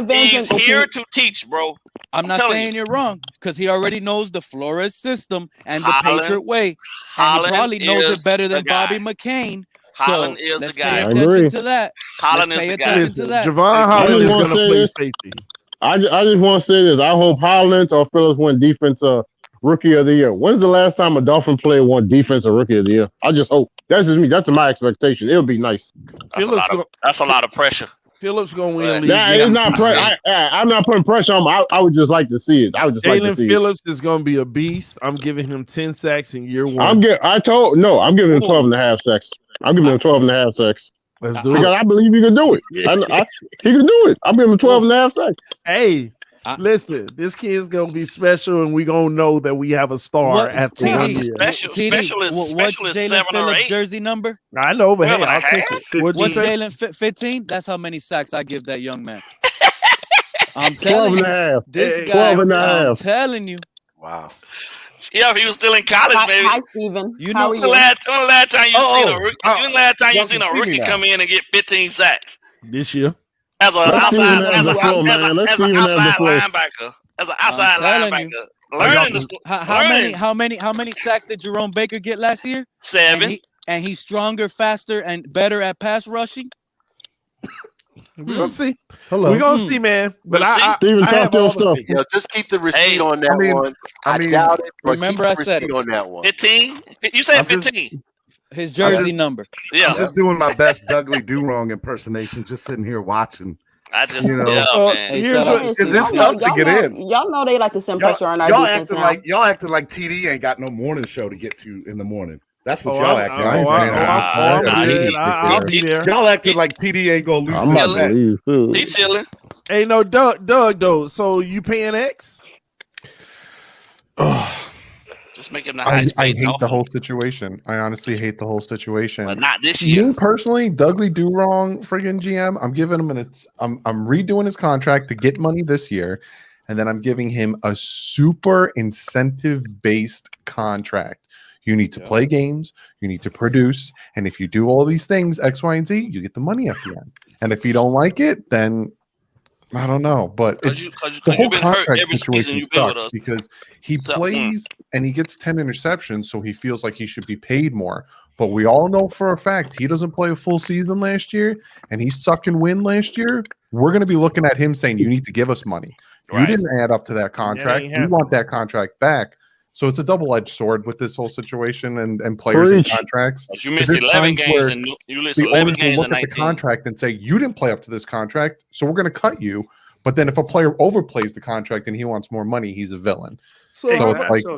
He's here to teach, bro. I'm not saying you're wrong because he already knows the Flores system and the Patriot way. And he probably knows it better than Bobby McCain. So let's pay attention to that. Holland is the guy. Javon Holland is going to play safety. I just want to say this. I hope Holland or Phillips win defensive rookie of the year. When's the last time a Dolphin player won defensive rookie of the year? I just hope. That's just me. That's my expectation. It'll be nice. That's a lot of pressure. Phillips gonna win. Nah, it's not pressure. I'm not putting pressure on him. I would just like to see it. I would just like to see Phillips is gonna be a beast. I'm giving him 10 sacks in year one. I'm giving him 12 and a half sacks. I'm giving him 12 and a half sacks. Let's do it. Because I believe he can do it. He can do it. I'm giving him 12 and a half sacks. Hey, listen, this kid's gonna be special, and we gonna know that we have a star at the end. Special is what's 7 Jalen or Phillips' 8. jersey number? I know, but hey, I'll take it. What's Jalen 15? That's how many sacks I give that young man. I'm telling you, this guy. I'm telling you. Wow. Yeah, if he was still in college, maybe. Hi, Steven. You know the last time you seen a rookie come in and get 15 sacks? This year. As an outside linebacker. How many sacks did Jerome Baker get last year? 7. And he's stronger, faster, and better at pass rushing. We're gonna see. We're gonna see, man. But Steven, talk your stuff. Yo, just keep the receipt on that one. I doubt it. Remember, I said it on that one. 15. You said 15. His jersey number. Yeah. I'm just doing my best Dudley Do-Wrong impersonation, just sitting here watching. I just, man. Because it's tough to get in. Y'all know they like to send pressure on our defense now. Y'all acting like TD ain't got no morning show to get to in the morning. That's what y'all acting like. Y'all acting like TD ain't gonna lose. He's chilling. Hey, no, Doug, though. So you paying X? Just make him I hate the whole situation. I honestly hate the whole situation. But not this year. Me personally, Dudley Do-Wrong, friggin' GM. I'm giving him I'm redoing his contract to get money this year, and then I'm giving him a super incentive-based contract. You need to play games, you need to produce, and if you do all these things, X, Y, and Z, you get the money at the end. And if you don't like it, then I don't know. But it's the whole contract situation sucks because he plays and he gets 10 interceptions, so he feels like he should be paid more. But we all know for a fact he doesn't play a full season last year, and he suck and win last year. We're going to be looking at him saying, you need to give us money. You didn't add up to that contract. We want that contract back. So it's a double-edged sword with this whole situation and players and contracts. But you missed 11 games and you missed 11 games look at the contract and say, you didn't play up to this contract, so we're going to cut you. But then if a player overplays the contract and he wants more money, he's a villain. So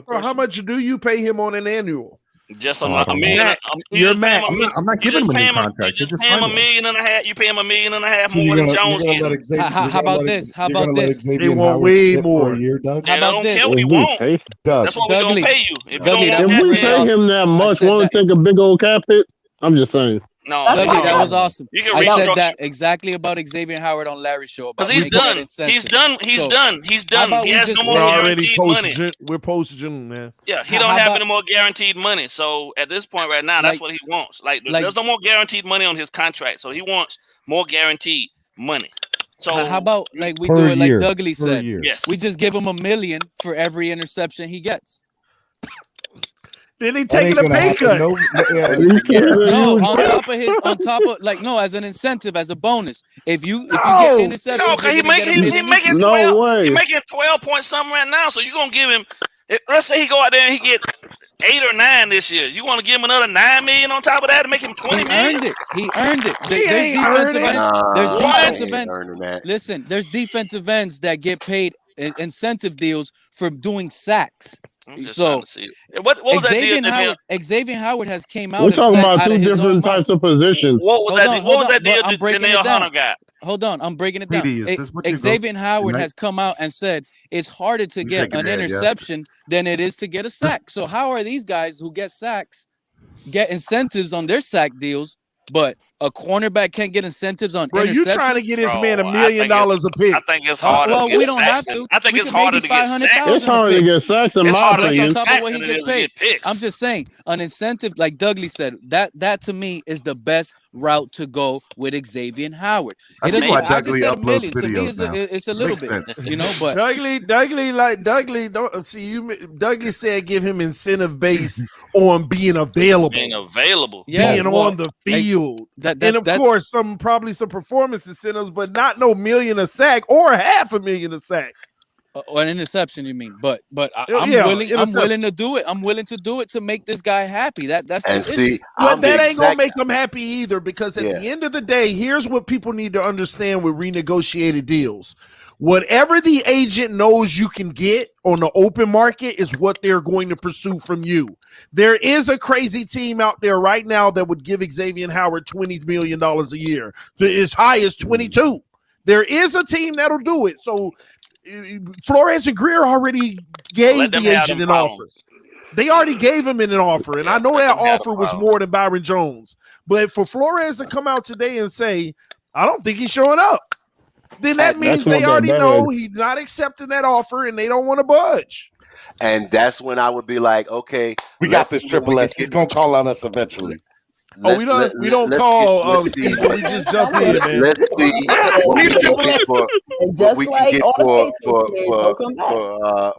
how much do you pay him on an annual? Just Oh, I a don't million. know. You're Matt. I'm not giving him a new contract. You just pay him $1.5 million. You pay him $1.5 million So more you're than gonna Jones let getting. Xavier, How about this? How you're gonna about let this? They Xavier want Howard way sit more. for a year, Doug? How And I about don't this? care what he It'd be wants. tasty. Doug, That's what we're gonna Dougley, pay you. If you Dougley, don't that want If was that, we really pay then awesome. him that I much, said want that. to take a big old cap hit? I'm just saying. no. Dougley, that was No. awesome. You can I said restructure that exactly about Xavien Howard on Larry's show about because he's taking that done. incentive. He's done. He's So, done. He's how done. about He we has just no We're more already guaranteed post money. June. We're post June, man. Yeah, he How don't have about- any more guaranteed money. So at this point right now, that's what he wants. Like there's no more guaranteed money on his contract. So he wants more guaranteed money. So how about like we Per do it like year. Dougley Per said? year. Yes. We just give him $1 million for every interception he gets. Then they That taking ain't a gonna pay happen. cut. No, yeah. No, on top of like no, as an incentive, as a bonus. If you get interceptions, No, because you're gonna get $1 million he making each. 12. He making 12 point something right now. So you're gonna give him. Let's say he go out there and he get 8 or 9 this year. You want to give him another $9 million on top of that to make him $20 million? He earned it. He There's ain't defensive earned it. ends. There's Nah, defensive he ain't ends. earning that. Listen, there's defensive ends that get paid incentive deals for doing sacks. So what was that deal? Xavien Howard has came out. We're and talking said about out two of his own different mouth. types of positions. What was that deal? I'm breaking it Danielle down. Hunter got. Hold on, I'm breaking it down. PD, is this what you Xavien go Howard tonight? has come out and said it's harder to You get shaking an your head, yeah. interception than it is to get a sack. So how are these guys who get sacks get incentives on their sack deals, but a cornerback can't get incentives on Bro, interceptions? you trying to get this man $1 I million think a pick? I think it's harder. Well, to get we don't have sacks to. I think We it's can harder maybe to get 500,000 It's hard to get sacks in It's my harder to opinion. get on top of sacks what he than it gets is to paid. get picks. I'm just saying, an incentive, like Dougley said, that to me is the best route to go with Xavien Howard. I It see doesn't. why I just Dougley said $1 million. uploads To me, videos now. it's a little Makes bit, sense. you know. But Dougley, don't see you. Dougley said give him incentive based on being available, Being available. being on the field, and of course probably some performance incentives, but not no $1 million a sack or $500,000 a sack. Or an interception, you mean? But I'm Yeah, willing. I'm interception. willing to do it. I'm willing to do it to make this guy happy. That's And the see, issue. Well, I'm the that ain't gonna exact. make them happy either, because at the end of the day, here's what people need to understand with renegotiated deals. Whatever the agent knows you can get on the open market is what they're going to pursue from you. There is a crazy team out there right now that would give Xavien Howard $20 million a year, as high as 22. There is a team that'll do it. So Flores and Greer already gave the agent an offer. They already gave him an offer, and I know that offer was more than Byron Jones. But for Flores to come out today and say, I don't think he's showing up, then that means they already know he's not accepting that offer and they don't want to budge. And that's when I would be like, okay, We got this Triple S. He's gonna call on us eventually. We don't call Steve, but we just jump in, man. Let's see what we can get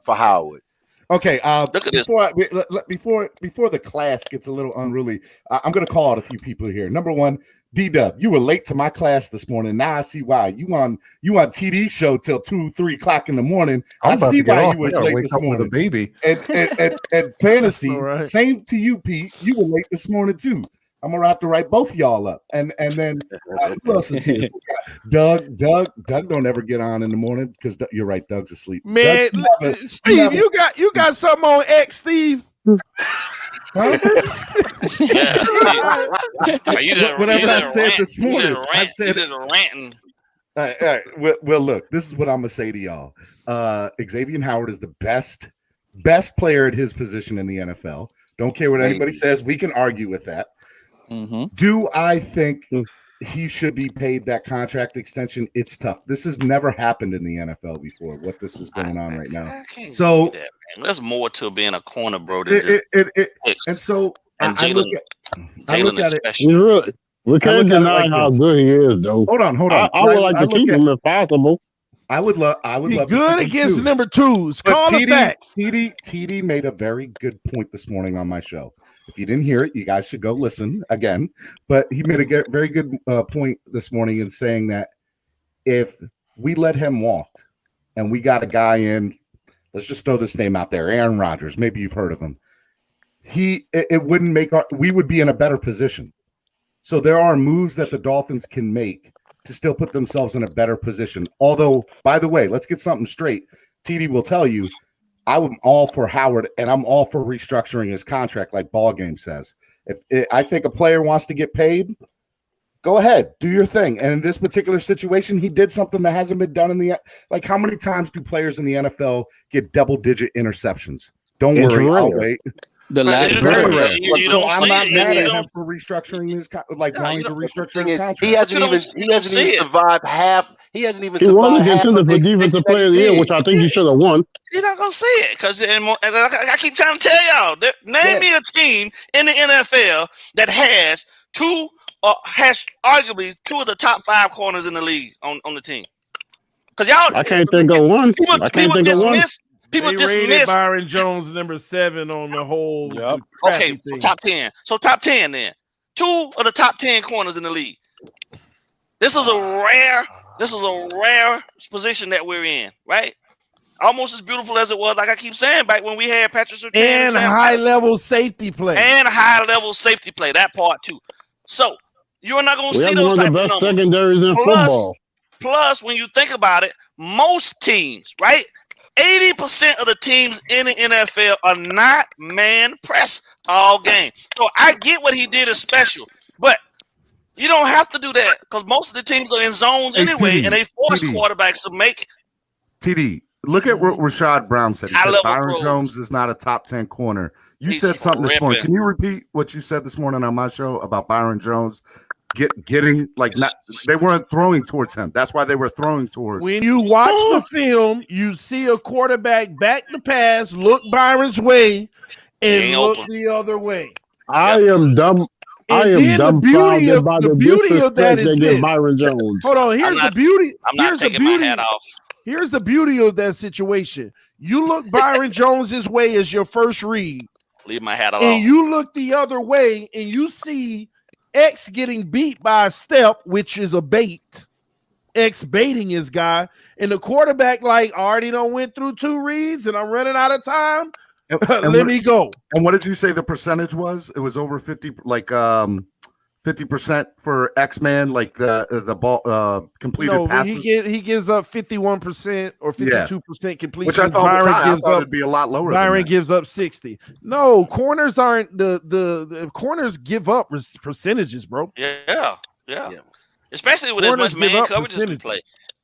for Howard. Okay, Look at this. Before the class gets a little unruly, I'm going to call out a few people here. Number one, D-Dub, you were late to my class this morning. Now I see why. You on TD show till 2-3 o'clock in the morning. I see why you was late this morning. With a baby. And fantasy, right. Same to you, Pete. You were late this morning too. I'm gonna have to write both y'all up, and then who else is here? Doug don't ever get on in the morning because you're right. Doug's asleep. Man, Steve, you got something on X, Steve? Huh? Whatever I said this morning, I said ranting. All right. Well, look, this is what I'm gonna say to y'all. Xavien Howard is the best player at his position in the NFL. Don't care what anybody says. We can argue with that. Mm-hmm. Do I think he should be paid that contract extension? It's tough. This has never happened in the NFL before. What this is going on right now. So there's more to being a corner, bro. And so I look at it. We can't deny how good he is, though. Hold on. I would like to keep him if possible. I would love. He's good against the number twos. Call the facts. TD made a very good point this morning on my show. If you didn't hear it, you guys should go listen again. But he made a very good point this morning in saying that if we let him walk and we got a guy in, let's just throw this name out there, Aaron Rodgers. Maybe you've heard of him. It wouldn't make we would be in a better position. So there are moves that the Dolphins can make to still put themselves in a better position. Although, by the way, let's get something straight. TD will tell you, I'm all for Howard, and I'm all for restructuring his contract, like Ball Game says. I think a player wants to get paid, go ahead, do your thing. And in this particular situation, he did something that hasn't been done in the like. How many times do players in the NFL get double-digit interceptions? Don't worry, I'll wait. The last so I'm not mad at him for restructuring his wanting to restructure his contract. He hasn't even survived half. He hasn't even He survived was a half contender of for defensive player of the year, which I think he should have won. You're not gonna see it because I keep trying to tell y'all. Name me a team in the NFL that has arguably two of the top 5 corners in the league on the team. Because y'all, I can't think of one. People dismiss Byron Jones number 7 on the whole. Okay, so top 10. So top 10 then. 2 of the top 10 corners in the league. This is a rare position that we're in, right? Almost as beautiful as it was, like I keep saying, back when we had Patrick Surtain and high-level safety play. And high-level safety play, that part too. So you're not going to see those type of numbers. Secondaries in football. Plus, when you think about it, most teams, right? 80% of the teams in the NFL are not man press all game. So I get what he did is special, but you don't have to do that because most of the teams are in zone anyway, and they force quarterbacks to make. TD, look at what Rashad Brown said. He said Byron Jones is not a top 10 corner. You said something this morning. Can you repeat what you said this morning on my show about Byron Jones? Getting they weren't throwing towards him. That's why they were throwing towards. When you watch the film, you see a quarterback back the pass, look Byron's way, and look the other way. I am dumb. I am dumbfounded by the beauty of that is this. Byron Jones. Hold on. Here's the beauty. I'm not taking my hat off. Here's the beauty of that situation. You look Byron Jones's way as your first read. Leave my hat off. And you look the other way, and you see X getting beat by a step, which is a bait. X baiting his guy, and the quarterback already done went through 2 reads, and I'm running out of time. Let me go. And what did you say the percentage was? It was over 50, 50% for X-Man, the ball completed passes. He gives up 51% or 52% completion. Which I thought was high. I thought it'd be a lot lower. Byron gives up 60. No, corners aren't the corners give up percentages, bro. Yeah. Especially with corners as much man coverage as we play.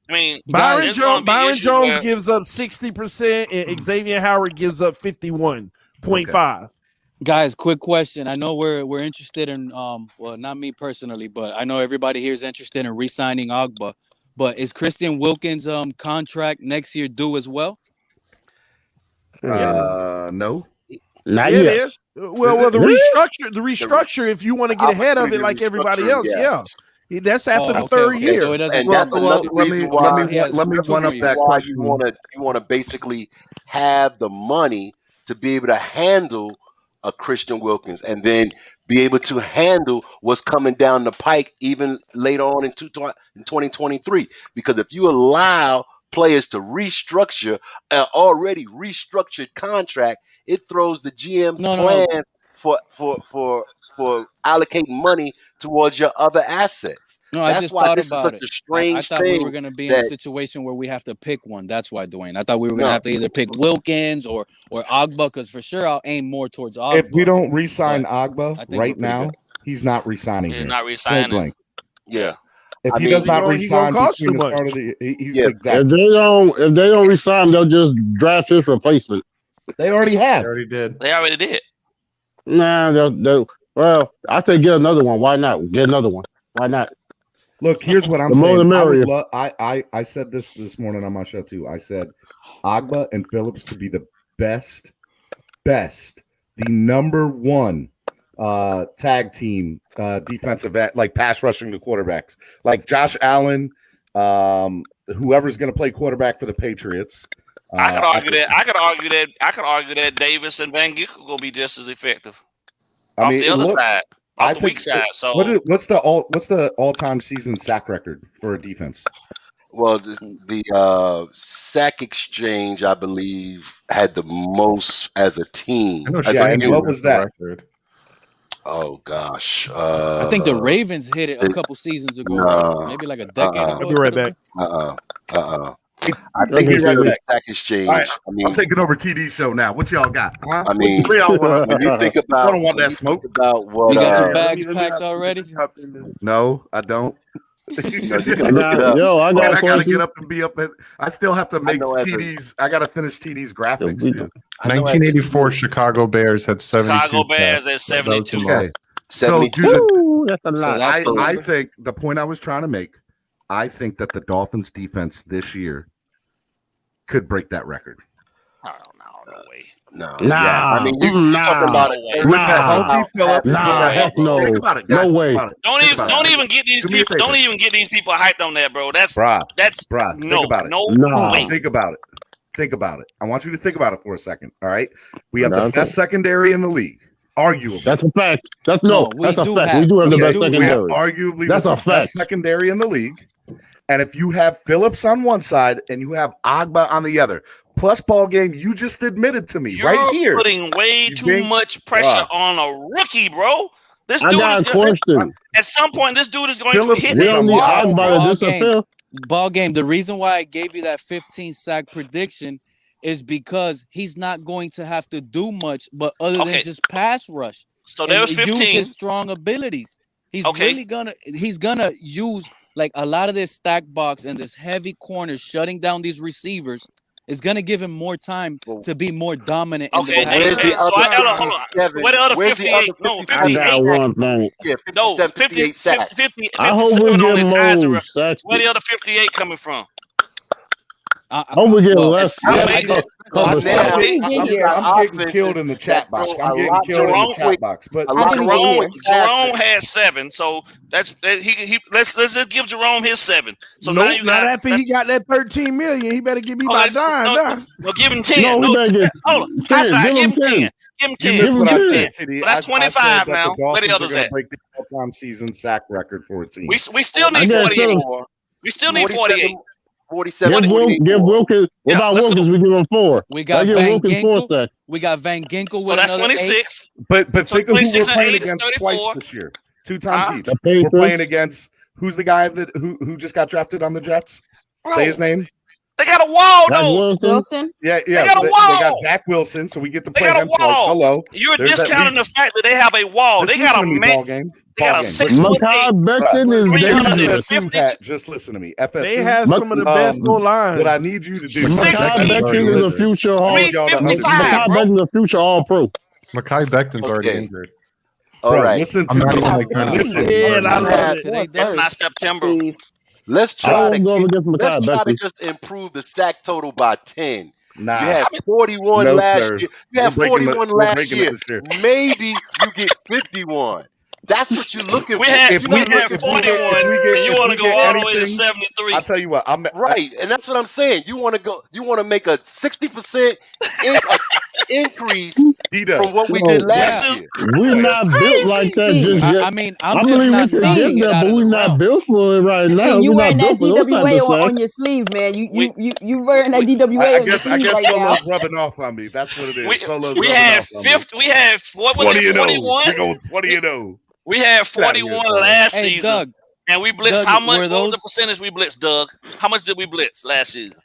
I mean, Byron Jones gives up 60%, and Xavien Howard gives up 51.5. Guys, quick question. I know we're interested in well, not me personally, but I know everybody here is interested in re-signing Ogbah. But is Christian Wilkins' contract next year due as well? No. Not yet. It is. Well, the restructure, if you want to get ahead of it like everybody else, that's after the third year. So it doesn't. And that's another reason why let me one up that question. You want to basically have the money to be able to handle a Christian Wilkins, and then be able to handle what's coming down the pike even later on in 2023. Because if you allow players to restructure an already restructured contract, it throws the GM's plan for allocating money towards your other assets. No, That's I just why thought this about is such it. a strange I thought thing we were going to be in a situation where we have to pick one. That's why, Dwayne. I thought we were going to have to either pick Wilkins or Ogbah, because for sure I'll aim more towards Ogbah. If we don't re-sign Ogbah right now, he's not re-signing. He's not re-signing. Yeah. If he does not re-sign between the start of the year, exactly. If they don't re-sign, they'll just draft his replacement. They already have. They already did. Nah, well, I say get another one. Why not? Get another one. Why not? Look, here's what I'm saying. I said this morning on my show too. I said Ogbah and Phillips could be the best, the number one tag team defensive end, like pass rushing to quarterbacks, like Josh Allen, whoever's going to play quarterback for the Patriots. I could argue that Davis and Van Geek will be just as effective. Off the other side. Off the weak side. So what's the all-time season sack record for a defense? Well, the sack exchange, I believe, had the most as a team. And what was that? Oh gosh, I think the Ravens hit it a couple seasons ago, maybe like a decade ago. I'll be right back. I think it's right still the back. sack exchange. All right, I mean, I'm taking over TD show now. What y'all got? Huh? I mean, What y'all want? when you think about, I don't want that smoke. About what, You got your Let bags me packed hop in already? this. Let me hop in this. No, I don't. you know, you can look it up. I And got I a gotta question. get up and be up at. I still have to make know as a- TD's. I gotta finish TD's graphics too. 1984 Chicago Bears had 72 Chicago Bears sacks. at So that was 72. the low. Okay, so 72. do the. Ooh, that's a So lot. that's the I number. think the point I was trying to make. I think that the Dolphins defense this year could break that record. No way. No. Nah, Yeah. I mean, you're talking about No way. it. With that healthy Phillips, with Nah, that heck healthy, no. think about it, No guys. way. Think about it. Don't Think even about don't it. even get these Do me a people. Don't favor. even get these people hyped on that, bro. That's Bruh, no, think about it. no Nah. way. Think about it. Think about it. I want you to think about it for a second. All right. We have the Okay. best secondary in the league, arguably. That's a fact. That's No, we that's a do fact. have- We do have the we best do We have secondary. arguably That's the a best fact. secondary in the league. And if you have Phillips on one side and you have Ogbah on the other, plus ball game, you just admitted to me You're right here. putting way You too think- much pressure on a rookie, bro. This I dude got a is question. at some point. This dude is going Phillips to hit We is a don't need wall. Ogbah Ball to disappear. Ball game. The reason why I gave you that 15 sack prediction is because he's not going to have to do much, but other than Okay. just pass rush. So and there was use 15. his strong abilities. He's Okay. really gonna use like a lot of this stack box and this heavy corner shutting down these receivers is gonna give him more time to be more dominant in Okay, the hey, pass hey, rush. so I got a hold on. Kevin, Where the other where's the 58? other No, 57 I got 58. one thing. Yeah, No, 57, 50, 58 sacks. 50, I hope we 57 on get the ties to more ref. sacks. Where the other 58 coming from? I hope we get less. I less made co- it. cover Now, sacks. How did we get here? I'm getting killed in the chat box. I'm getting killed in the chat box. But How did we get here? Jerome had 7, so he let's just give Jerome his 7. So now Nope, you not got after he got that 13 million. He better give me my dime. no, give him 10. No, he better get Hold on, 10. Hassan, Give give him him 10. 10. Give him you 10. missed what I Give him said, 10. TD. But that's I said 25 that now. the Where the Dolphins are others going to at? break the all-time season sack record for a team. We still I need guess 48. so. We still need 48. 47, Give 48. Wilkins. What Yeah, about let's Wilkins? go. We give him 4. We got give Van Wilkins 4 Ginkel. sacks. We got Van Ginkel with So that's another 26. But So think of who 26 we're and playing 8 is against twice 34. this year. 2 times Huh? each. The We're Patriots. playing against who's the guy that who just got drafted on the Jets? Bro, Say his name. they got a wall, Zach though. Wilson? Yeah. They got a They got wall. Zach Wilson, so we get to They play got a him twice. wall. Hello. You're There's at discounting the least- fact that they have a wall. Just They got a listen to me, man. ball game. They got Ball a game. 6 Listen. foot 8. Mekhi Becton is 300 dangerous. FSU hat, just listen to me. FSU. They have some of the best O lines. What I need you to do. Mekhi Becton is a future Hall. Need y'all to Mekhi understand. Becton is a future All Pro. Mekhi Becton's already Okay. injured. All Bro, right. listen I'm to not me. even like that. Listen. Yeah, I love it. It's not September. Let's I try don't to go against Mekhi let's try to Becton. just improve the sack total by 10. Nah. You had 41 No, last sir. year. You had We're breaking 41 it- we're last breaking it year. this year. Maybe you get 51. That's what you're looking We for. had, If we we had get- if we 41, get- and you if want we to go get all the way to anything, 73. I'll tell you what. Right, and that's what I'm saying. You want to make a 60% increase from what we did last year. We're not built like that just yet. I mean, I'm I just believe we not can knocking get it there, out but of we're the not realm. built for it right now. You We're wearing not that built for those type DWA of on sacks. your sleeve, man. You wearing that DWA I on your guess sleeve right now. Solo's rubbing off on me. That's what it is. Solo's We rubbing had off on me. 50. We had what was 20 it? and 0. 41. We're going 20 and 0. We had Get out of here, 41 Solo. last Hey, season, Doug. and we blitzed. Doug, How much? were What was the those- percentage we blitzed, Doug? How much did we blitz last season?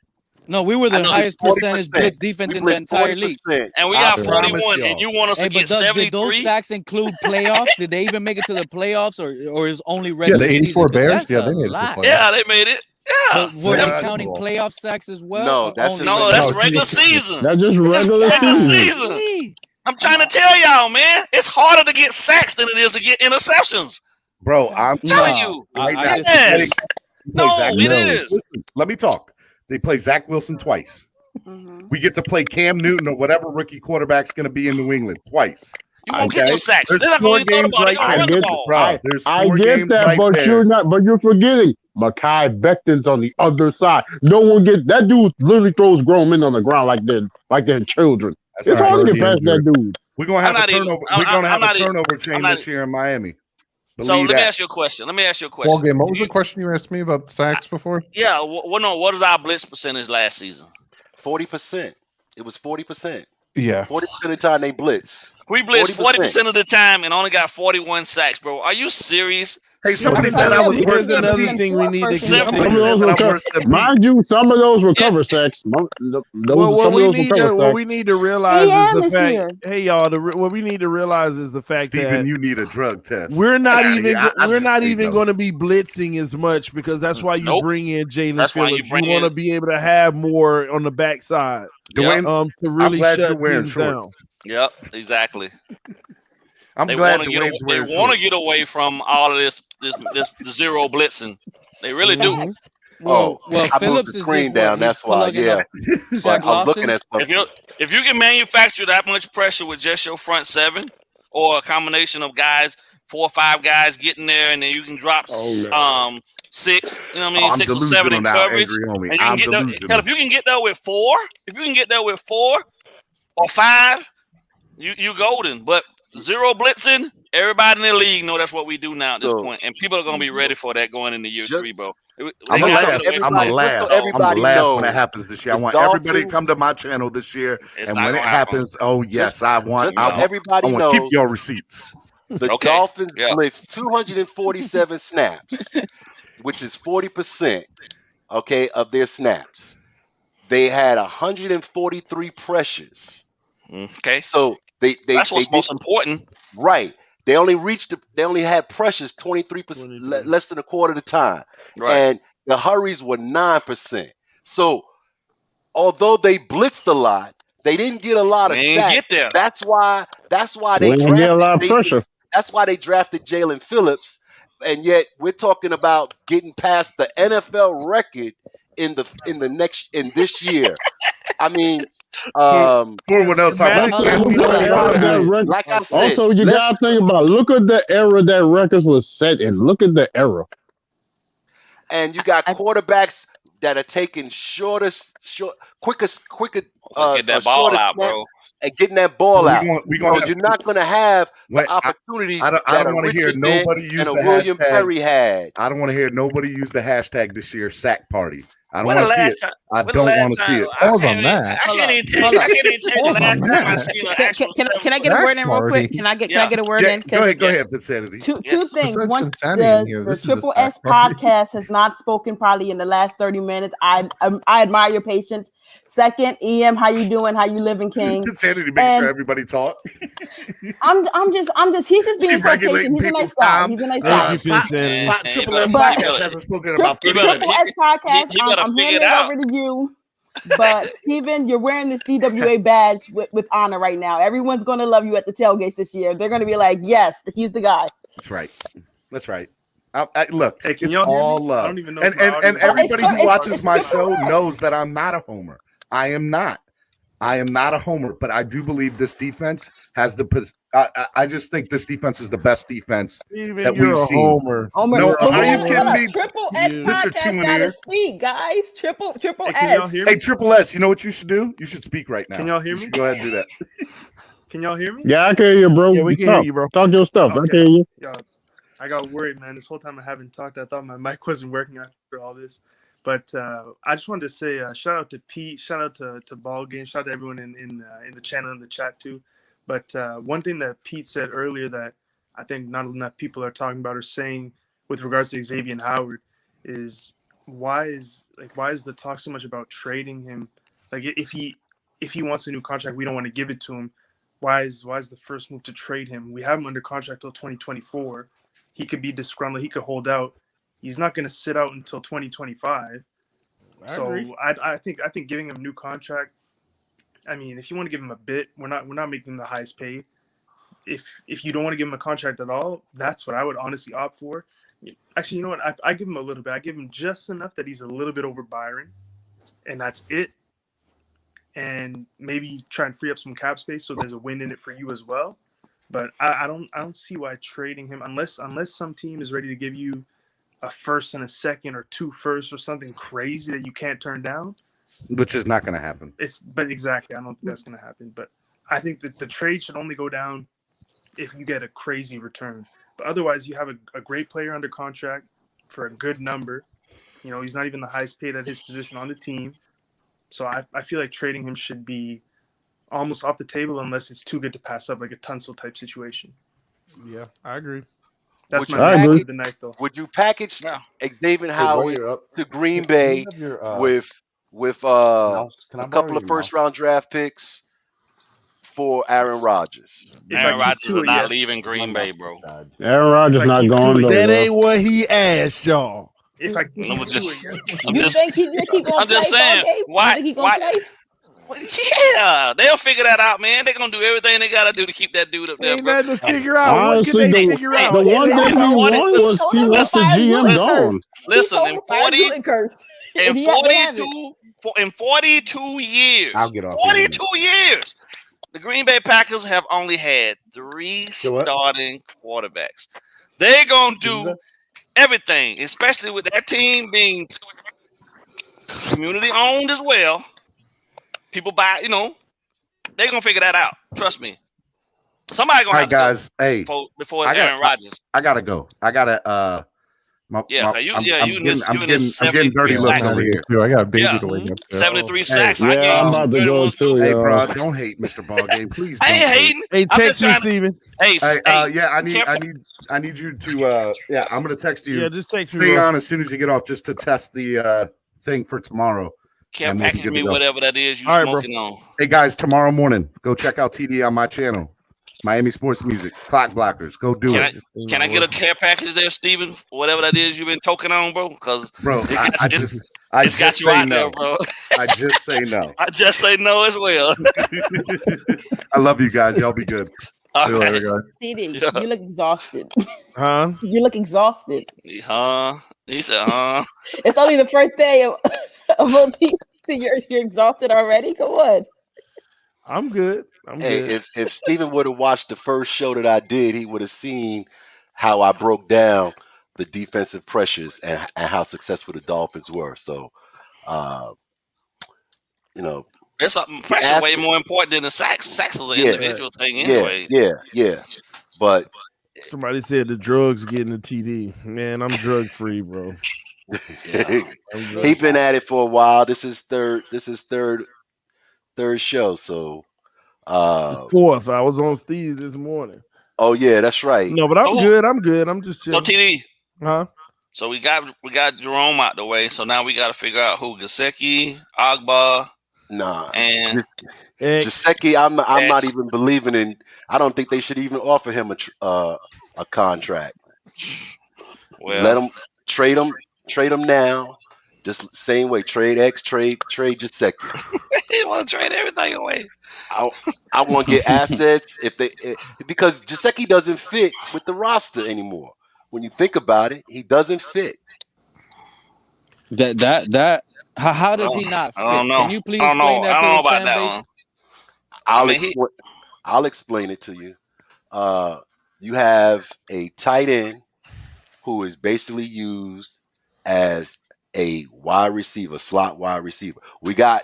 No, we were I the know highest 40%. percentage blitz defense We in the blitzed entire league. 40%. And we I got promise 41, y'all. and you want us Hey, to but get Doug, did those 73? sacks include playoffs? Did they even make it to the playoffs, or is only Yeah, regular the 84 season? 'Cause Bears. that's Yeah, a they made it to lot. the playoffs. Yeah, they made it. Yeah. But were Yeah. they counting playoff sacks as well? No, or that's only just No, that's No, regular it's- season. That's just regular Regular season. season. Hey, I'm trying to tell y'all, man, it's harder to get sacks than it is to get interceptions. Bro, I'm telling nah, you. right I now. disagree. Yes. No, Zach it Wilson. is. Listen, let me talk. They play Zach Wilson twice. We get to play Cam Newton or whatever rookie quarterback's going to be in New England twice. You won't get no sacks. There's They're not 4 going to throw the games ball. They're right going to I run the get ball. Bro, there's 4 I get games that, right but there. you're forgetting Mekhi Becton's on the other side. No one get that dude literally throws grown men on the ground like they're children. That's It's all right. hard to get past that dude. We're gonna I'm have a not even- turnover. I'm- We're gonna I'm have a not even- turnover chain I'm not- this year in Miami. So Believe let me that. ask you a question. Ball game. What was the question you asked me about sacks before? Yeah, what is our blitz percentage last season? 40%. It was 40%. Yeah. 40% of the time they blitzed. We blitzed 40% of the time and only got 41 sacks, bro. Are you serious? Hey, somebody said I was worse than another Pete. thing we need to Some of consider. those mind you, some of those recover sacks. What we need to realize is the fact. Here. Hey, y'all. What we need to realize is the fact Steven, that you need a drug test. we're not even going going to be blitzing as much because that's why you bring in Jalen Phillips. You want to be able to have more on the backside. Dwayne, to really I'm glad shut you're wearing things shorts. down. Yep, exactly. They want to get away from all of this zero blitzing. They really do. Well, I Phillips moved the is screen just down. That's why. Yeah, sack I'm looking at losses. something. If you can manufacture that much pressure with just your front seven, or a combination of guys, 4 or 5 guys getting there, and then you can drop 6. You know what I mean? I'm 6 or 7 in delusional now, coverage. angry homie. And you I'm can get delusional. there. If you can get there with 4, or 5, you golden. But zero blitzing, everybody in the league know that's what we do now at this point, and people are gonna be ready for that going into year 3, bro. I'm gonna laugh. Everybody when it happens this year. I want everybody to come to my channel this year, and when it happens, oh yes, I want everybody to keep your receipts. The Dolphins blitzed 247 snaps, which is 40%. Of their snaps. They had 143 pressures. Okay, so that's what's most important, right? They only had pressures 23%, less than a quarter of the time, and the hurries were 9%. So although they blitzed a lot, they didn't get a lot of sacks. Get there. That's why they get a lot of pressure. That's why they drafted Jalen Phillips, and yet we're talking about getting past the NFL record in this year. I mean, for what else? Like I said, also you gotta think about. Look at the era that records was set in. Look at the era. And you got quarterbacks that are taking quicker get that ball out, bro. And getting that ball out. You're not going to have the opportunities. I don't want to hear nobody use the William hashtag. Perry had. I don't want to hear nobody use the hashtag this year. Sack party. I don't want to see it. I don't want to see it. I can't even take the last time I seen an actual. Can I get a word in real quick? Can I get a word in? Go ahead, Insanity. Two things. One, the Triple S podcast has not spoken probably in the last 30 minutes. I admire your patience. Second, EM, how you doing? How you living, King? Insanity makes sure everybody talk. I'm just. He's just being so patient. He's a nice guy. He's a nice guy. Triple S podcast hasn't spoken about 30 minutes. Triple S podcast. I'm handing it over to you. But Steven, you're wearing this DWA badge with honor right now. Everyone's going to love you at the tailgates this year. They're going to be like, yes, he's the guy. That's right. Look, hey, it's all love. I don't even know and everybody who watches my show knows that I'm not a homer. I am not a homer, but I do believe this defense has I just think this defense is the best defense that we've seen. Homer. No, are you kidding me? Triple S podcast got to speak, guys. Triple S. Hey, Triple S, you know what you should do? You should speak right now. Can y'all hear me? Go ahead and do that. Can y'all hear me? Yeah, I can hear you, bro. Yeah, we can hear you, bro. Talk your stuff. Okay. I can hear you. Yeah, I got worried, man. This whole time I haven't talked. I thought my mic wasn't working after all this. But I just wanted to say shout out to Pete, shout out to Ball Game, shout out to everyone in the channel and the chat too. But one thing that Pete said earlier that I think not enough people are talking about or saying with regards to Xavien Howard is why is the talk so much about trading him? Like if he wants a new contract, we don't want to give it to him. Why is the first move to trade him? We have him under contract till 2024. He could be disgruntled. He could hold out. He's not going to sit out until 2025. I think giving him a new contract. I mean, if you want to give him a bit, we're not making him the highest paid. If you don't want to give him a contract at all, that's what I would honestly opt for. Actually, you know what? I give him a little bit. I give him just enough that he's a little bit over Byron, and that's it. And maybe try and free up some cap space so there's a win in it for you as well. But I don't see why trading him unless some team is ready to give you a first and a second or 2 firsts or something crazy that you can't turn down. Which is not going to happen. But exactly, I don't think that's going to happen. But I think that the trade should only go down if you get a crazy return. But otherwise, you have a great player under contract for a good number. You know, he's not even the highest paid at his position on the team. So I feel like trading him should be almost off the table unless it's too good to pass up, like a Tunsil type situation. Yeah, I agree. That's I my agree. of the night, though. Would you package Xavien Howard to Green can you Bay have your, with mouse? Can I a borrow couple of your first round draft picks for Aaron Rodgers? Aaron Rodgers is not leaving Green Bay, bro. Aaron Rodgers not going That nowhere. ain't what he asked, y'all. If I I'm just think he's gonna play saying, game? why? You think he gonna play? Yeah, they'll figure that out, man. They're gonna do everything they gotta do to keep that dude up there, Ain't bro. nothing to figure out. Honestly, What can they the figure out? one thing he won was he left the GM gone. Listen, in 42 years, I'll get off 42 years, the Green Bay Packers have only had 3 starting quarterbacks. They're gonna do everything, especially with that team being community owned as well. People buy, they're gonna figure that out. Trust me. Somebody gonna All have right, guys. to go Hey, before Aaron Rodgers. I gotta go. I gotta I'm getting dirty looks over here. I got a baby to wake up to. 73 sacks. I'm about to go too. Hey, bro, don't hate Mr. Ballgame, please. I ain't hating. Hey, text me, Steven. Hey, yeah, I need you to yeah, I'm gonna text you. Yeah, just text me. Stay on as soon as you get off, just to test the thing for tomorrow. Can't package me whatever that is you smoking on. Hey guys, tomorrow morning, go check out TD on my channel. Miami Sports Music, Clock Blockers. Go do it. Can I get a care package there, Steven? Whatever that is you've been toking on, bro? Because I it's got you out there, bro. I just say no. I just say no as well. I love you guys. Y'all be good. All right. CD, you look exhausted. Huh? You look exhausted. Huh? He said, huh? It's only the first day of OT. You're exhausted already? Come on. I'm good. Hey, if Steven would have watched the first show that I did, he would have seen how I broke down the defensive pressures and how successful the Dolphins were. So, it's pressure way more important than the sacks. Sacks is an individual thing anyway. Yeah. But somebody said the drugs getting the TD. Man, I'm drug free, bro. He's been at it for a while. This is third show. So fourth. I was on Steve's this morning. Oh yeah, that's right. No, but I'm good. I'm just chilling. So TD. Huh? So we got Jerome out the way. So now we got to figure out who Gesicki, Ogbah. Nah. And Gesicki, I'm not even believing in. I don't think they should even offer him a contract. Well, let him trade him now. Just same way, trade Gesicki. He want to trade everything away. I want to get assets because Gesicki doesn't fit with the roster anymore. When you think about it, he doesn't fit. How does he not fit? I don't know. Can you please explain that to the fan base? I'll explain it to you. You have a tight end who is basically used as a wide receiver, slot wide receiver. We got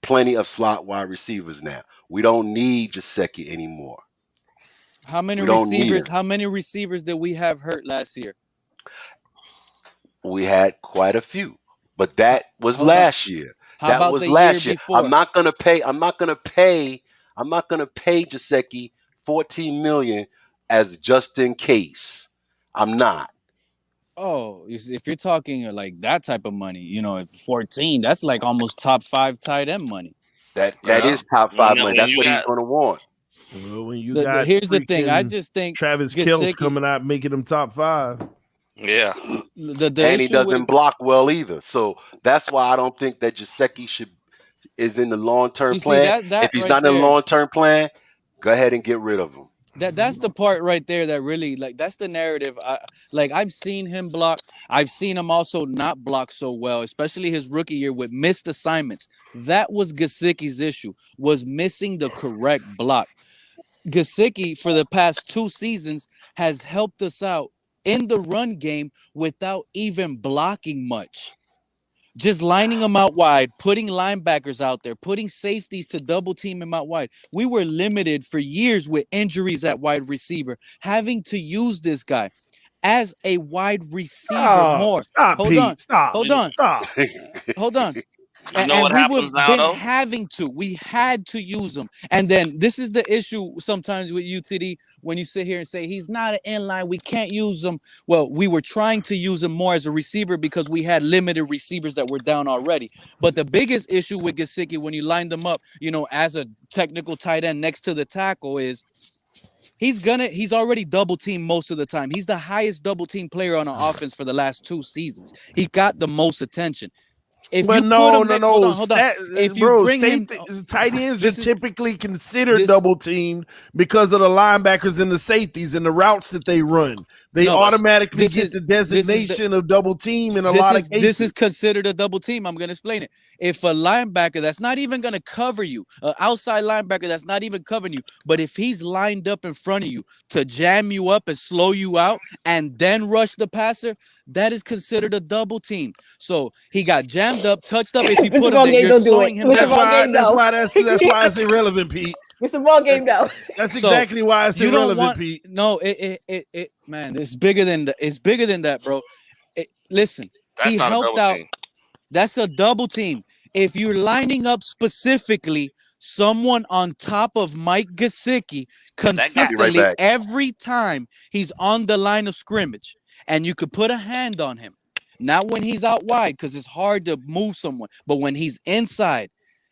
plenty of slot wide receivers now. We don't need Gesicki anymore. How many receivers did we have hurt last year? We had quite a few, but that was last year. That was last year. I'm not gonna pay Gesicki $14 million as just in case. I'm not. Oh, if you're talking like that type of money, 14, that's like almost top 5 tight end money. That is top 5 money. That's what he's gonna want. Well, when you got here's the thing, I just think Travis Kelce coming out making him top 5. Yeah, and he doesn't block well either. So that's why I don't think that Gesicki is in the long-term plan. If he's not in the long-term plan, go ahead and get rid of him. That's the part right there that really that's the narrative. I've seen him block. I've seen him also not block so well, especially his rookie year with missed assignments. That was Gesicki's issue, was missing the correct block. Gesicki for the past 2 seasons has helped us out in the run game without even blocking much. Just lining them out wide, putting linebackers out there, putting safeties to double team him out wide. We were limited for years with injuries at wide receiver, having to use this guy as a wide receiver more. Stop. Hold on. You know what happens now, though? We had to use him. And then this is the issue sometimes with UTD when you sit here and say he's not an inline, we can't use him. Well, we were trying to use him more as a receiver because we had limited receivers that were down already. But the biggest issue with Gesicki when you lined him up, as a technical tight end next to the tackle is he's already double teamed most of the time. He's the highest double team player on our offense for the last 2 seasons. He got the most attention. If you hold on. If you bring him, tight ends are typically considered double teamed because of the linebackers and the safeties and the routes that they run. They automatically get the designation of double team in a lot of cases. This is considered a double team. I'm going to explain it. If a linebacker that's not even going to cover you, an outside linebacker that's not even covering you, but if he's lined up in front of you to jam you up and slow you out and then rush the passer, that is considered a double team. So he got jammed up, touched up. If you put him there, you're slowing him down. That's why it's irrelevant, Pete. It's a ball game, though. That's exactly why it's irrelevant, Pete. No, man, it's bigger than that, bro. Listen, he helped out. That's a double team. If you're lining up specifically someone on top of Mike Gesicki consistently every time he's on the line of scrimmage, and you could put a hand on him, not when he's out wide because it's hard to move someone, but when he's inside,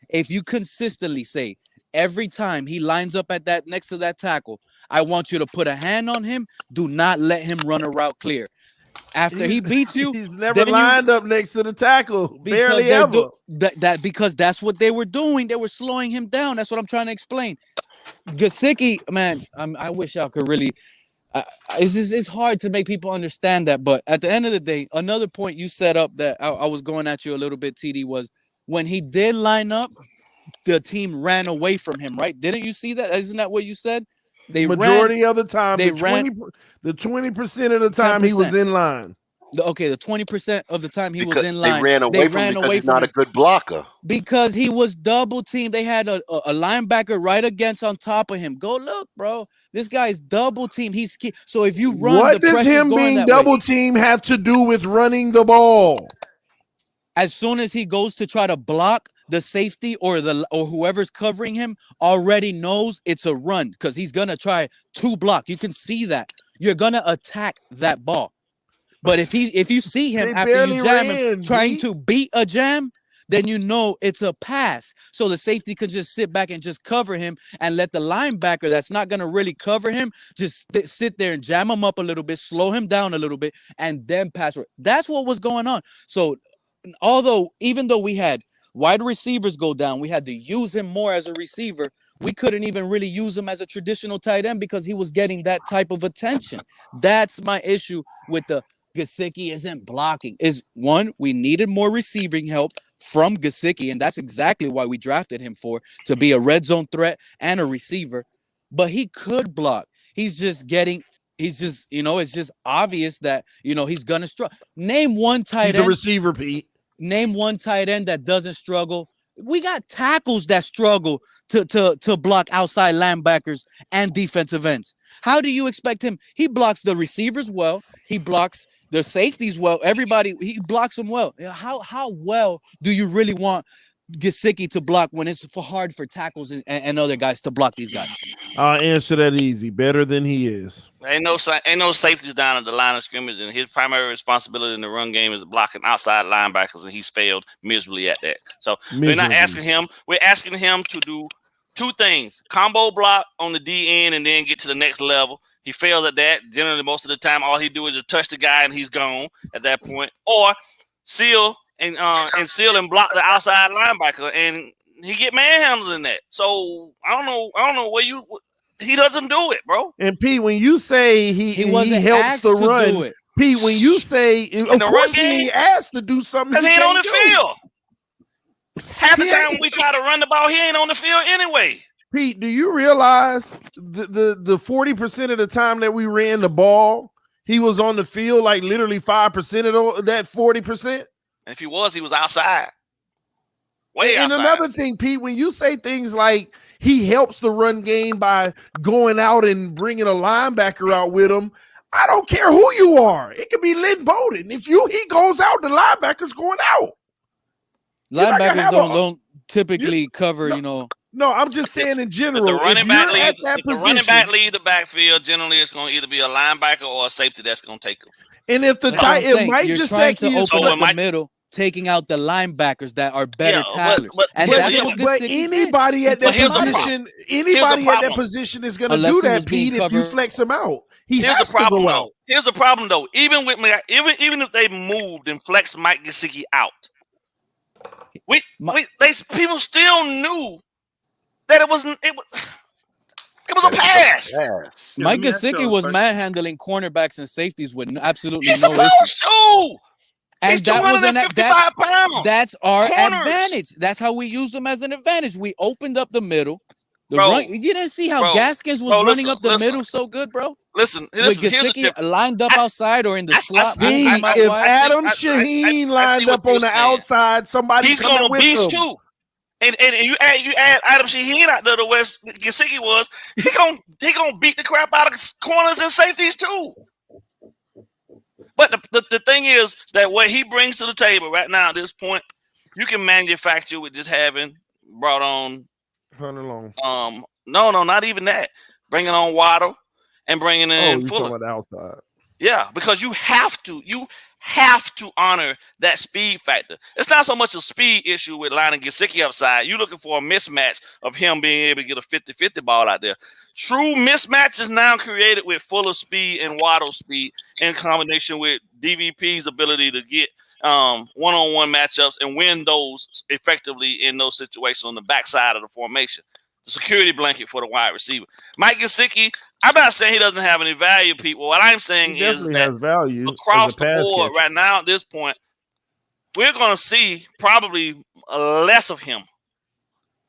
if you consistently say every time he lines up at that next to that tackle, I want you to put a hand on him, do not let him run a route clear. After he beats you, he's never lined up next to the tackle. Barely ever. Because that's what they were doing. They were slowing him down. That's what I'm trying to explain. Gesicki, man, I wish y'all could really. It's hard to make people understand that. But at the end of the day, another point you set up that I was going at you a little bit, TD, was when he did line up, the team ran away from him, right? Didn't you see that? Isn't that what you said? Majority of the time, the 20% of the time 10%. He was in line. The 20% of the time he was in line. They ran away from him because he's not a good blocker. Because he was double teamed. They had a linebacker right against on top of him. Go look, bro. This guy's double teamed. So if you run, what does him being double teamed have to do with running the ball? As soon as he goes to try to block, the safety or whoever's covering him already knows it's a run because he's gonna try to block. You can see that. You're gonna attack that ball. But if you see him after you jam him trying to beat a jam, then you know it's a pass. So the safety could just sit back and just cover him and let the linebacker that's not gonna really cover him just sit there and jam him up a little bit, slow him down a little bit, and then pass. That's what was going on. So even though we had wide receivers go down, we had to use him more as a receiver. We couldn't even really use him as a traditional tight end because he was getting that type of attention. That's my issue with the Gesicki isn't blocking. Is one, we needed more receiving help from Gesicki, and that's exactly why we drafted him to be a red zone threat and a receiver. But he could block. It's just obvious that, he's going to struggle. Name one tight end. He's a receiver, Pete. Name one tight end that doesn't struggle. We got tackles that struggle to block outside linebackers and defensive ends. How do you expect him? He blocks the receivers well. He blocks the safeties well. Everybody, he blocks them well. How well do you really want Gesicki to block when it's hard for tackles and other guys to block these guys? I'll answer that easy. Better than he is. Ain't no safeties down at the line of scrimmage, and his primary responsibility in the run game is blocking outside linebackers, and he's failed miserably at that. So we're not asking him. We're asking him to do 2 things: combo block on the D end, and then get to the next level. He failed at that. Generally, most of the time, all he do is just touch the guy, and he's gone at that point, or seal and block the outside linebacker, and he get manhandled in that. So I don't know where he doesn't do it, bro. And Pete, when you say he helps the run, Pete, when you say of course he ain't asked to do something because he ain't on the field. Half the time when we try to run the ball, he ain't on the field anyway. Pete, do you realize the 40% of the time that we ran the ball, he was on the field like literally 5% of that 40%? And if he was outside. Way outside. And another thing, Pete, when you say things like he helps the run game by going out and bringing a linebacker out with him, I don't care who you are. It could be Lynn Bowden. If he goes out, the linebacker's going out. Linebackers don't typically cover, No, I'm just saying in general. The running back lead, the running back lead the backfield, generally it's going to either be a linebacker or a safety that's going to take them. And if the tight, it might you're just trying to open up the might, middle, taking out the linebackers that are better tacklers. But anybody at that position, is going to do that, Pete. If you flex him out, has to go out. Here's the problem, though. Even if they moved and flexed Mike Gesicki out, people still knew that it was a pass. Mike Gesicki was manhandling cornerbacks and safeties with absolutely He's no issue. To. And that was that's our advantage. That's how we used them as an advantage. We opened up the middle. You didn't see how Gaskins was running up the middle so good, bro. Listen, with Gesicki lined up outside or in the slot. If Adam Shaheen lined up on the outside, somebody's going to beast him. Too. And you add Adam Shaheen out there to where Gesicki was, he gonna beat the crap out of corners and safeties too. But the thing is that what he brings to the table right now at this point, you can manufacture with just having brought on Hunter Long. No, not even that. Bringing on Waddle and bringing in Fuller. Talking about the outside. Yeah, because you have to honor that speed factor. It's not so much a speed issue with lining Gesicki upside. You're looking for a mismatch of him being able to get a 50-50 ball out there. True mismatch is now created with Fuller speed and Waddle speed in combination with DVP's ability to get one-on-one matchups and win those effectively in those situations on the backside of the formation. The security blanket for the wide receiver. Mike Gesicki, I'm not saying he doesn't have any value, people. What I'm saying is that across the board right now at this point, we're going to see probably less of him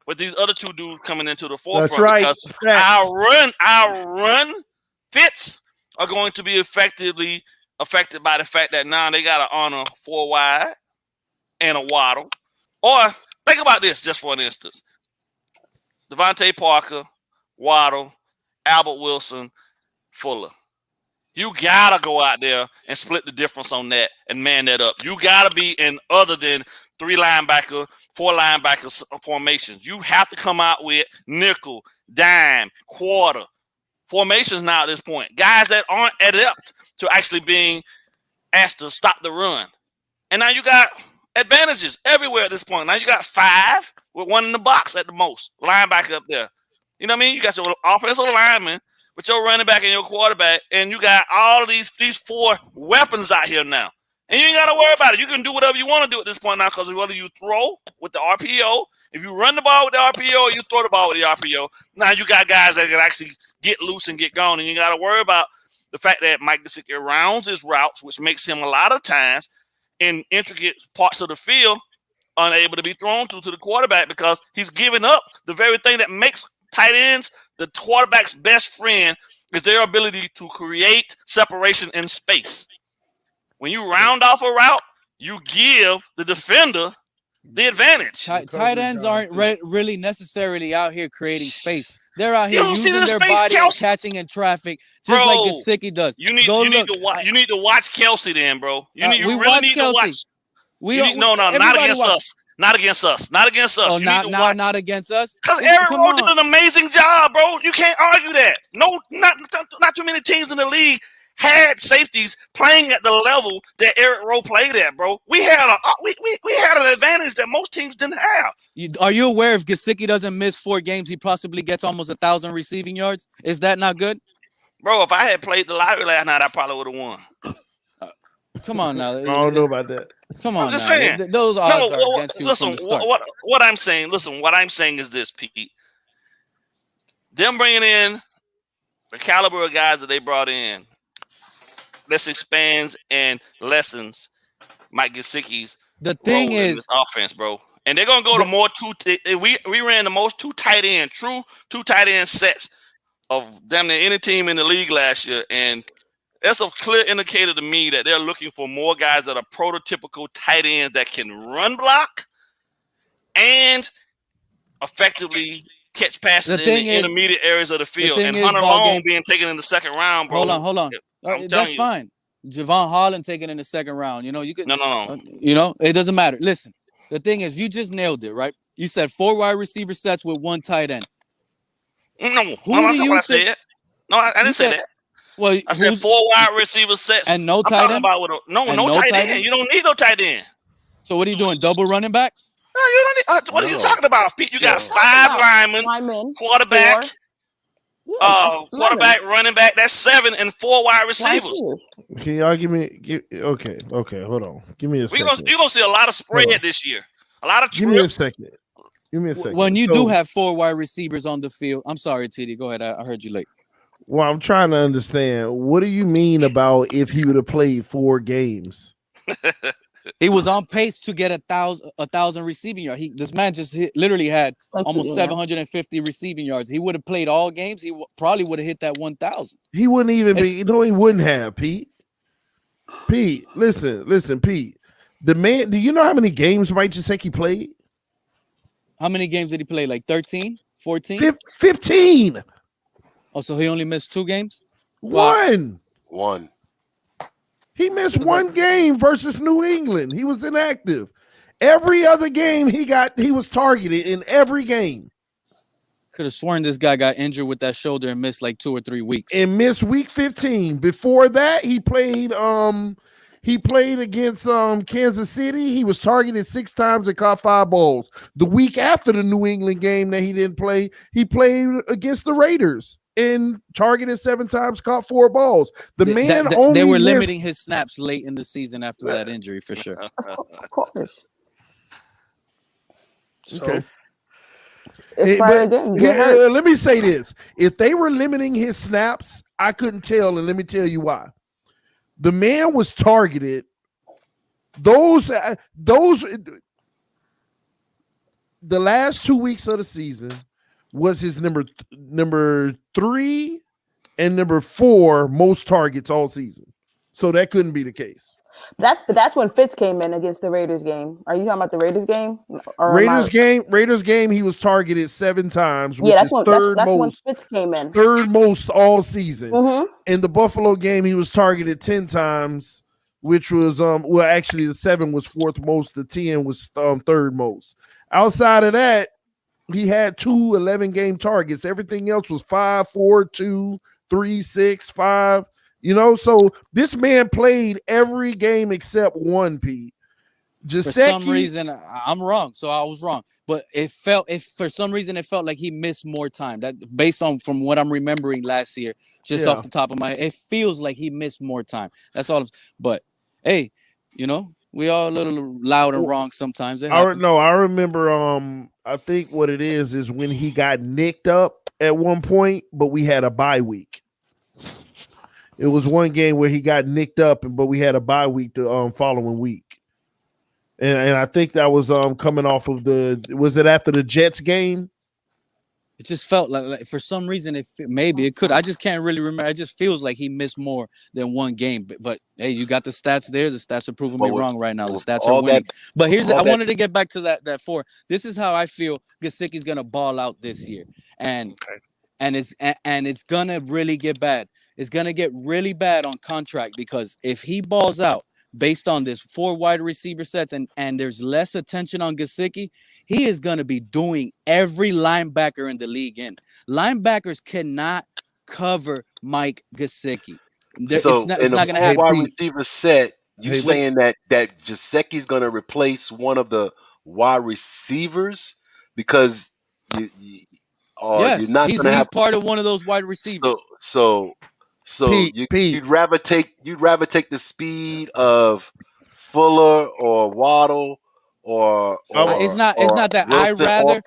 with these other two dudes coming into the forefront. That's right. Our run fits are going to be effectively affected by the fact that now they got to honor 4 wide and a Waddle. Or think about this just for an instance. Devontae Parker, Waddle, Albert Wilson, Fuller. You got to go out there and split the difference on that and man that up. You got to be in other than 3 linebacker, 4 linebacker formations. You have to come out with nickel, dime, quarter formations now at this point. Guys that aren't adept to actually being asked to stop the run. And now you got advantages everywhere at this point. Now you got 5 with 1 in the box at the most. Linebacker up there. You know what I mean? You got your offensive lineman with your running back and your quarterback, and you got all of these 4 weapons out here now. And you ain't got to worry about it. You can do whatever you want to do at this point now, because whether you throw with the RPO, if you run the ball with the RPO, or you throw the ball with the RPO, now you got guys that can actually get loose and get going. And you got to worry about the fact that Mike Gesicki rounds his routes, which makes him a lot of times in intricate parts of the field unable to be thrown to the quarterback, because he's giving up the very thing that makes tight ends the quarterback's best friend, is their ability to create separation in space. When you round off a route, you give the defender the advantage. Tight ends aren't really necessarily out here creating space. They're out here using their body and catching in traffic, just like Gesicki does. You need to watch Kelsey then, bro. You really need to watch. Not against us. Not against us. Not against us. Oh, not against us. Because Eric Rowe did an amazing job, bro. You can't argue that. No, not too many teams in the league had safeties playing at the level that Eric Rowe played at, bro. We had an advantage that most teams didn't have. Are you aware if Gesicki doesn't miss 4 games, he possibly gets almost 1,000 receiving yards? Is that not good? Bro, if I had played the lottery last night, I probably would have won. Come on now. I don't know about that. Come on, I'm just saying. Those odds are against you listen, from the start. What I'm saying is this, Pete. Them bringing in the caliber of guys that they brought in, this expands and lessens Mike Gesicki's the thing is this offense, bro. And they're gonna go to more we ran the most true tight end sets of damn near any team in the league last year, and that's a clear indicator to me that they're looking for more guys that are prototypical tight ends that can run block and effectively catch passes in the intermediate areas of the field. And Hunter Long being taken in the second round, bro. Hold on. That's fine. Javon Holland taken in the second round. You know, you could. No. You know, it doesn't matter. Listen, The thing is, you just nailed it, right? You said 4 wide receiver sets with 1 tight end. No, that's not what I said. No, I didn't say that. Well, I said 4 wide receiver sets and no tight I'm talking end. about with no tight end. You don't need no tight end. So what are you doing? Double running back? No, you don't need. What are you talking about, Pete? You got 5 linemen, quarterback, quarterback, running back. That's 7 and 4 wide receivers. Can y'all give me? Okay, hold on. Give me a second. You're gonna see a lot of spread this year. A lot of trips. Give me a second. When you do have 4 wide receivers on the field, I'm sorry, TD. Go ahead. I heard you late. Well, I'm trying to understand. What do you mean about if he would have played 4 games? He was on pace to get 1,000 receiving yards. This man just literally had almost 750 receiving yards. He would have played all games. He probably would have hit that 1,000. He wouldn't even be. He wouldn't have. Pete, listen, Pete. The man. Do you know how many games Mike Gesicki played? How many games did he play? Like 13, 14, 15. Oh, so he only missed 2 games? One. He missed What is 1 game versus New England. He was inactive. Every other game he was targeted in every game. Could have sworn this guy got injured with that shoulder and missed like 2 or 3 weeks. And missed week 15. Before that, he played against Kansas City. He was targeted 6 times and caught 5 balls. The week after the New England game that he didn't play, he played against the Raiders and targeted 7 times, caught 4 balls. They were limiting his snaps late in the season after that injury for sure. Of course. Okay. Let me say this. If they were limiting his snaps, I couldn't tell, and let me tell you why. The man was targeted. The last 2 weeks of the season was his number 3 and number 4 most targets all season. So that couldn't be the case. That's when Fitz came in against the Raiders game. Are you talking about the Raiders game? Raiders game, he was targeted 7 times, which that's is third when most. Fitz came in. Third most all season. Mm-hmm. In the Buffalo game, he was targeted 10 times, which was actually the 7 was 4th most, the 10 was 3rd most. Outside of that, he had 2 11-game targets. Everything else was 5, 4, 2, 3, 6, 5. So this man played every game except 1, Pete. For some reason, I'm wrong. So I was wrong. But for some reason it felt like he missed more time. That based on from what I'm remembering last year, just off the top of my head, it feels like he missed more time. That's all. But hey, we all a little loud and wrong sometimes. I remember. I think what it is when he got nicked up at one point, but we had a bye week. It was one game where he got nicked up, but we had a bye week the following week, and I think that was coming off of was it after the Jets game? It just felt like for some reason maybe it could. I just can't really remember. It just feels like he missed more than 1 game. But hey, you got the stats there. The stats are proving me wrong right now. The stats are winning. But I wanted to get back to that 4. This is how I feel Gesicki's gonna ball out this year, and it's gonna really get bad. It's gonna get really bad on contract because if he balls out based on this 4 wide receiver sets and there's less attention on Gesicki, he is going to be doing every linebacker in the league in. Linebackers cannot cover Mike Gesicki. It's not going to happen. Wide receiver set, saying that Gesicki's going to replace one of the wide receivers because yes, you're not he's part of one of those wide receivers. You'd rather take the speed of Fuller or Waddle or it's not that I rather.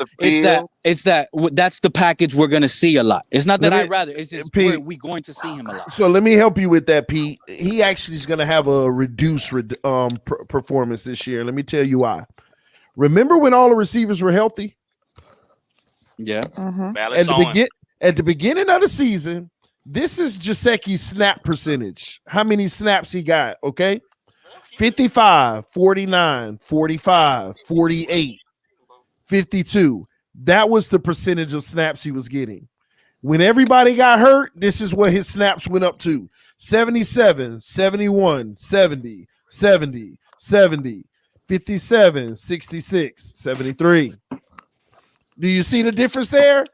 It's that that's the package we're gonna see a lot. It's not that I rather. It's just we're going to see him a lot. So let me help you with that, Pete. He actually is gonna have a reduced performance this year. Let me tell you why. Remember when all the receivers were healthy? Yeah. Mm-hmm. At the beginning of the season. This is Gesicki's snap percentage. How many snaps he got, okay? 55, 49, 45, 48, 52. That was the percentage of snaps he was getting. When everybody got hurt, this is what his snaps went up to. 77, 71, 70, 70, 70. 57, 66, 73. Do you see the difference there?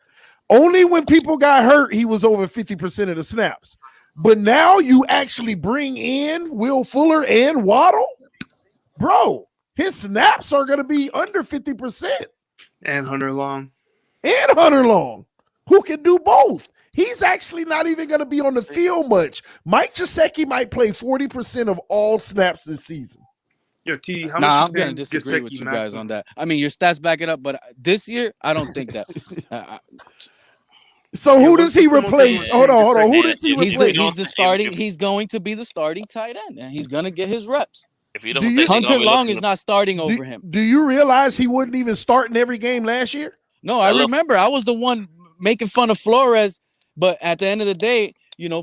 Only when people got hurt, he was over 50% of the snaps. But now you actually bring in Will Fuller and Waddle, bro. His snaps are going to be under 50%. And Hunter Long. Who can do both. He's actually not even going to be on the field much. Mike Gesicki might play 40% of all snaps this season. Yo, T, how Nah, much I'm going to disagree with you guys on that. I mean, your stats back it up, but this year, I don't think that. So who does he replace? Hold on. Who does he replace? He's the starting. He's going to be the starting tight end, and he's going to get his reps. If you don't think Hunter Long is not starting over him. Do you realize he wouldn't even start in every game last year? No, I remember. I was the one making fun of Flores, but at the end of the day,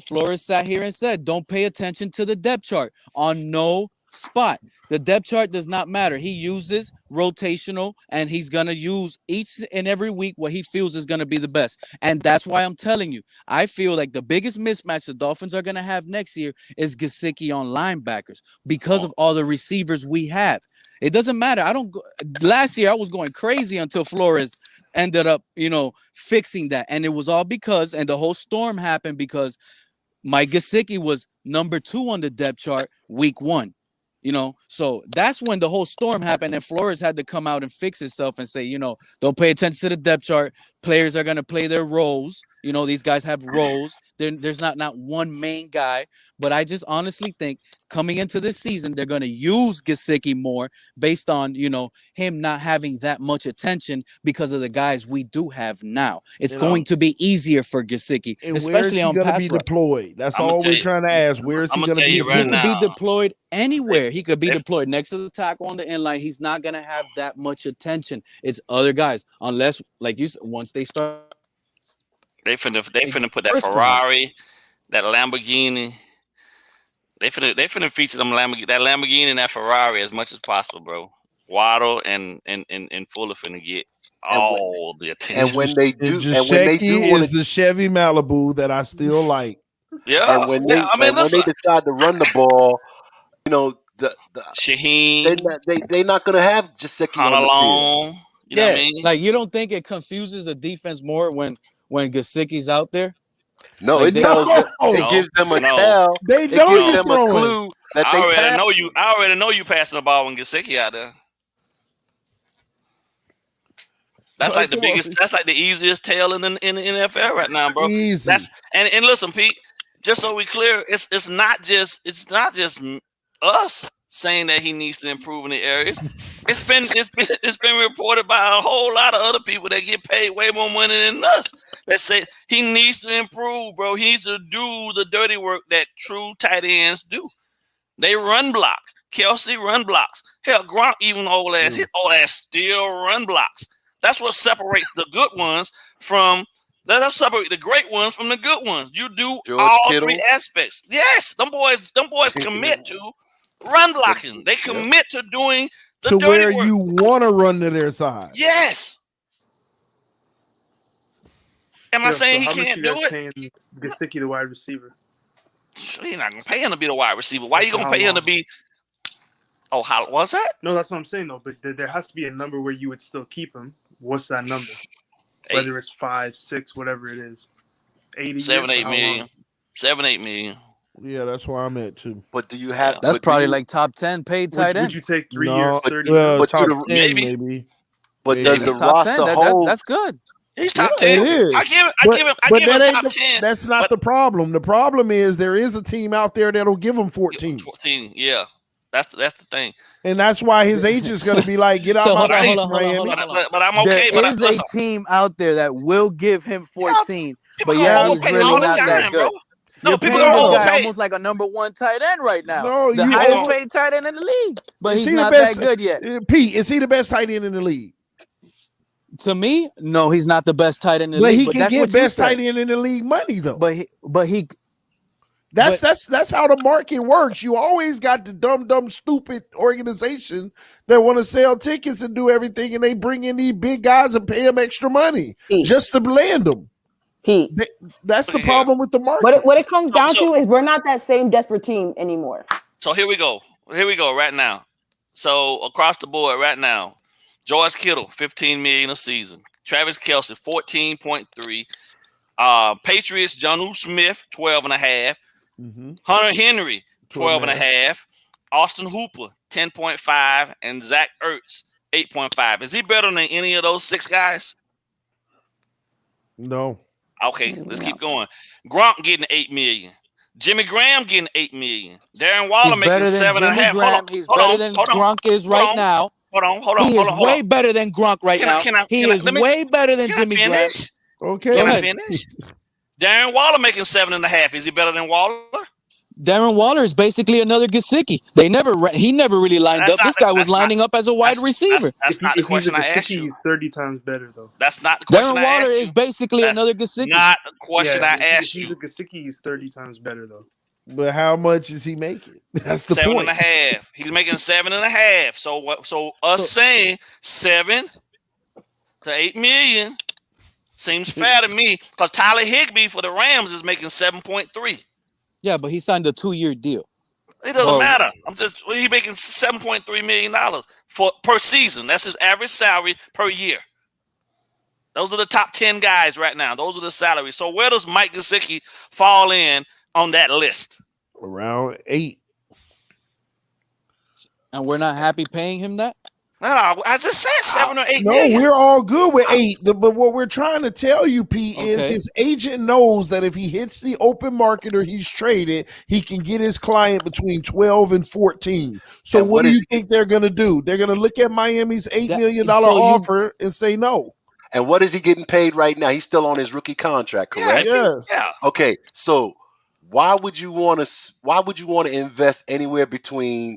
Flores sat here and said, "Don't pay attention to the depth chart on no spot. The depth chart does not matter. He uses rotational, and he's going to use each and every week what he feels is going to be the best." And that's why I'm telling you, I feel like the biggest mismatch the Dolphins are going to have next year is Gesicki on linebackers because of all the receivers we have. It doesn't matter. Last year I was going crazy until Flores ended up, fixing that. And it was all because, and the whole storm happened because Mike Gesicki was number 2 on the depth chart week 1. So that's when the whole storm happened, and Flores had to come out and fix himself and say, don't pay attention to the depth chart. Players are going to play their roles. These guys have roles. There's not one main guy. But I just honestly think coming into this season, they're going to use Gesicki more based on, him not having that much attention because of the guys we do have now. It's going to be easier for Gesicki, especially on pass be deployed. That's all we're trying to ask. Where is he going to be? He could be deployed anywhere. He could be deployed next to the tackle on the end line. He's not going to have that much attention. It's other guys, unless, like you said, once they start. They finna put that Ferrari, that Lamborghini. They finna feature that Lamborghini and that Ferrari as much as possible, bro. Waddle and Fuller finna get all the attention. And when they do, is the Chevy Malibu that I still like. Yeah, and when they decide to run the ball, the Shaheen, they're not gonna have Gesicki on the field. You know what I mean? Like, you don't think it confuses the defense more when Gesicki's out there? No, like it gives them a tell. They know it gives them a clue that I already know you passing the ball when Gesicki out there. That's like the biggest. That's like the easiest tell in the NFL right now, bro. Easy. And listen, Pete. Just so we clear, it's not just us saying that he needs to improve in the areas. It's been reported by a whole lot of other people that get paid way more money than us that say he needs to improve, bro. He needs to do the dirty work that true tight ends do. They run blocks. Kelsey run blocks. Hell, Gronk even his old ass still run blocks. That's what separates the good ones from. That's separate the great ones from the good ones. You do all three aspects. Yes, them boys commit to run blocking. They commit to doing the to dirty where work. you want to run to their side. Yes. Am I saying he can't do it? Paying Gesicki the wide receiver. He's not gonna pay him to be the wide receiver. Why are you gonna pay him to be? Oh, how was that? No, that's what I'm saying though. But there has to be a number where you would still keep him. What's that number? Whether it's 5, 6, whatever it is. 80, 7, 8 million. 7, 8 million. Yeah, that's where I'm at too. But do you have? That's probably like top 10 paid tight end. Would you take 3 years, 30? Top 10, maybe. But does the roster hold? That's good. He's top 10. It is. I give him top 10. That's not the problem. The problem is there is a team out there that'll give him 14. 14, yeah. That's the thing. And that's why his agent's going to be like, get out my face, Miami. But I'm okay. There is a team out there that will give him 14. But yeah, he's really not that good. No, You're people paying don't this guy overpay. almost like a number 1 tight end right now. No, the highest paid tight end in the league. But he's not that good yet. Pete, is he the best tight end in the league? To me, no, he's not the best tight end in the but league. He can get best tight end in the league money though. That's how the market works. You always got the dumb, stupid organization that want to sell tickets and do everything, and they bring in these big guys and pay them extra money just to land them. That's the problem with the market. What it comes down to is we're not that same desperate team anymore. So here we go right now. So across the board right now, George Kittle, $15 million a season. Travis Kelce, 14.3. Patriots, Jonnu Smith, 12.5. Hunter Henry, 12.5. Austin Hooper, 10.5, and Zach Ertz, 8.5. Is he better than any of those 6 guys? No. Okay, let's keep going. Gronk getting $8 million. Jimmy Graham getting $8 million. Darren Waller making 7.5. He's better than Gronk is right now. Hold on. He is way better than Gronk right now. He is way better than Jimmy Graham. Okay. Can I finish? Darren Waller making 7.5. Is he better than Waller? Darren Waller is basically another Gesicki. He never really lined up. This guy was lining up as a wide receiver. That's not the question I asked you. He's 30 times better, though. That's not the question I asked you. Darren Waller is basically another Gesicki. Not the question I asked you. He's a Gesicki. He's 30 times better, though. But how much is he making? That's the 7.5. He's making 7.5. So us saying 7 to 8 million seems fair to me. Because Tyler Higbee for the Rams is making 7.3. Yeah, but he signed a 2-year deal. It doesn't matter. He's making $7.3 million per season. That's his average salary per year. Those are the top 10 guys right now. Those are the salaries. So where does Mike Gesicki fall in on that list? Around 8. And we're not happy paying him that? No, I just said 7 or 8 No, million. we're all good with 8. But what we're trying to tell you, Pete, is his agent knows that if he hits the open market or he's traded, he can get his client between 12 and 14. So what do you think they're going to do? They're going to look at Miami's $8 million offer and say no. And what is he getting paid right now? He's still on his rookie contract, correct? Yes. Yeah. Okay, so why would you want to invest anywhere between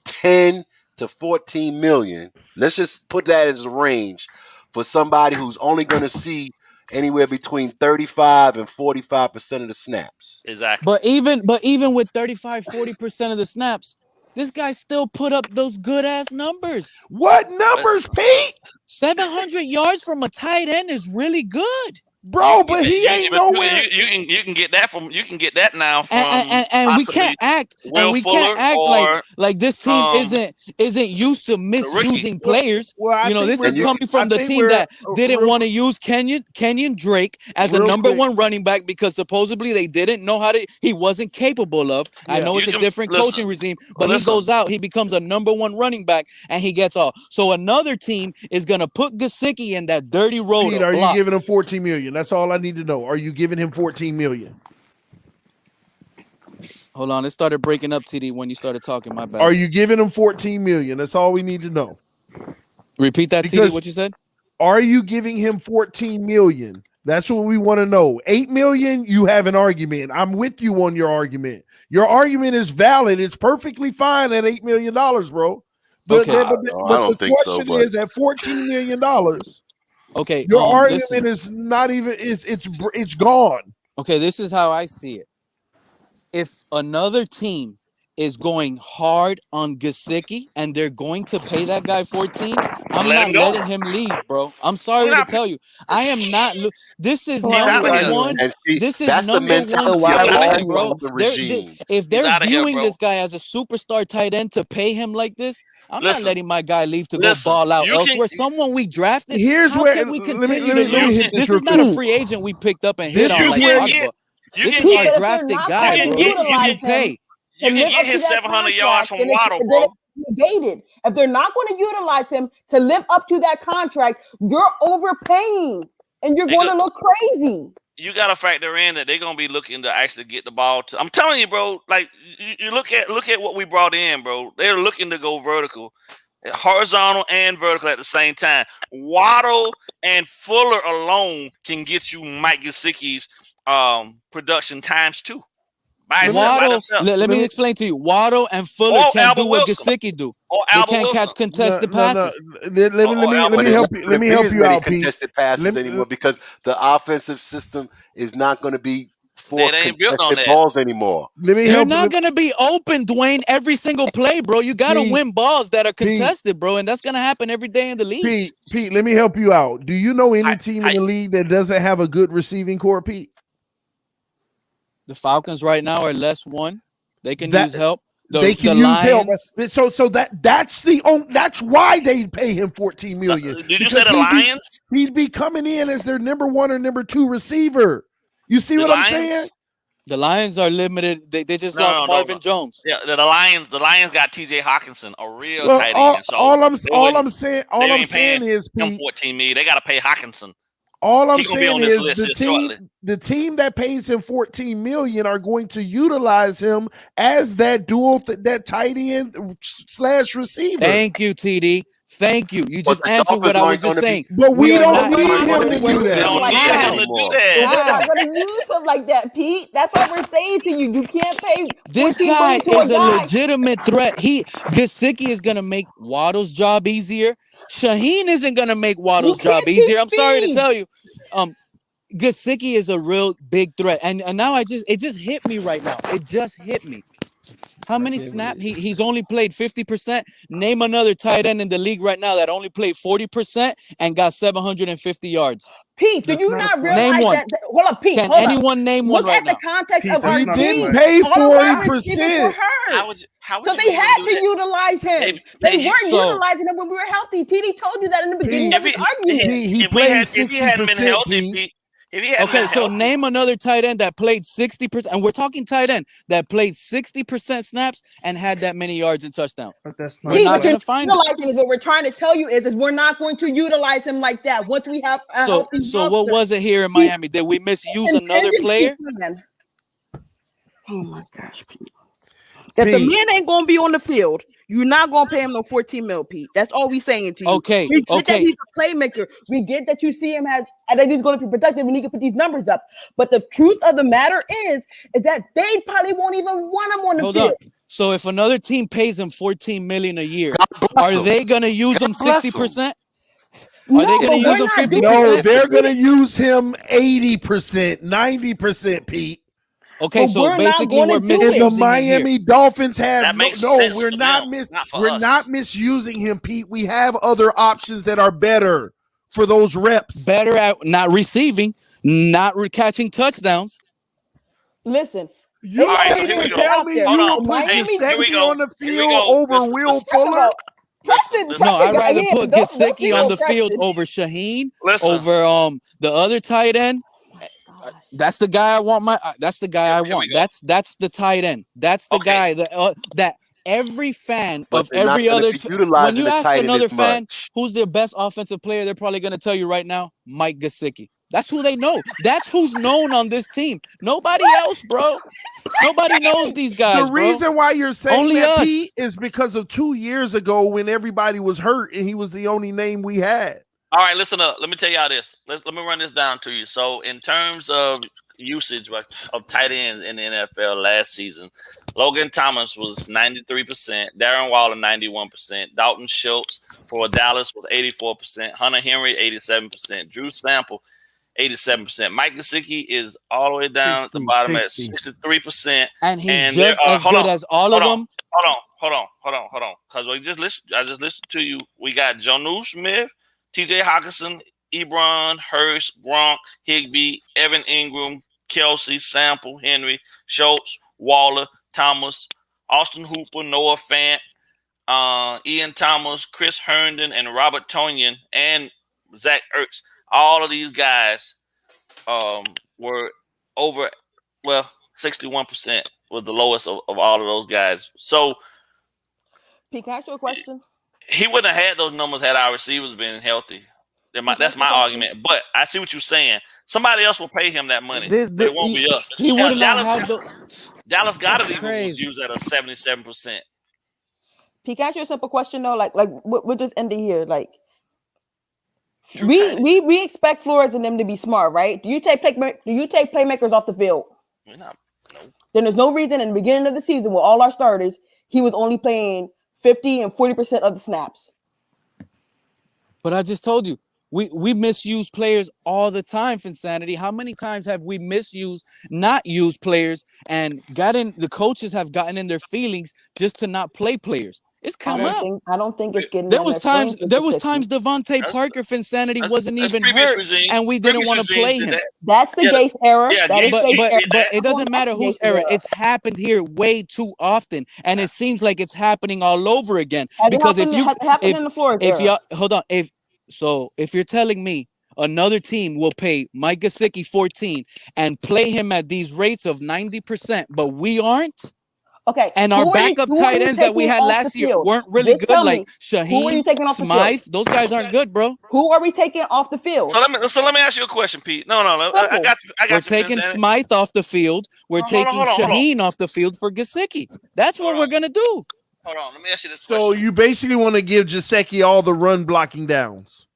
10 to 14 million? Let's just put that as a range for somebody who's only going to see anywhere between 35 and 45% of the snaps. Exactly. But even with 35-40% of the snaps, this guy still put up those good ass numbers. What numbers, Pete? 700 yards from a tight end is really good. Bro, but he ain't nowhere. You can get that now from and we can't act like this team isn't used to misusing players. Well, this is coming from the team that didn't want to use Kenyon Drake as a number one running back because supposedly they didn't know he wasn't capable of. I know it's a different coaching regime, but he goes out, he becomes a number one running back, and he gets off. So another team is gonna put Gesicki in that dirty road. Pete, are you giving him $14 million? That's all I need to know. Are you giving him $14 million? Hold on, it started breaking up, TD, when you started talking. My bad. Are you giving him $14 million? That's all we need to know. Repeat that, TD. What you said? Are you giving him $14 million? That's what we want to know. $8 million, you have an argument. I'm with you on your argument. Your argument is valid. It's perfectly fine at $8 million, bro. But the question is at $14 million. Okay, your argument is not even it's gone. Okay, this is how I see it. If another team is going hard on Gesicki and they're going to pay that guy 14, I'm not letting him leave, bro. I'm sorry to tell you. I am not. This is number one. This is number one, bro. If they're viewing this guy as a superstar tight end to pay him like this, I'm not letting my guy leave to go ball out elsewhere. Someone we drafted. Here's how where can we continue to lose? This is not a free agent we picked up and hit on like Ogbah. This is our drafted guy, bro. This is who you pay. You can get his 700 yards from Waddle, bro. If they're not going to utilize him to live up to that contract, you're overpaying and you're going to look crazy. You got to factor in that they're going to be looking to actually get the ball. I'm telling you, bro, like you look at what we brought in, bro. They're looking to go vertical, horizontal and vertical at the same time. Waddle and Fuller alone can get you Mike Gesicki's production times 2. Waddle, let me explain to you. Waddle and Fuller can't do what Gesicki do. They can't catch contested passes. Let me help you out, Pete. Contested passes anymore because the offensive system is not going to be for contested balls anymore. You're not going to be open, Dwayne, every single play, bro. You got to win balls that are contested, bro, and that's going to happen every day in the league. Pete, let me help you out. Do you know any team in the league that doesn't have a good receiving core, Pete? The Falcons right now are less one. They can use help. They can use help. So that's why they pay him $14 million. Did you say the Lions? He'd be coming in as their number 1 or number 2 receiver. You see what I'm saying? The Lions are limited. They just lost Marvin Jones. Yeah, the Lions got TJ Hawkinson, a real tight end. So all I'm saying is him $14 million. They got to pay Hawkinson. All I'm saying is the team that pays him $14 million are going to utilize him as that that tight end / receiver. Thank you, TD. Thank you. You just answered what I was just saying. But we don't need him to do that. We're not going to use him like that, Pete. That's what we're saying to you. You can't pay. This guy is a legitimate threat. Gesicki is going to make Waddle's job easier. Shaheen isn't going to make Waddle's job easier. I'm sorry to tell you. Gesicki is a real big threat. And now it just hit me right now. It just hit me. How many snaps? He's only played 50%. Name another tight end in the league right now that only played 40% and got 750 yards. Pete, do you not realize that? Hold up, Pete. Can anyone name one right now? Look at the context of our team. Didn't pay 40%. So they had to utilize him. They weren't utilizing him when we were healthy. TD told you that in the beginning of his argument. He played 60%. Pete. Okay, so name another tight end that played 60%, and we're talking tight end that played 60% snaps and had that many yards and touchdowns. But that's not. We're not going to find it. Is what we're trying to tell you is we're not going to utilize him like that once we have. So what was it here in Miami? Did we misuse another player? Oh my gosh, Pete. If the man ain't gonna be on the field, you're not gonna pay him no $14 million, Pete. That's all we saying to you. Okay. We get that he's a playmaker. We get that you see him that he's gonna be productive and he can put these numbers up. But the truth of the matter is that they probably won't even want him on the field. So if another team pays him $14 million a year, are they gonna use him 60%? Are they gonna use him 50%? No, they're gonna use him 80%, 90%, Pete. Okay, so basically we're misusing the Miami Dolphins have we're not misusing him, Pete. We have other options that are better for those reps. Better at not receiving, not catching touchdowns. Listen, you tell me you put Gesicki on the field over Will Fuller? No, I'd rather put Gesicki on the field over Shaheen, over the other tight end. That's the guy I want. That's the guy I want. That's the tight end. That's the guy that every fan of every other. When you ask another fan who's their best offensive player, they're probably going to tell you right now, Mike Gesicki. That's who they know. That's who's known on this team. Nobody else, bro. Nobody knows these guys. The reason why you're saying that, Pete, is because of 2 years ago when everybody was hurt and he was the only name we had. All right, listen up. Let me tell y'all this. Let me run this down to you. So, in terms of usage of tight ends in the NFL last season, Logan Thomas was 93%, Darren Waller 91%, Dalton Schultz for Dallas was 84%, Hunter Henry 87%, Drew Sample 87%. Mike Gesicki is all the way down at the bottom at 63%, and he's just as good as all of them. Hold on. Because I just listened to you. We got Jonnu Smith, TJ Hawkinson, Ebron, Hurst, Gronk, Higbee, Evan Ingram, Kelsey, Sample, Henry, Schultz, Waller, Thomas, Austin Hooper, Noah Fant, Ian Thomas, Chris Herndon, and Robert Tonyan, and Zach Ertz. All of these guys were over, 61% was the lowest of all of those guys. So, Pete, can I ask you a question? He wouldn't have had those numbers had our receivers been healthy. That's my argument. But I see what you're saying. Somebody else will pay him that money. It won't be us. He wouldn't have Dallas got it even was used at a 77%. Pete, can I ask you a simple question though? Like we're just ending here. Like we expect Flores and them to be smart, right? Do you take playmakers off the field? No. Then there's no reason in the beginning of the season with all our starters, he was only playing 50 and 40% of the snaps. But I just told you, we misuse players all the time, Finsanity. How many times have we not used players and the coaches have gotten in their feelings just to not play players? It's come up. I don't think it's getting. There was times Devontae Parker Finsanity wasn't even hurt, and we didn't want to play him. That's the Gase era. Yeah, but it doesn't matter whose era. It's happened here way too often, and it seems like it's happening all over again. Because if y'all hold on, if you're telling me another team will pay Mike Gesicki 14 and play him at these rates of 90%, but we aren't. Okay, and our backup tight ends that we had last year weren't really good, like Shaheen, Smythe. Those guys aren't good, bro. Who are we taking off the field? So let me ask you a question, Pete. No, I got you. We're taking Smythe off the field. We're taking Shaheen off the field for Gesicki. That's what we're gonna do. Hold on, let me ask you this question. So you basically want to give Gesicki all the run blocking downs.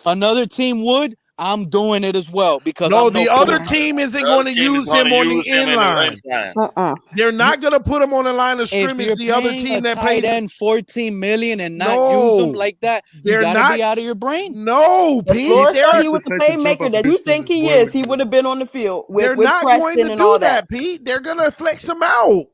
Another team would. I'm doing it as well because the other team isn't going to use him on the inline. They're not going to put him on the line of scrimmage. The other team that paid him $14 million and not use them like that, you got to be out of your brain. No, Pete. He was the playmaker that you think he is. He would have been on the field with not Preston going to and do all that, Pete. They're going to flex him out.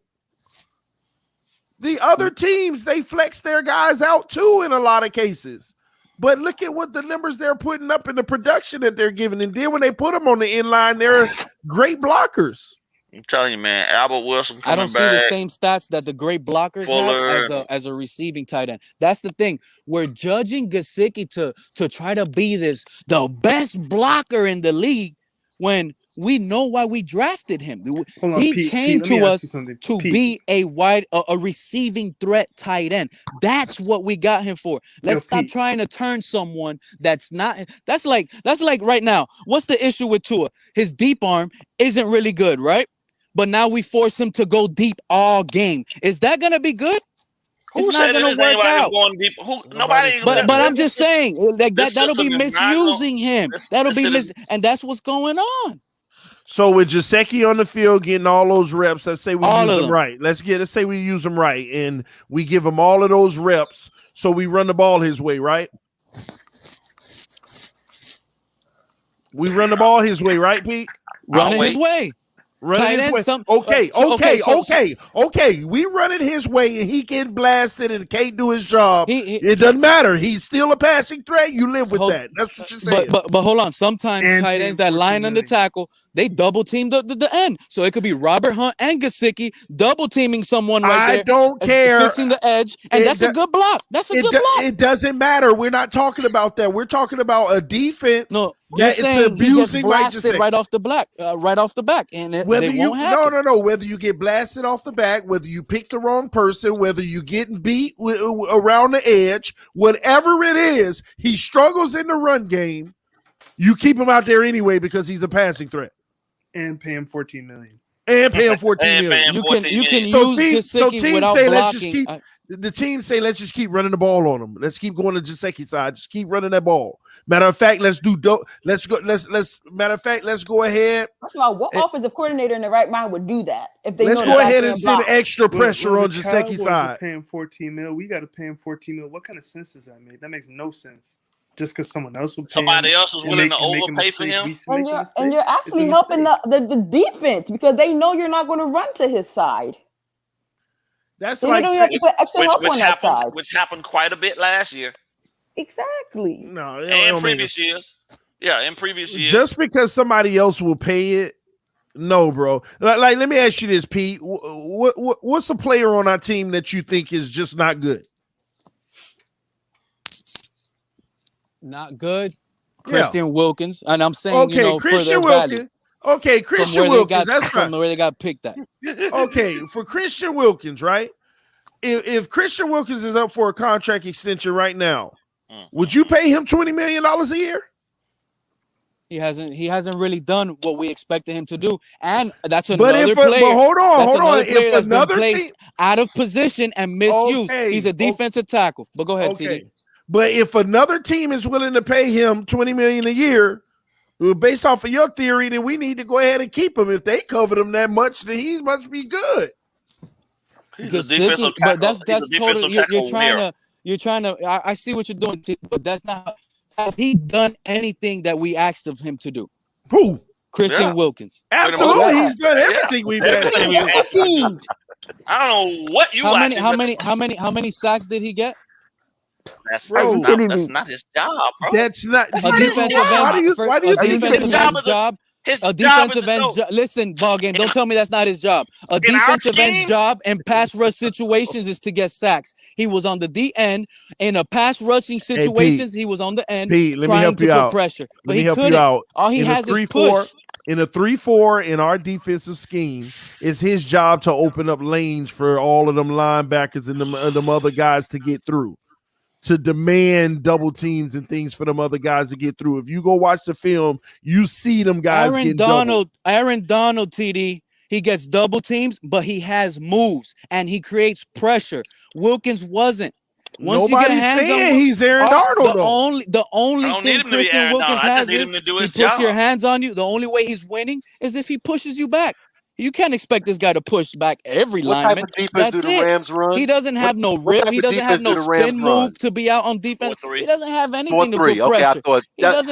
The other teams, they flex their guys out too in a lot of cases. But look at what the numbers they're putting up in the production that they're giving. And then when they put them on the inline, they're great blockers. I'm telling you, man, Albert Wilson coming I don't see the same stats that the great blockers have as a receiving tight end. That's the thing. We're judging Gesicki to try to be the best blocker in the league when we know why we drafted him. He came to us to be a receiving threat tight end. That's what we got him for. Let's stop trying to turn someone that's not. That's like right now. What's the issue with Tua? His deep arm isn't really good, right? But now we force him to go deep all game. Is that gonna be good? It's not going to work out. But I'm just saying, like that'll be misusing him. That'll be and that's what's going on. So with Gesicki on the field getting all those reps, let's say we use them right. Let's say we use them right, and we give him all of those reps. So we run the ball his way, right? We run the ball his way, right, Pete? Run it his way. Okay. We run it his way, and he get blasted and can't do his job. It doesn't matter. He's still a passing threat. You live with that. That's what you're saying. But hold on. Sometimes tight ends that line on the tackle, they double team the end. So it could be Robert Hunt and Gesicki double teaming someone right there. I don't care. Fixing the edge, and that's a good block. That's a good block. It doesn't matter. We're not talking about that. We're talking about a defense. No. You're saying he gets blasted right off the back, and whether whether you get blasted off the back, whether you pick the wrong person, whether you getting beat around the edge, whatever it is, he struggles in the run game. You keep him out there anyway because he's a passing threat, and pay him $14 million. And pay him $14 million. You can use Gesicki without blocking. The team say, let's just keep running the ball on them. Let's keep going to Gesicki side. Just keep running that ball. Matter of fact, let's go ahead. What offensive coordinator in the right mind would do that if they? Let's go ahead and send extra pressure on Gesicki side. Pay him $14 million. We got to pay him $14 million. What kind of sense does that make? That makes no sense. Just because someone else will pay somebody else is willing to overpay for him, and you're actually helping the defense because they know you're not going to run to his side. That's which happened quite a bit last year. Exactly. No, and previous years. Yeah, in previous years. Just because somebody else will pay it, no, bro. Like let me ask you this, Pete. What's a player on our team that you think is just not good? Not good. Christian Wilkins, and I'm saying Christian for their value. Okay, Christian Wilkins. That's from where they got picked at. Okay, for Christian Wilkins, right? If Christian Wilkins is up for a contract extension right now, would you pay him $20 million a year? He hasn't really done what we expected him to do, and that's another player. But hold on. If another team out of position and misused, he's a defensive tackle. But go ahead, TD. But if another team is willing to pay him $20 million a year, based off of your theory, then we need to go ahead and keep him. If they covered him that much, then he must be good. He's a defensive tackle. But that's totally you're trying to. I see what you're doing, but that's not. Has he done anything that we asked of him to do? Who? Christian Wilkins. Absolutely, he's done everything we've asked him to do. I don't know what you How many sacks did he get? That's not his job, bro. That's not a defensive end. Why do you think his job? A defensive end's job. Listen, ball game. Don't tell me that's not his job. A defensive end's job in pass rush situations is to get sacks. He was on the D end in a pass rushing situations. He was on the end trying to put pressure, but he couldn't. All he has is push. In a 3-4 in our defensive scheme, it's his job to open up lanes for all of them linebackers and them other guys to get through, to demand double teams and things for them other guys to get through. If you go watch the film, you see them guys Aaron Donald, TD, he gets double teams, but he has moves and he creates pressure. Wilkins wasn't. Once Nobody's you get hands saying on he's Aaron Darnold. The only thing Christian Wilkins has is he puts your hands on you. The only way he's winning is if he pushes you back. You can't expect this guy to push back every lineman. That's do the Rams run? He doesn't have no rip. He doesn't have no spin move to be out on defense. He doesn't have anything to put pressure.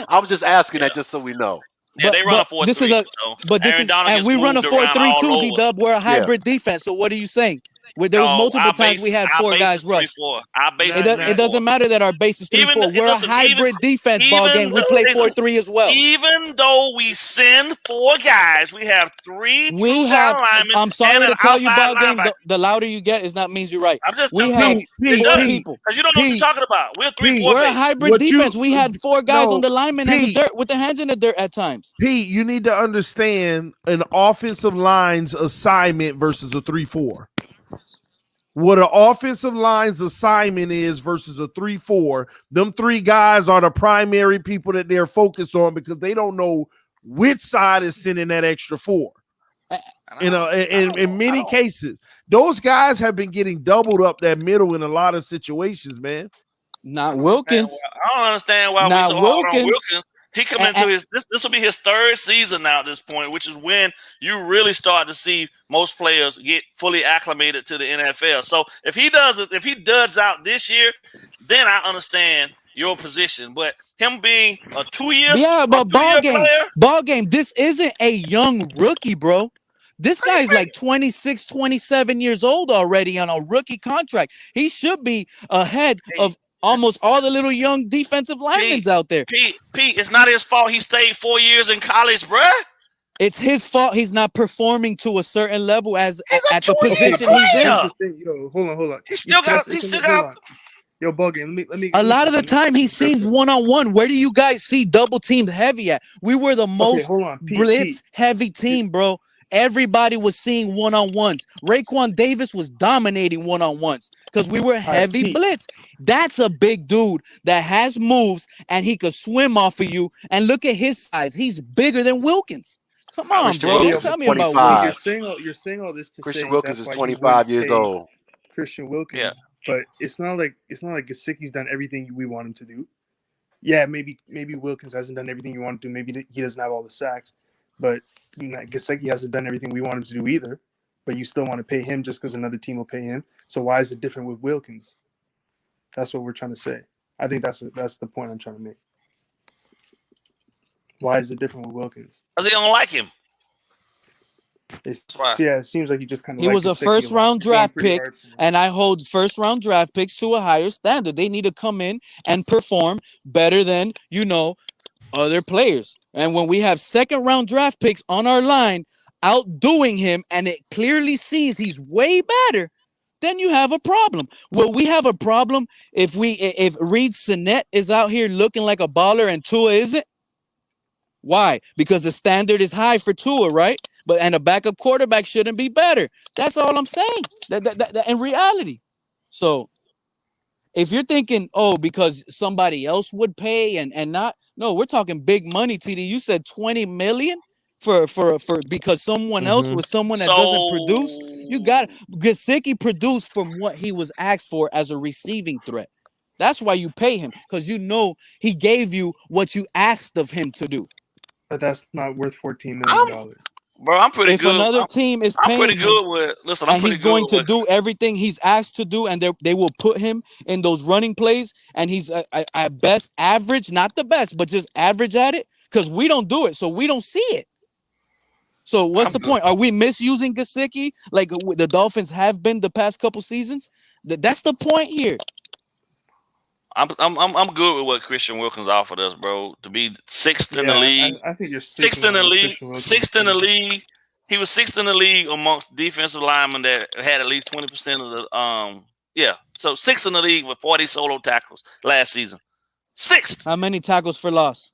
I was just asking that just so we know. Yeah, they run a 4-3. This is and we run a 4-3 too, D-Dub. We're a hybrid defense. So what are you saying? There was multiple times we had 4 guys rush. It doesn't matter that our base is 3-4. We're a hybrid defense ball game. We play 4-3 as well. Even though we send 4 guys, we have 3 linemen. I'm sorry to tell you, ball game. The louder you get is not means you're right. I'm just we have 4 people because you don't know what you're talking about. We're 3-4. We're a hybrid defense. We had 4 guys on the lineman and the dirt with their hands in the dirt at times. Pete, you need to understand an offensive line's assignment versus a 3-4. What an offensive line's assignment is versus a 3-4. Them 3 guys are the primary people that they're focused on because they don't know which side is sending that extra 4. In many cases, those guys have been getting doubled up that middle in a lot of situations, man. Not Wilkins. I don't understand why we so hard on Wilkins. He come into this will be his 3rd season now at this point, which is when you really start to see most players get fully acclimated to the NFL. So if he duds out this year, then I understand your position. But him being a 2-year ball game, this isn't a young rookie, bro. This guy's like 26, 27 years old already on a rookie contract. He should be ahead of almost all the little young defensive linemen out there. Pete, it's not his fault he stayed 4 years in college, bruh. It's his fault he's not performing to a certain level at the position he's in. Yo, hold on. He still got. Yo, Buggy, let me. A lot of the time he's seen one-on-one. Where do you guys see double teamed heavy at? We were the most blitz heavy team, bro. Everybody was seeing one-on-ones. Raekwon Davis was dominating one-on-ones because we were heavy blitz. That's a big dude that has moves and he could swim off of you. And look at his size. He's bigger than Wilkins. Come on, bro. Don't tell me about Wilkins. You're saying all this to Christian say Wilkins is 25 years old. Christian Wilkins, but it's not like Gesicki's done everything we want him to do. Yeah, maybe Wilkins hasn't done everything you want him to. Maybe he doesn't have all the sacks. But Gesicki hasn't done everything we want him to do either. But you still want to pay him just because another team will pay him. So why is it different with Wilkins? That's what we're trying to say. I think that's the point I'm trying to make. Why is it different with Wilkins? Because they don't like him. It seems like he just kind of. He was a first-round draft pick, and I hold first-round draft picks to a higher standard. They need to come in and perform better than other players. And when we have second-round draft picks on our line outdoing him, and it clearly sees he's way better, then you have a problem. Will we have a problem if Reed Sinnett is out here looking like a baller and Tua isn't? Why? Because the standard is high for Tua, right? And a backup quarterback shouldn't be better. That's all I'm saying. That in reality. So if you're thinking, because somebody else would pay and not, no, we're talking big money, TD. You said $20 million for because someone else was someone that doesn't produce. You got Gesicki produced from what he was asked for as a receiving threat. That's why you pay him, because he gave you what you asked of him to do. But that's not worth $14 million. Bro, I'm pretty good. If another team is paying I'm pretty good with. Listen, I'm pretty good. And he's going to do everything he's asked to do, and they will put him in those running plays, and he's at best average, not the best, but just average at it, because we don't do it, so we don't see it. So what's the point? Are we misusing Gesicki like the Dolphins have been the past couple seasons? That's the point here. I'm good with what Christian Wilkins offered us, bro. To be sixth in the league. I think you're sixth in the league. Sixth in the league. He was sixth in the league amongst defensive linemen that had at least 20% of the So sixth in the league with 40 solo tackles last season. Sixth. How many tackles for loss?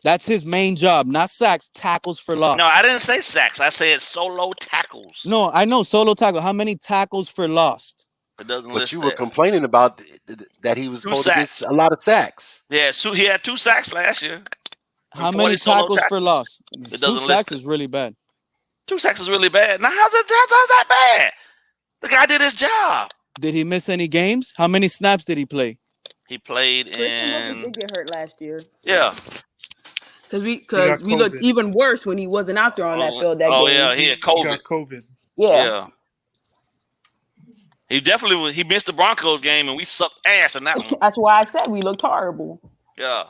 That's his main job, not sacks, tackles for loss. No, I didn't say sacks. I said solo tackles. No, I know solo tackle. How many tackles for loss? It doesn't but list you that. were complaining about that he was supposed to get a lot of sacks. Yeah, so he had 2 sacks last year. How many tackles for loss? It 2 sacks is really bad. 2 sacks is really bad. Now, how's that bad? The guy did his job. Did he miss any games? How many snaps did he play? He played Christian did get hurt last year. Yeah. Because we looked even worse when he wasn't out there on that field that game. Oh, yeah, he had COVID. He got COVID. Yeah. He definitely he missed the Broncos game, and we sucked ass in that one. That's why I said we looked horrible. Yeah.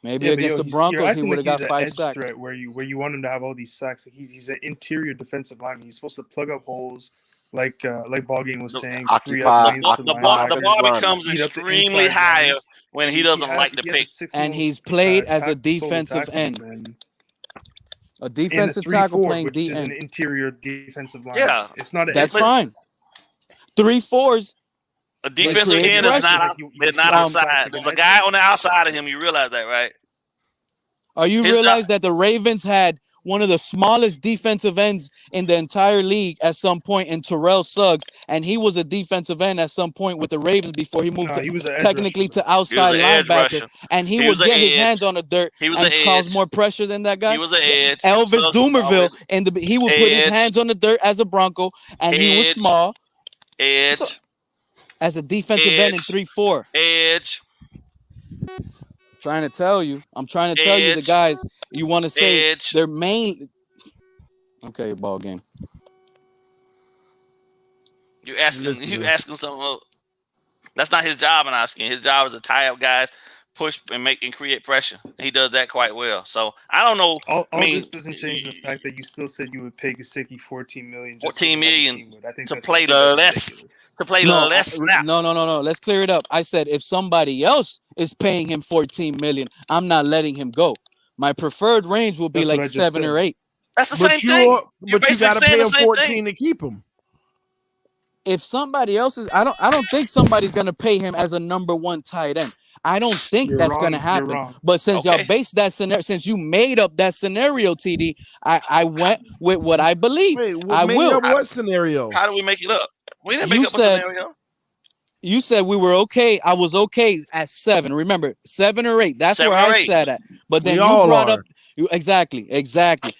Maybe against the Broncos, he would have got 5 sacks. Threat where you want him to have all these sacks. Like he's an interior defensive lineman. He's supposed to plug up holes, like Ballgame was saying. The ball becomes extremely higher when he doesn't like the pick. And he's played as a defensive end. A defensive tackle playing D end. An interior defensive line. Yeah, it's not. That's fine. 3-4s. A defensive end is not outside. There's a guy on the outside of him. You realize that, right? You realize that the Ravens had one of the smallest defensive ends in the entire league at some point in Terrell Suggs, and he was a defensive end at some point with the Ravens before he moved technically to outside linebacker, and he would get his hands on the dirt and cause more pressure than that guy. He was an edge. Elvis Doomerville, and he would put his hands on the dirt as a Bronco, and he was small. Edge. So, as a defensive end in 3-4. Edge. I'm trying to tell you the guys you want to say their main. Okay, ball game. You asking something. That's not his job. I'm asking. His job is to tie up guys, push and create pressure. He does that quite well. So I don't know. All this doesn't change the fact that you still said you would pay Gesicki $14 million. $14 million to play less. To play less snaps. No. Let's clear it up. I said if somebody else is paying him $14 million, I'm not letting him go. My preferred range will be like 7 or 8. That's the same thing. But you got to pay him 14 to keep him. If somebody else is, I don't think somebody's gonna pay him as a number 1 tight end. I don't think that's gonna happen. But since y'all based that scenario, since you made up that scenario, TD, I went with what I believe. I will. What scenario? How do we make it up? We didn't make up a scenario. You said we were okay. I was okay at 7. Remember, 7 or 8. That's where I sat at. But then you brought up exactly.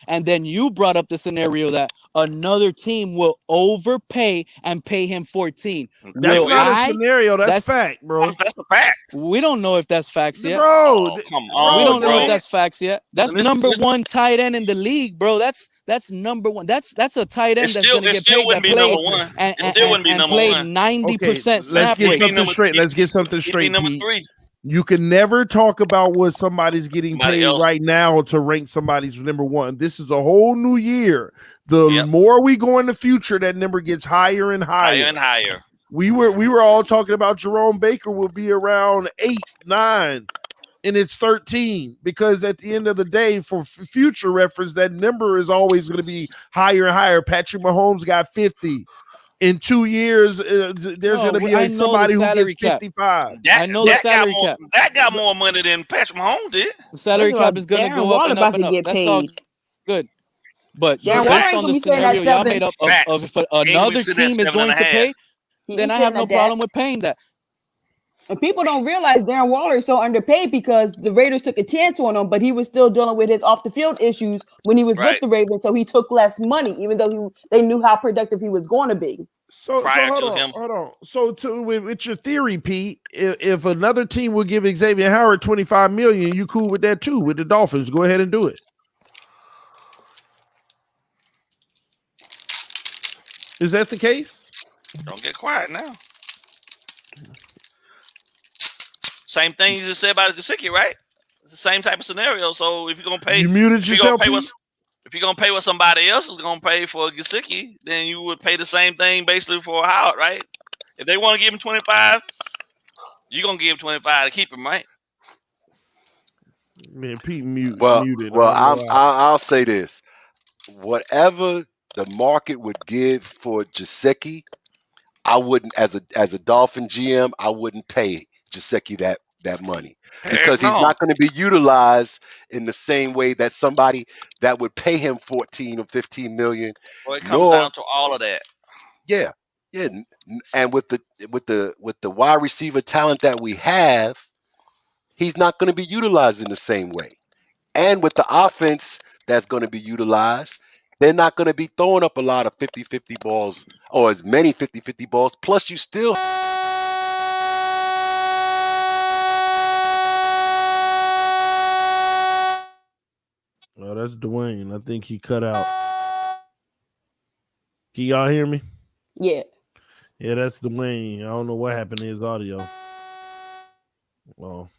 And then you brought up the scenario that another team will overpay and pay him 14. That's not a scenario. That's fact, bro. That's the fact. We don't know if that's facts yet. Bro, come on. We don't know if that's facts yet. That's number 1 tight end in the league, bro. That's number 1. That's a tight end that's going to get paid. Wouldn't be number 1. It still wouldn't be number 1. 90% snap rate. Let's get something straight. Number 3. You can never talk about what somebody's getting paid right now to rank somebody's number 1. This is a whole new year. The more we go in the future, that number gets higher and higher. Higher and higher. We were all talking about Jerome Baker will be around 8, 9, and it's 13 because at the end of the day, for future reference, that number is always going to be higher and higher. Patrick Mahomes got 50. In 2 years, there's going to be somebody who gets 55. I know the salary cap. That got more money than Patrick Mahomes did. The salary cap is going to go up and up and up. That's all good. But based on the scenario y'all made up of if another team is going to pay, then I have no problem with paying that. And people don't realize Darren Waller is so underpaid because the Raiders took a chance on him, but he was still dealing with his off-the-field issues when he was with the Ravens, so he took less money, even though they knew how productive he was going to be. So hold on. So with your theory, Pete, if another team would give Xavien Howard $25 million, you cool with that too? With the Dolphins, go ahead and do it. Is that the case? Don't get quiet now. Same thing you just said about Gesicki, right? It's the same type of scenario. So if you're gonna pay, you muted yourself. If you're gonna pay what somebody else is gonna pay for Gesicki, then you would pay the same thing basically for Howard, right? If they want to give him 25, you're gonna give him 25 to keep him, right? Man, Pete muted. Well, I'll say this: whatever the market would give for Gesicki, I wouldn't, as a Dolphin GM, I wouldn't pay Gesicki that money because he's not going to be utilized in the same way that somebody that would pay him 14 or 15 million. Well, it comes down to all of that. Yeah, and with the wide receiver talent that we have, he's not going to be utilized in the same way. And with the offense that's going to be utilized, they're not going to be throwing up a lot of 50-50 balls or as many 50-50 balls. Plus, you still. Oh, that's Dwayne. I think he cut out. Can y'all hear me? Yeah. Yeah, that's Dwayne. I don't know what happened to his audio. Well.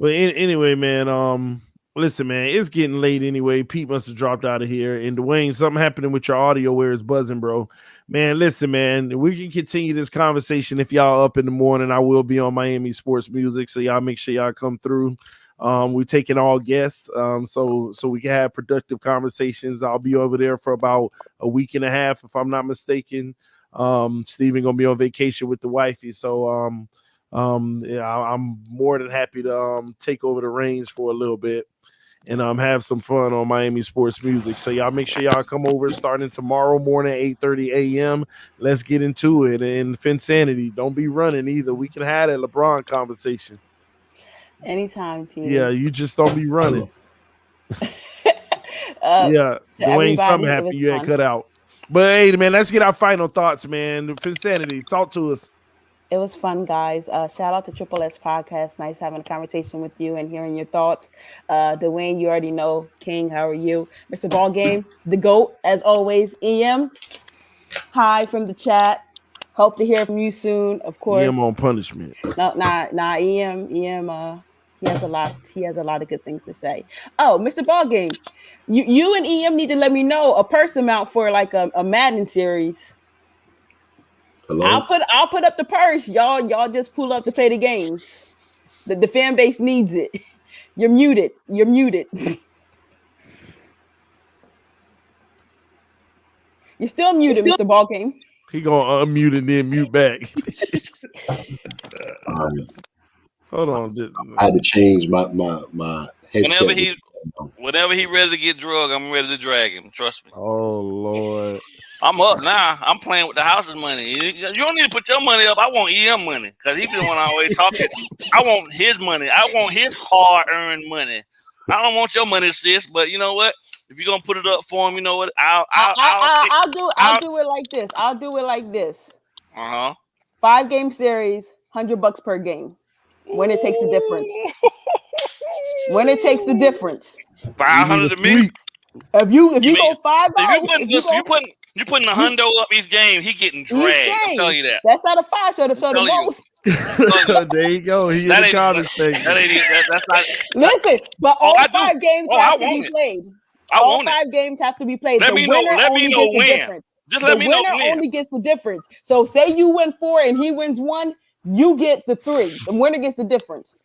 Anyway, man. Listen, man, it's getting late anyway. Pete must have dropped out of here. And Dwayne, something happening with your audio where it's buzzing, bro. Man, listen, man, we can continue this conversation if y'all up in the morning. I will be on Miami Sports Music, so y'all make sure y'all come through. We're taking all guests, so we can have productive conversations. I'll be over there for about a week and a half, if I'm not mistaken. Steven gonna be on vacation with the wifey, so I'm more than happy to take over the reins for a little bit and have some fun on Miami Sports Music. So y'all make sure y'all come over starting tomorrow morning, 8:30 a.m. Let's get into it. And Finsanity, don't be running either. We can have that LeBron conversation. Anytime, team. Yeah, you just don't be running. Yeah, Dwayne, something happened. You ain't cut out. But hey, man, let's get our final thoughts, man. Finsanity, talk to us. It was fun, guys. Shout out to Triple S Podcast. Nice having a conversation with you and hearing your thoughts. Dwayne, you already know. King, how are you? Mr. Ballgame, the GOAT, as always. EM, hi from the chat. Hope to hear from you soon, of course. EM on punishment. No, EM, he has a lot of good things to say. Oh, Mr. Ballgame, you and EM need to let me know a purse amount for like a Madden series. Hello? I'll put up the purse. Y'all just pull up to play the games. The fan base needs it. You're muted. You're still muted, Mr. Ballgame. He gonna unmute and then mute back. Hold on. I had to change my headset. Whenever he ready to get drugged, I'm ready to drag him. Trust me. Oh Lord. I'm up now. I'm playing with the house's money. You don't need to put your money up. I want EM money because he's the one always talking. I want his money. I want his hard-earned money. I don't want your money, sis. But you know what? If you're gonna put it up for him, you know what? I'll do it like this. I'll do it like this. 5-game series, $100 per game. Winner takes the difference. Winner takes the difference. 500 to me. If you go 5-0, you putting a hundo up each game, he getting dragged. I'll tell you that. That's not a 5 show. The most. There you go. He in the college thing. That's not. Listen, but all 5 games have to be played. All 5 games have to be played. Let me know when. Just let me know when. The winner only gets the difference. So say you win 4 and he wins 1, you get the 3. The winner gets the difference.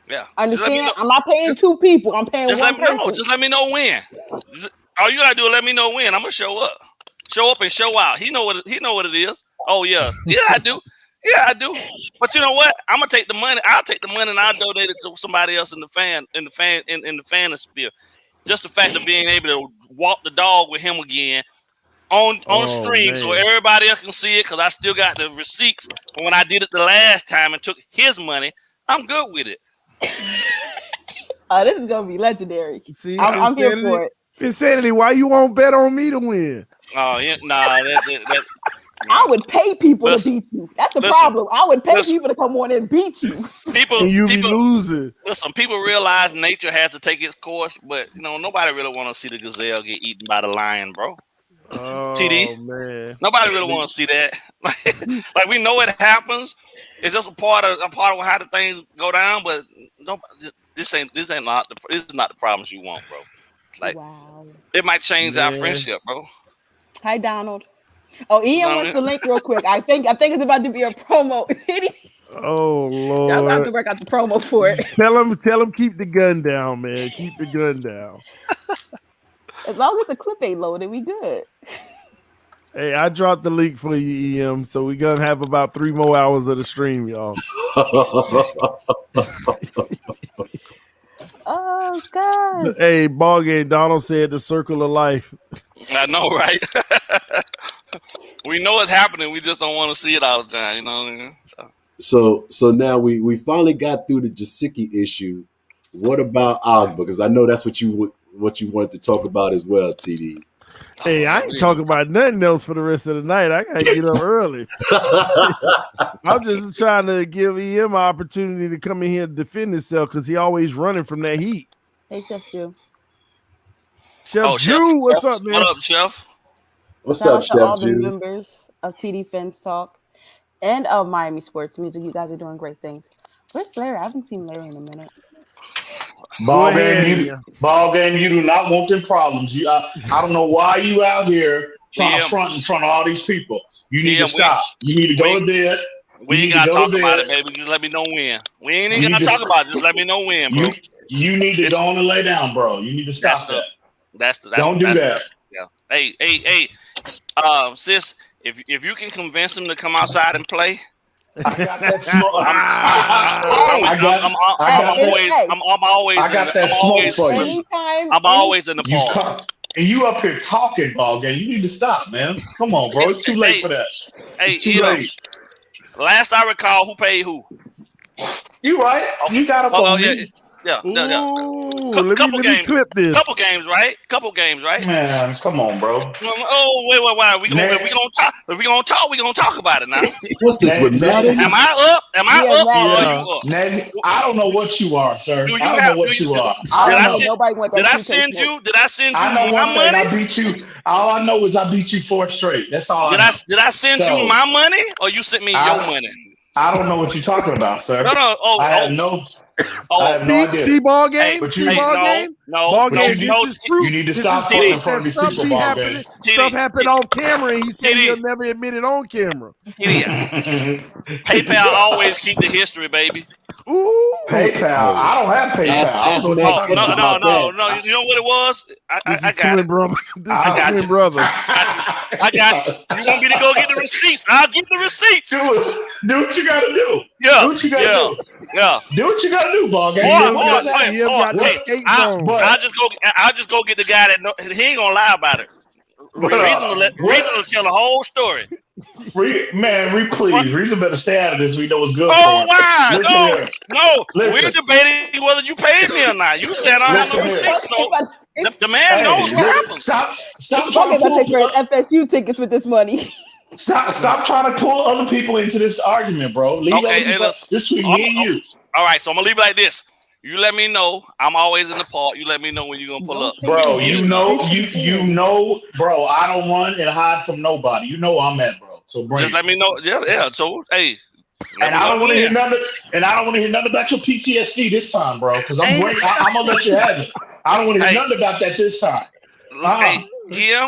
Yeah. Understand? I'm not paying 2 people. I'm paying 1 person. Just let me know when. All you gotta do is let me know when. I'm gonna show up. Show up and show out. He know what it is. Oh yeah. Yeah, I do. Yeah, I do. But you know what? I'm gonna take the money. I'll take the money and I'll donate it to somebody else in the fanosphere. Just the fact of being able to walk the dog with him again on stream, man. So everybody else can see it, because I still got the receipts from when I did it the last time and took his money. I'm good with it. This is gonna be legendary. See, I'm here for it. Insanity, why you won't bet on me to win? Oh yeah, nah. I would pay people to beat you. That's the problem. I would pay people to come on and beat you. People be losing. Listen, people realize nature has to take its course, but nobody really want to see the gazelle get eaten by the lion, bro. Oh TD. man, nobody really want to see that. Like we know it happens. It's just a part of how the things go down. But nobody, this is not the problems you want, bro. Like it might change our friendship, bro. Hi, Donald. Oh, Ian wants the link real quick. I think it's about to be a promo. Oh Lord, y'all have to work out the promo for it. Tell him keep the gun down, man. Keep the gun down. As long as the clip ain't loaded, we good. Hey, I dropped the link for you, EM. So we're gonna have about 3 more hours of the stream, y'all. Oh God. Hey, ball game. Donald said the circle of life. I know, right? We know it's happening. We just don't want to see it all the time. You know what I mean? So now we finally got through the Gesicki issue. What about Ogbah? Because I know that's what you wanted to talk about as well, TD. Hey, I ain't talking about nothing else for the rest of the night. I gotta get up early. I'm just trying to give EM an opportunity to come in here and defend himself because he always running from that heat. Hey, Chef Drew. Chef Drew, what's up, man? What up, Chef? What's Shout up, out Chef to all the Drew? members of TD Fins Talk and of Miami Sports Music. You guys are doing great things. Where's Larry? I haven't seen Larry in a minute. Ball game, you do not want them problems. I don't know why you out here trying to front in front of all these people. You need to stop. You need to go to bed. We ain't gotta talk about it, baby. Just let me know when. We ain't even gotta talk about it. Just let me know when, bro. You need to go on and lay down, bro. You need to stop that. Don't do that. Yeah. Hey. Sis, if you can convince him to come outside and play. I got that smoke. I'm always in the ball. And you up here talking, ball game. You need to stop, man. Come on, bro. It's too late for that. Hey, it's too late. Last I recall, who paid who? You right. You got to me. Yeah. Let me clip this. Couple games, right? Man, come on, bro. Oh, wait. We gonna talk. If we gonna talk, we gonna talk about it now. What's this with Madden? Am I up? Am I up? Or are you up? Ned, I don't know what you are, sir. I don't know what you are. Did I send you my money? I beat you. All I know is I beat you 4 straight. That's all. Did I send you my money or you sent me your money? I don't know what you're talking about, sir. No. See ball game? No. Ball game. This is proof. You need to stop talking in front of these people, ball game. Stuff happened off camera, and he said he'll never admit it on camera. PayPal always keep the history, baby. Ooh. PayPal. I don't have PayPal. No. You know what it was? I got it. Brother. This is twin brother. I got it. You want me to go get the receipts? I'll get the receipts. Do what you got to do. Yeah. Do what you got to do. Yeah. Do what you got to do, ball game. I'll just go get the guy that he ain't gonna lie about it. Reason to tell the whole story. Please. Reason better stay out of this. We know what's good. Oh, wow. No. We're debating whether you paid me or not. You said I don't have no receipts, so the man knows what happens. Stop trying to pay for FSU tickets with this money. Stop trying to pull other people into this argument, bro. This between me and you. All right, so I'm gonna leave it like this. You let me know. I'm always in the park. You let me know when you're gonna pull up. Bro, you know, bro, I don't run and hide from nobody. You know where I'm at, bro. So just let me know. Yeah. So hey. And I don't want to hear nothing. And I don't want to hear nothing about your PTSD this time, bro. Because I'm gonna let you have it. I don't want to hear nothing about that this time. Yeah.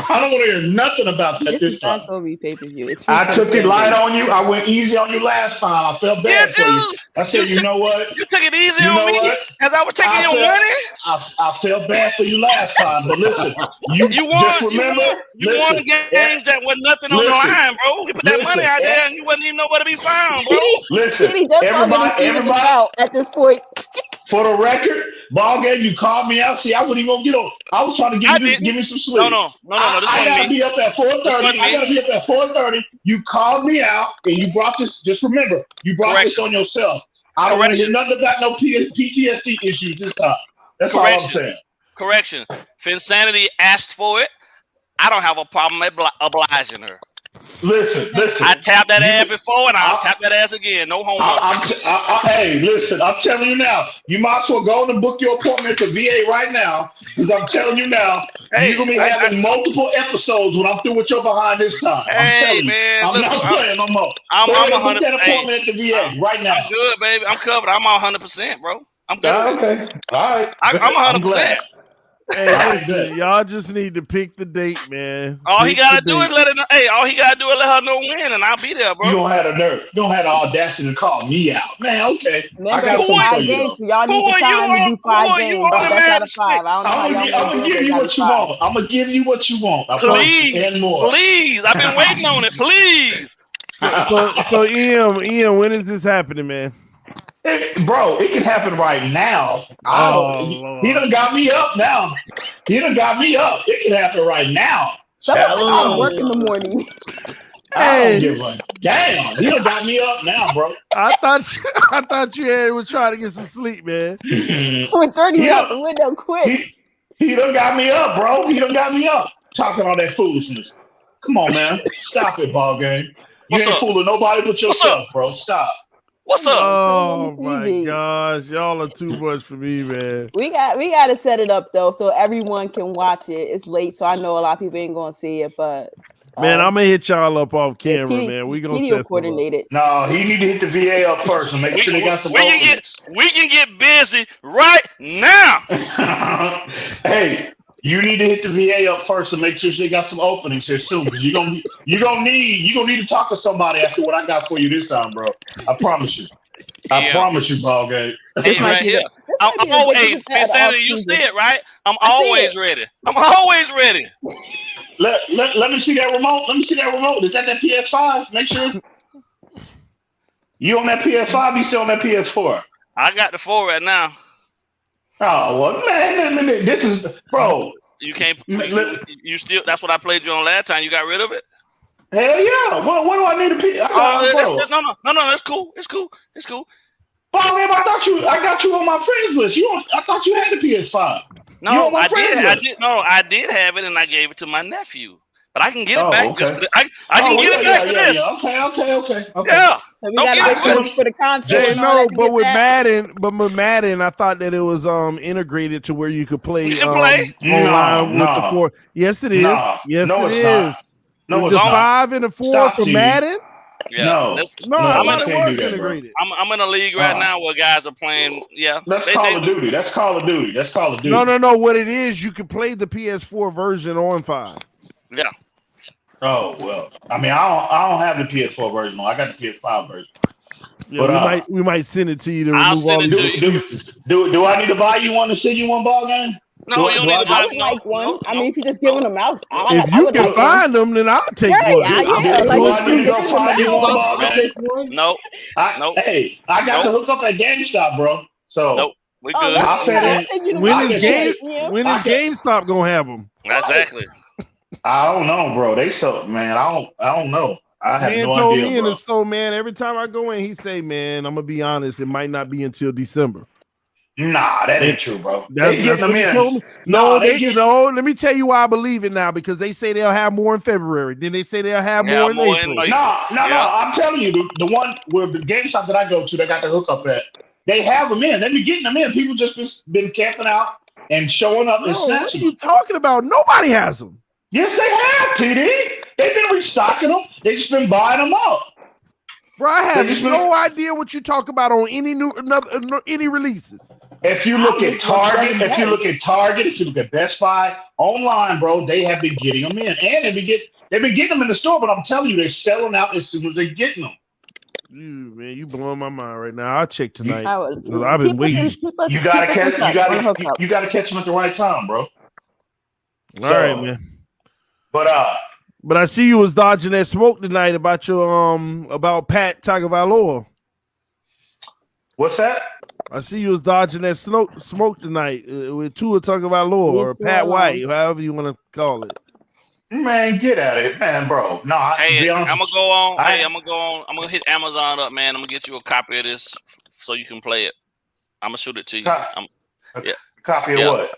I don't want to hear nothing about that this time. Pay-per-view. I took it light on you. I went easy on you last time. I felt bad for you. I said, you know what? You took it easy on me as I was taking your money. I felt bad for you last time, but listen, you won. You won games that was nothing on the line, bro. We put that money out there, and you wasn't even nowhere to be found, bro. Listen, everybody out at this point. For the record, ball game, you called me out. See, I wouldn't even get on. I was trying to give me some sleep. No. This I gotta be up at 4:30. I gotta be up at 4:30. You called me out, and you brought this. Just remember, you brought this on yourself. I don't want to hear nothing about no PTSD issues this time. That's all I'm saying. Correction. Finsanity asked for it. I don't have a problem obliging her. Listen. I tapped that ass before, and I'll tap that ass again. No homework. Hey, listen, I'm telling you now. You might as well go and book your appointment at the VA right now, because I'm telling you now, you're gonna be having multiple episodes when I'm through with your behind this time. I'm telling you, I'm not playing no more. I'm 100. That appointment at the VA right now. I'm good, baby. I'm covered. I'm 100%, bro. I'm good. Okay, all right. I'm 100%. Hey, y'all just need to pick the date, man. All he gotta do is let her know. Hey, all he gotta do is let her know when, and I'll be there, bro. You don't have the nerve. You don't have the audacity to call me out, man. Okay, Remember, I got something for you. games. Y'all need the time to do 5 games. That's out of 5. I'm gonna give you what you want. I'm gonna give you what you want. Please, and more. please. I've been waiting on it. Please. So Ian, when is this happening, man? Bro, it can happen right now. He done got me up now. He done got me up. It can happen right now. I work in the morning. I don't give a damn. He done got me up now, bro. I thought you was trying to get some sleep, man. With 30 out the window quick. He done got me up, bro. He done got me up. Talking all that foolishness. Come on, man. Stop it, ball game. You ain't fooling nobody but yourself, bro. Stop. What's up? Oh my gosh, y'all are too much for me, man. We got to set it up though, so everyone can watch it. It's late, so I know a lot of people ain't gonna see it, but man, I'm gonna hit y'all up off camera, man. We gonna set coordinate it. No, he need to hit the VA up first and make sure they got some. We can get busy right now. Hey, you need to hit the VA up first and make sure they got some openings here soon. Because you gonna need to talk to somebody after what I got for you this time, bro. I promise you. I promise you, ball game. Hey, right here. I'm always, Sandy, you see it, right? I'm always ready. I'm always ready. Let me see that remote. Let me see that remote. Is that PS5? Make sure. You on that PS5? You still on that PS4? I got the 4 right now. Oh well, man, this is bro. You can't. You still. That's what I played you on last time. You got rid of it. Hell yeah. What do I need a PS? No. That's cool. It's cool. Ball game, I got you on my friends list. I thought you had the PS5. No, I did. No, I did have it, and I gave it to my nephew. But I can get it back. Okay. I can get it back for this. Okay. Yeah. So we gotta go for the console. But with Madden, I thought that it was integrated to where you could play online with the 4. Yes, it is. Yes, it is. No, the 5 and the 4 for Madden. Yeah. I thought it was integrated. I'm in a league right now where guys are playing. Yeah, that's Call of Duty. That's Call of Duty. No. What it is, you can play the PS4 version on 5. Yeah. Oh well, I mean, I don't have the PS4 version. I got the PS5 version. Yeah, but we might send it to you to remove all the boosters. Do I need to buy you one to send you one, ball game? No, you don't need to buy one. No, I mean, if you're just giving them out. If you can find them, then I'll take one. Do I need to go find you one, ball game? No. Hey, I got to hook up at GameStop, bro. So nope. We good. When is GameStop gonna have them? Exactly. I don't know, bro. They man. I don't know. I have no told idea, me in the store, man. Every time I go in, he say, "Man, I'm gonna be honest. It might not be until December." Nah, that ain't true, bro. They getting them in. No. Let me tell you why I believe it now. Because they say they'll have more in February. Then they say they'll have more in April. No. I'm telling you, the one where the GameStop that I go to, they got the hookup at. They have them in. They be getting them in. People just been camping out and showing up and snatching. What are you talking about? Nobody has them. Yes, they have, TD. They've been restocking them. They just been buying them up. Bro, I have no idea what you talk about on any releases. If you look at Target, if you look at Best Buy, online, bro, they have been getting them in. And they've been getting them in the store, but I'm telling you, they're selling out as soon as they're getting them. You blowing my mind right now. I'll check tonight. I've been waiting. You gotta catch them at the right time, bro. All right, man. But I see you was dodging that smoke tonight about your about Pat Tagovailoa. What's that? I see you was dodging that smoke tonight with Tua Tagovailoa or Pat White, however you want to call it. Man, get at it, man, bro. No, I'm gonna go on. I'm gonna hit Amazon up, man. I'm gonna get you a copy of this so you can play it. I'm gonna shoot it to you. Copy of what?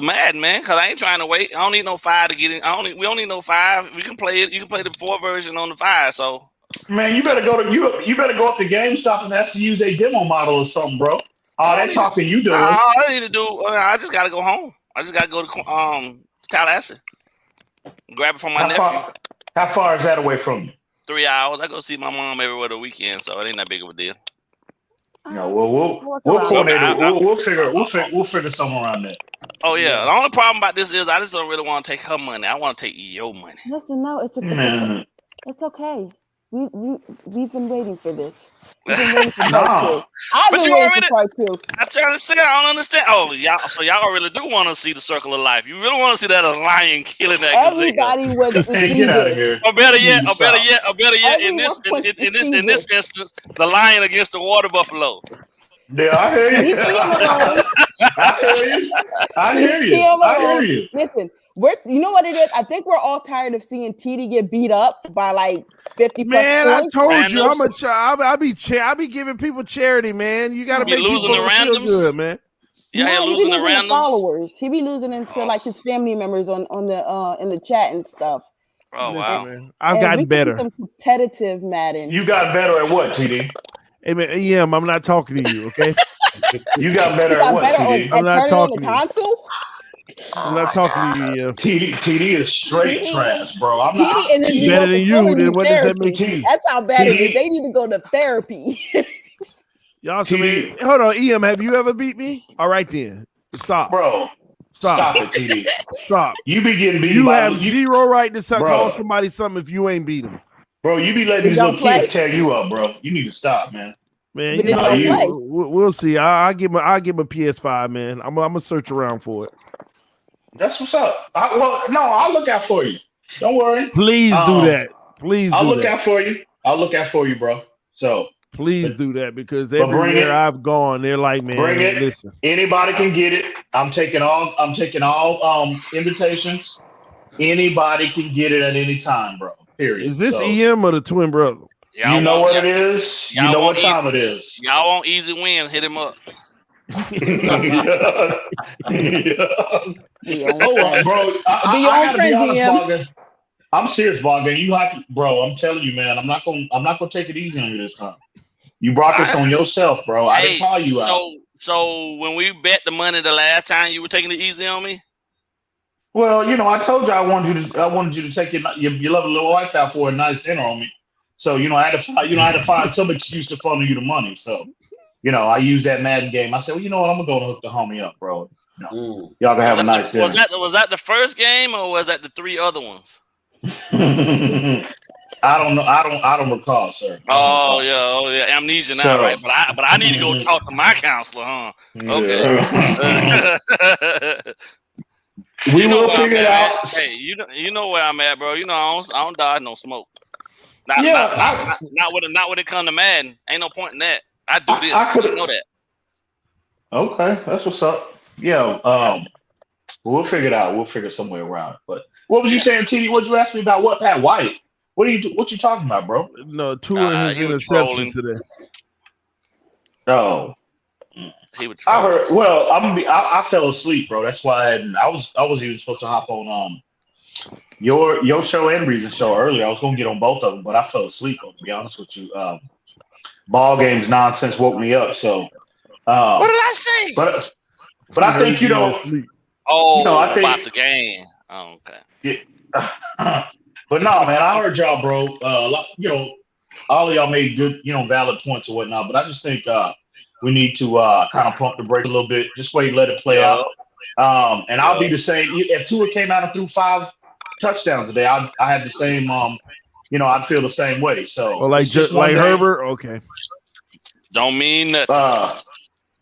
Madden, man, because I ain't trying to wait. I don't need no 5 to get in. We don't need no 5. We can play it. You can play the 4 version on the 5. So, man, you better go up to GameStop and ask to use a demo model or something, bro. All that talking you doing? All I need to do, I just gotta go home. I just gotta go to Tallahassee, grab it from my nephew. How far is that away from you? 3 hours. I go see my mom every other weekend, so it ain't that big of a deal. No, we'll figure something around that. Oh yeah. The only problem about this is I just don't really want to take her money. I want to take your money. Listen, no, it's okay. We've been waiting for this. We've been waiting for part 2. I've been waiting for part 2. I'm trying to say I don't understand. Oh, y'all really do want to see the circle of life. You really want to see that a lion killing that everybody was get out of here. Or better yet, in this instance, the lion against the water buffalo. Yeah, I hear you. I hear you. Listen, you know what it is? I think we're all tired of seeing TD get beat up by like 50 man, points. I told you, I be giving people charity, man. You got to make losing people the feel randoms, good, man. Yeah, losing the randoms. Followers. He be losing into like his family members on the in the chat and stuff. Oh wow, man. I've gotten better. Some competitive Madden. You got better at what, TD? Hey man, EM, I'm not talking to you, okay? You got better at what, TD? I'm not talking to you. Console? I'm not talking to you. TD is straight trash, bro. I'm not better than you. Then what does that make you? That's how bad it is. They need to go to therapy. Y'all, hold on, EM. Have you ever beat me? All right, then. Stop, bro. Stop it, TD. Stop. You be getting beat. You have zero right to call somebody something if you ain't beat them. Bro, you be letting these little kids tear you up, bro. You need to stop, man. Man, we'll see. I'll give him a PS5, man. I'm gonna search around for it. That's what's up. I'll look out for you. Don't worry. Please do that. Please, I'll look out for you. I'll look out for you, bro. So please do that because everywhere I've gone, they're like, man, listen. Anybody can get it. I'm taking all invitations. Anybody can get it at any time, bro. Period. Is this EM or the twin brother? You know what it is. You know what time it is. Y'all want easy wins? Hit him up. Bro, I gotta be honest, Bargain. I'm serious, Bargain. You have to, bro. I'm telling you, man. I'm not gonna take it easy on you this time. You brought this on yourself, bro. I didn't call you out. So when we bet the money the last time, you were taking it easy on me. Well, I told you I wanted you to take your lovely little wife out for a nice dinner on me. So I had to find some excuse to funnel you the money. So I used that Madden game. I said, well, you know what? I'm gonna go and hook the homie up, bro. Y'all can have a nice dinner. Was that the first game or was that the 3 other ones? I don't know. I don't recall, sir. Oh yeah, amnesia now, right? But I need to go talk to my counselor, huh? Okay. We will figure it out. Hey, you know where I'm at, bro. I don't dodge no smoke. Not when it come to Madden. Ain't no point in that. I do this. You know that. Okay, that's what's up. Yeah. We'll figure it out. We'll figure some way around it. But what was you saying, TD? What you ask me about? What Pat White? What you talking about, bro? No, Tua his interceptions today. Oh. I heard. Well, I fell asleep, bro. That's why I was even supposed to hop on your show and Breeze's show earlier. I was gonna get on both of them, but I fell asleep. To be honest with you, ball games nonsense woke me up. So what did I say? But I think I think about the game. Oh, okay. Yeah. But no, man, I heard y'all, bro. All of y'all made good, valid points or whatnot. But I just think we need to kind of pump the brake a little bit. Just wait, let it play out. And I'll be the same. If Tua came out and threw 5 touchdowns today, I had the same. I'd feel the same way. So, like Herbert, okay. Don't mean that.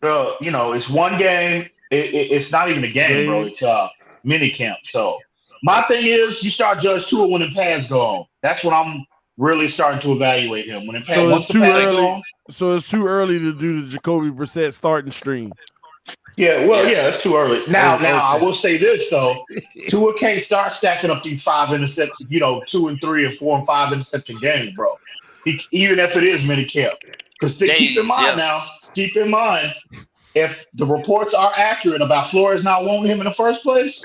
It's one game. It's not even a game, bro. It's mini camp. So my thing is, you start judge Tua when the pads go on. That's when I'm really starting to evaluate him. When the pads go on. So it's too early to do the Jacoby Brissett starting stream. Yeah, it's too early. Now, I will say this though: Tua can't start stacking up these 5 interception, 2 and 3 and 4 and 5 interception games, bro. Even if it is mini camp, because keep in mind, if the reports are accurate about Flores not wanting him in the first place,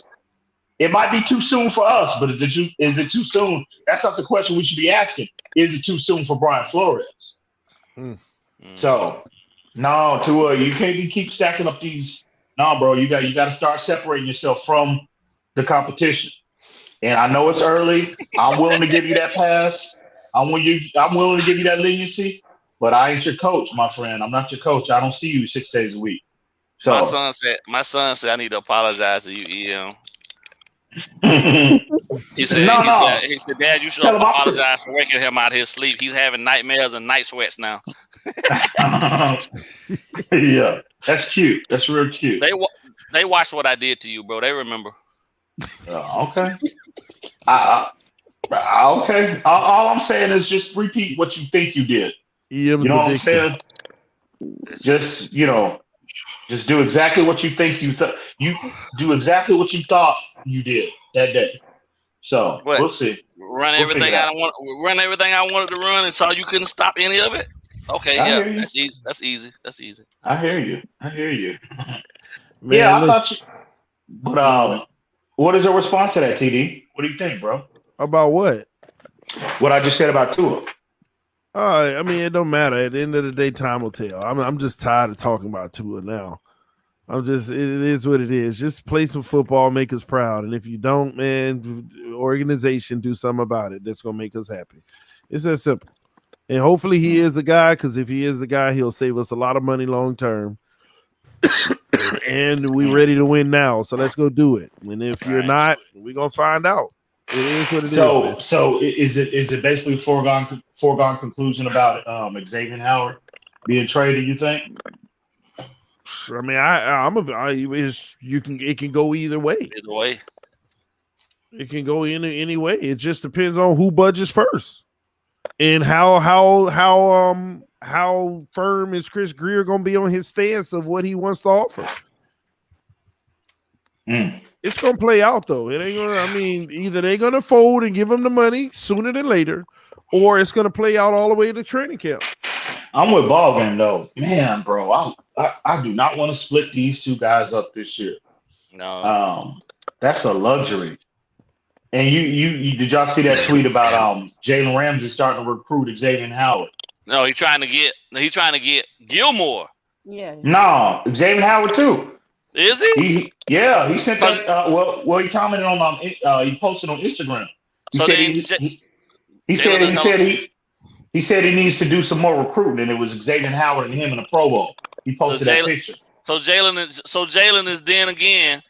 it might be too soon for us. But is it too soon? That's not the question we should be asking. Is it too soon for Brian Flores? So, no, Tua, you can't keep stacking up these. No, bro, you got to start separating yourself from the competition. And I know it's early. I'm willing to give you that pass. I'm willing to give you that leniency. But I ain't your coach, my friend. I'm not your coach. I don't see you 6 days a week. So my son said I need to apologize to you, EM. He said, Dad, you should apologize for waking him out of his sleep. He's having nightmares and night sweats now. Yeah, that's cute. That's real cute. They watched what I did to you, bro. They remember. Okay. Okay. All I'm saying is just repeat what you think you did. You know what I'm saying? Just do exactly what you think you do exactly what you thought you did that day. So we'll see. Run everything I wanted to run and saw you couldn't stop any of it. Okay, that's easy. That's easy. I hear you. Man, yeah, I thought you. But what is your response to that, TD? What do you think, bro? About what? What I just said about Tua. I mean, it don't matter. At the end of the day, time will tell. I'm just tired of talking about Tua now. It is what it is. Just play some football, make us proud. And if you don't, man, organization, do something about it. That's going to make us happy. It's that simple. And hopefully he is the guy, because if he is the guy, he'll save us a lot of money long term. And we're ready to win now. So let's go do it. And if you're not, we're going to find out. It is what it is. So is it basically foregone conclusion about Xavien Howard being traded, you think? I mean, it can go either way. Either way. It can go any way. It just depends on who budgets first. And how firm is Chris Grier going to be on his stance of what he wants to offer? It's going to play out, though. It ain't gonna. I mean, either they're going to fold and give him the money sooner than later, or it's going to play out all the way to training camp. I'm with Ballgame, though. Man, bro, I do not want to split these two guys up this year. No. That's a luxury. And you did y'all see that tweet about Jalen Ramsey starting to recruit Xavien Howard? No, he's trying to get Gilmore. Yeah. No, Xavien Howard too. Is he? He sent that. Well, he commented on he posted on Instagram. He said he needs to do some more recruiting, and it was Xavien Howard and him in the Pro Bowl. He posted that picture. So Jalen is then again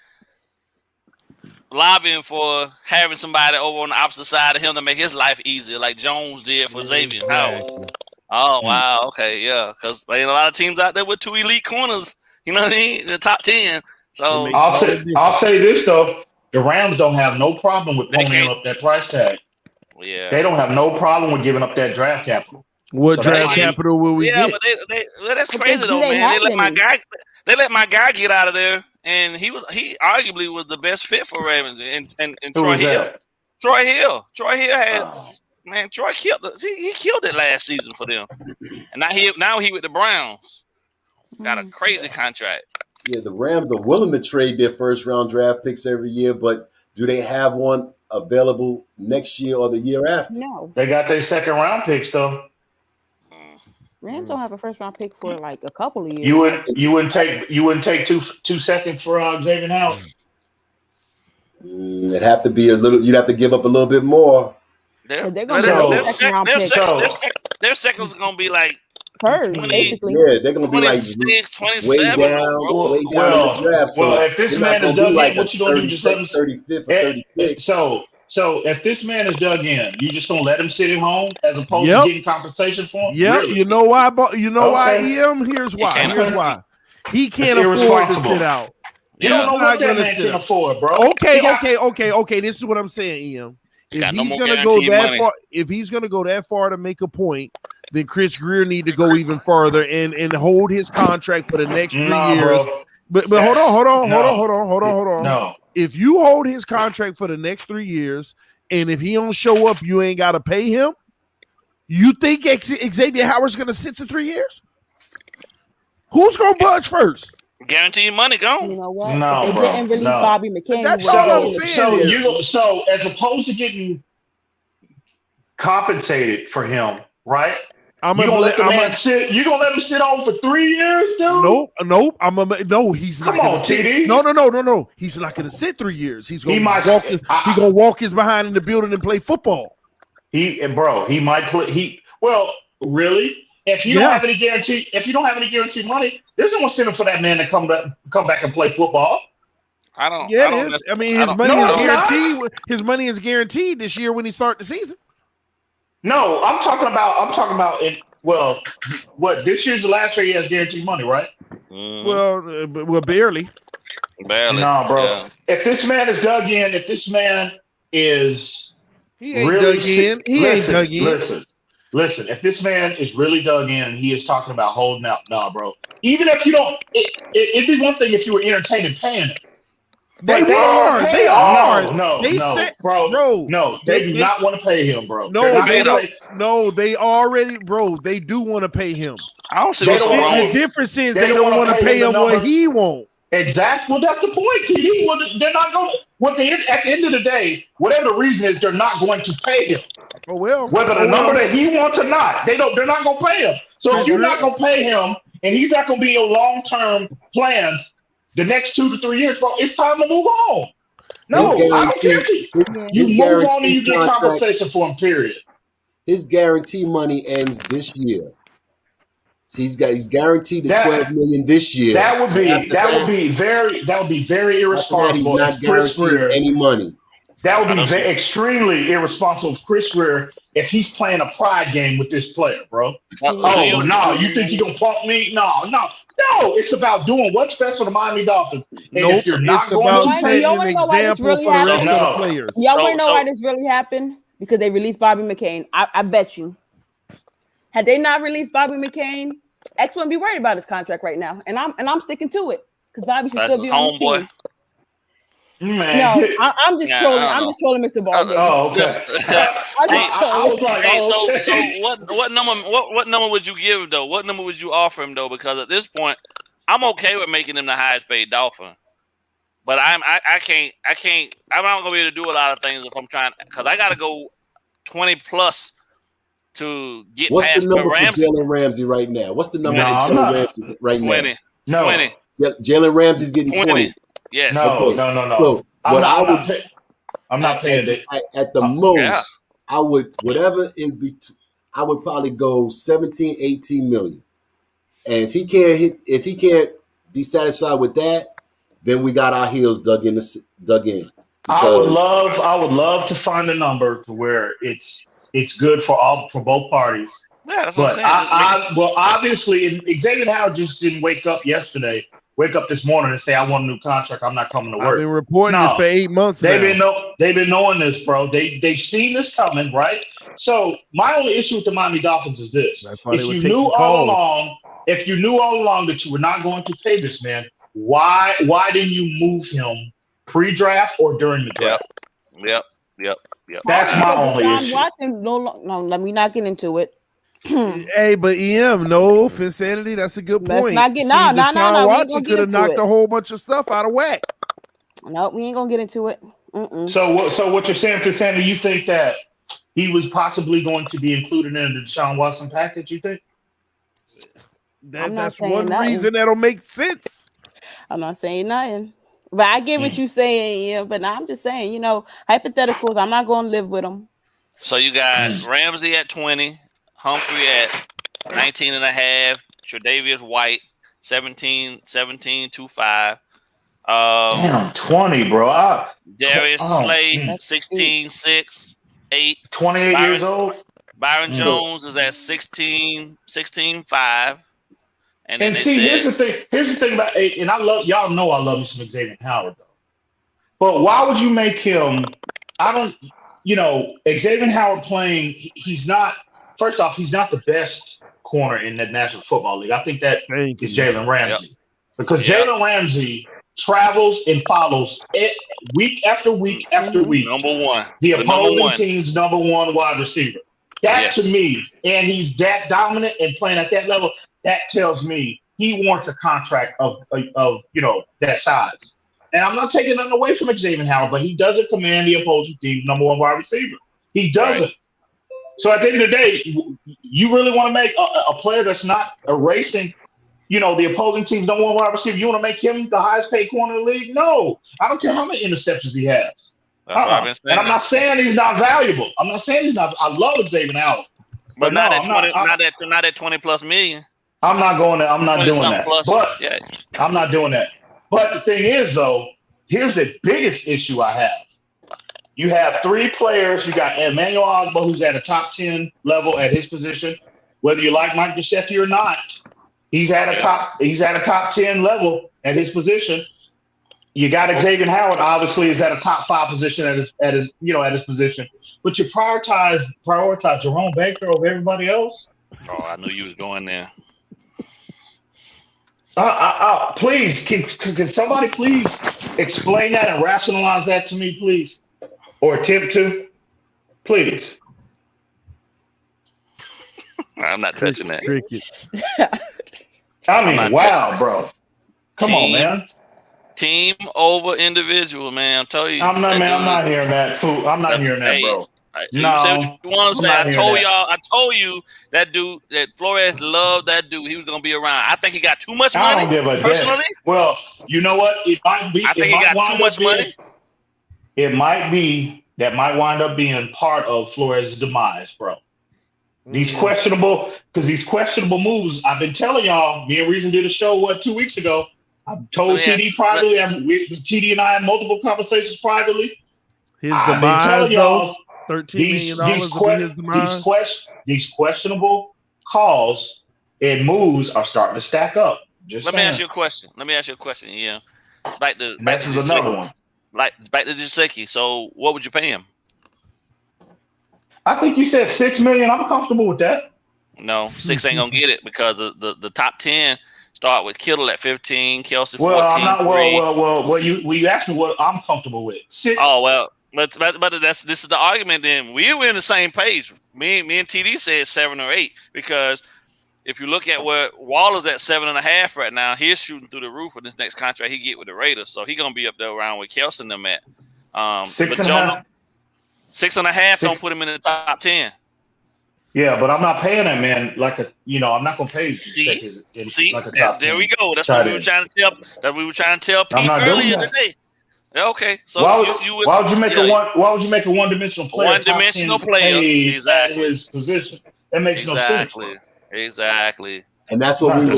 lobbying for having somebody over on the opposite side of him to make his life easier, like Jones did for Xavien Howard. Oh wow, okay, yeah, because there ain't a lot of teams out there with two elite corners. You know what I mean? In the top 10. So I'll say this though: the Rams don't have no problem with ponying up that price tag. Yeah, they don't have no problem with giving up that draft capital. What draft capital will we get? Yeah, but that's crazy though, man. They let my guy get out of there, and he arguably was the best fit for Ravens and Troy Hill. Troy Hill had man. Troy killed he killed it last season for them, and now he with the Browns. Got a crazy contract. Yeah, the Rams are willing to trade their first round draft picks every year, but do they have one available next year or the year after? No. They got their second round picks though. Rams don't have a first round pick for like a couple of years. You wouldn't take 2 seconds for Xavien Howard? It'd have to be a little. You'd have to give up a little bit more. Their seconds are gonna be like basically. Yeah, they're gonna be like 27, way down in the draft. So if this man is dug in, what you gonna do to 35th or 36th? So if this man is dug in, you just gonna let him sit at home as opposed to getting compensation for him? Yeah, Really? You know why? Why, EM? Here's why. He can't afford to sit out. You don't know what that man can afford, bro. Okay. This is what I'm saying, EM. If he's gonna go that far to make a point, then Chris Grier need to go even further and hold his contract for the next 3 years. Bro. But hold on. No. If you hold his contract for the next 3 years, and if he don't show up, you ain't got to pay him. You think Xavien Howard's gonna sit the 3 years? Who's gonna budge first? Guaranteed money gone. You know what? No, if they bro, didn't release no. Bobby McCain, That's all I'm saying. So as opposed to getting compensated for him, right? You're gonna let the man sit. You're gonna let him sit on for 3 years, dude? Nope. He's not Come gonna on, sit. TD. No. He's not gonna sit 3 years. He's gonna walk his behind in the building and play football. He might play. Really? If you don't have any guaranteed money, there's no incentive for that man to come back and play football. Yeah, it is. I mean, his money is guaranteed. His money is guaranteed this year when he starts the season. No, I'm talking about this year's the last year he has guaranteed money, right? Mm-hmm. Well, barely. No, bro. Yeah. If this man is dug in, he ain't dug in. He ain't dug in. Listen, if this man is really dug in and he is talking about holding out, nah, bro. Even if you don't, it'd be one thing if you were entertaining paying it. They are. No, they do not want to pay him, bro. They don't. No, they already, bro. They do want to pay him. I don't see what's wrong. The difference is they don't want to pay him what he wants. Exactly. Well, that's the point, TD. Well, they're not going to. At the end of the day, whatever the reason is, they're not going to pay him. Oh well. Whether the number that he wants or not, they're not going to pay him. So if you're not going to pay him, and he's not going to be in your long-term plans the next 2 to 3 years, bro, it's time to move on. No, I don't care. You move on and you get compensation for him. Period. His guarantee money ends this year. So he's guaranteed the $12 million this year. That would be very irresponsible. He's not guaranteed any money. That would be extremely irresponsible of Chris Greer if he's playing a pride game with this player, bro. You think you're going to pump me? No. It's about doing what's best for the Miami Dolphins. And if you're not going to setting an example for the rest of the players. Y'all want to know why this really happened? Because they released Bobby McCain. I bet you. Had they not released Bobby McCain, X wouldn't be worried about his contract right now. And I'm sticking to it. Because Bobby should still be on the team. Man. No, I'm just trolling. I'm just trolling Mr. Ball. Okay. So what number would you give though? What number would you offer him though? Because at this point, I'm okay with making him the highest paid Dolphin, but I can't. I'm not gonna be able to do a lot of things if I'm trying, because I gotta go 20 plus to get What's past the number for Ramsey. Jalen Ramsey right now? What's the number for Jalen Ramsey right 20. now? 20. Yep, Jalen Ramsey's getting 20. Yes. No. So I'm not paying it. At the most, I would, whatever is, I would probably go 17, 18 million. And if he can't be satisfied with that, then we got our heels dug in. I would love to find a number to where it's good for both parties. Yeah, that's what I'm saying. Obviously, and Xavien Howard just didn't wake up this morning and say, I want a new contract, I'm not coming to work. I've been reporting this for 8 months now. They've been knowing this, bro. They've seen this coming, right? So my only issue with the Miami Dolphins is this. If you knew all along that you were not going to pay this man, why didn't you move him pre-draft or during the draft? Yep. That's my only issue. No, let me not get into it. Hey, but no insanity. That's a good point. Let's not get no. Watson could have knocked a whole bunch of stuff out of whack. No, we ain't gonna get into it. So what you're saying, Sandy? You think that he was possibly going to be included in the Deshaun Watson package? You think? That's one reason that'll make sense. I'm not saying nothing, but I get what you're saying. Yeah, but I'm just saying, hypotheticals. I'm not gonna live with them. So you got Ramsey at 20. Humphrey at 19 and a half. Tre'Davious White, 17.25. Damn, 20, bro. Darius Slay, 16.6, 8. 28 years old. Byron Jones is at 16.5. And see, here's the thing about it, and I love me some Xavien Howard though. But why would you make him? Xavien Howard playing. He's not. First off, he's not the best corner in the National Football League. I think that is Jalen Ramsey. Because Jalen Ramsey travels and follows it week after week after week. Number one. The opposing team's number one wide receiver. That to me, and he's that dominant and playing at that level, that tells me he warrants a contract of that size. And I'm not taking nothing away from Xavien Howard, but he doesn't command the opposing team's number one wide receiver. He doesn't. Right. So at the end of the day, you really want to make a player that's not erasing, the opposing team's number one wide receiver. You want to make him the highest paid corner in the league? No, I don't care how many interceptions he has. That's what I've been saying. And I'm not saying he's not valuable. I'm not saying he's not. I love Xavien Howard, but not at 20 plus million. I'm not going to. I'm not doing that. Plus, but yeah. I'm not doing that. But the thing is, though, here's the biggest issue I have. You have three players. You got Emmanuel Ogbah, who's at a top 10 level at his position. Whether you like Mike Gesicki or not, he's at a top 10 level at his position. You got Xavien Howard, obviously, is at a top 5 position at his position. But you prioritize Jerome Baker over everybody else. Oh, I knew you was going there. Please, can somebody please explain that and rationalize that to me, please? Or attempt to, please. I'm not touching that. I mean, wow, bro. Come on, man. Team over individual, man. I'm telling you. I'm not hearing that, fool. I'm not hearing that, bro. No, say what you want to say. I told you that dude, that Flores loved that dude. He was gonna be around. I think he got too much money. I don't give a personally. Damn. Well, you know what? It might be. I think he got too much money. It might be that might wind up being part of Flores' demise, bro. These questionable moves. I've been telling y'all. Me and Reason did a show 2 weeks ago. I've told TD privately. TD and I had multiple conversations privately. His demise, though. $13 million. These questionable calls and moves are starting to stack up. Let me ask you a question. Yeah, this is another one. Like back to Gesicki. So, what would you pay him? I think you said $6 million. I'm comfortable with that. No, 6 ain't gonna get it because the top 10 start with Kittle at 15, Kelsey 14. Well, I'm not. Well. You asked me what I'm comfortable with. 6. Oh well. But this is the argument. Then we were in the same page. Me and TD said 7 or 8 because if you look at where Waller's at 7.5 right now, he's shooting through the roof with this next contract he get with the Raiders, so he's gonna be up there around with Kelsey and them at. 6.5. 6.5 don't put him in the top 10. Yeah, but I'm not paying that man I'm not gonna pay. There we go. That's what we were trying to tell. That we were trying to tell Pete earlier today. Okay, so why would you make a one-dimensional player? One-dimensional player, exactly. At his position. That makes no sense. Exactly. And that's what we were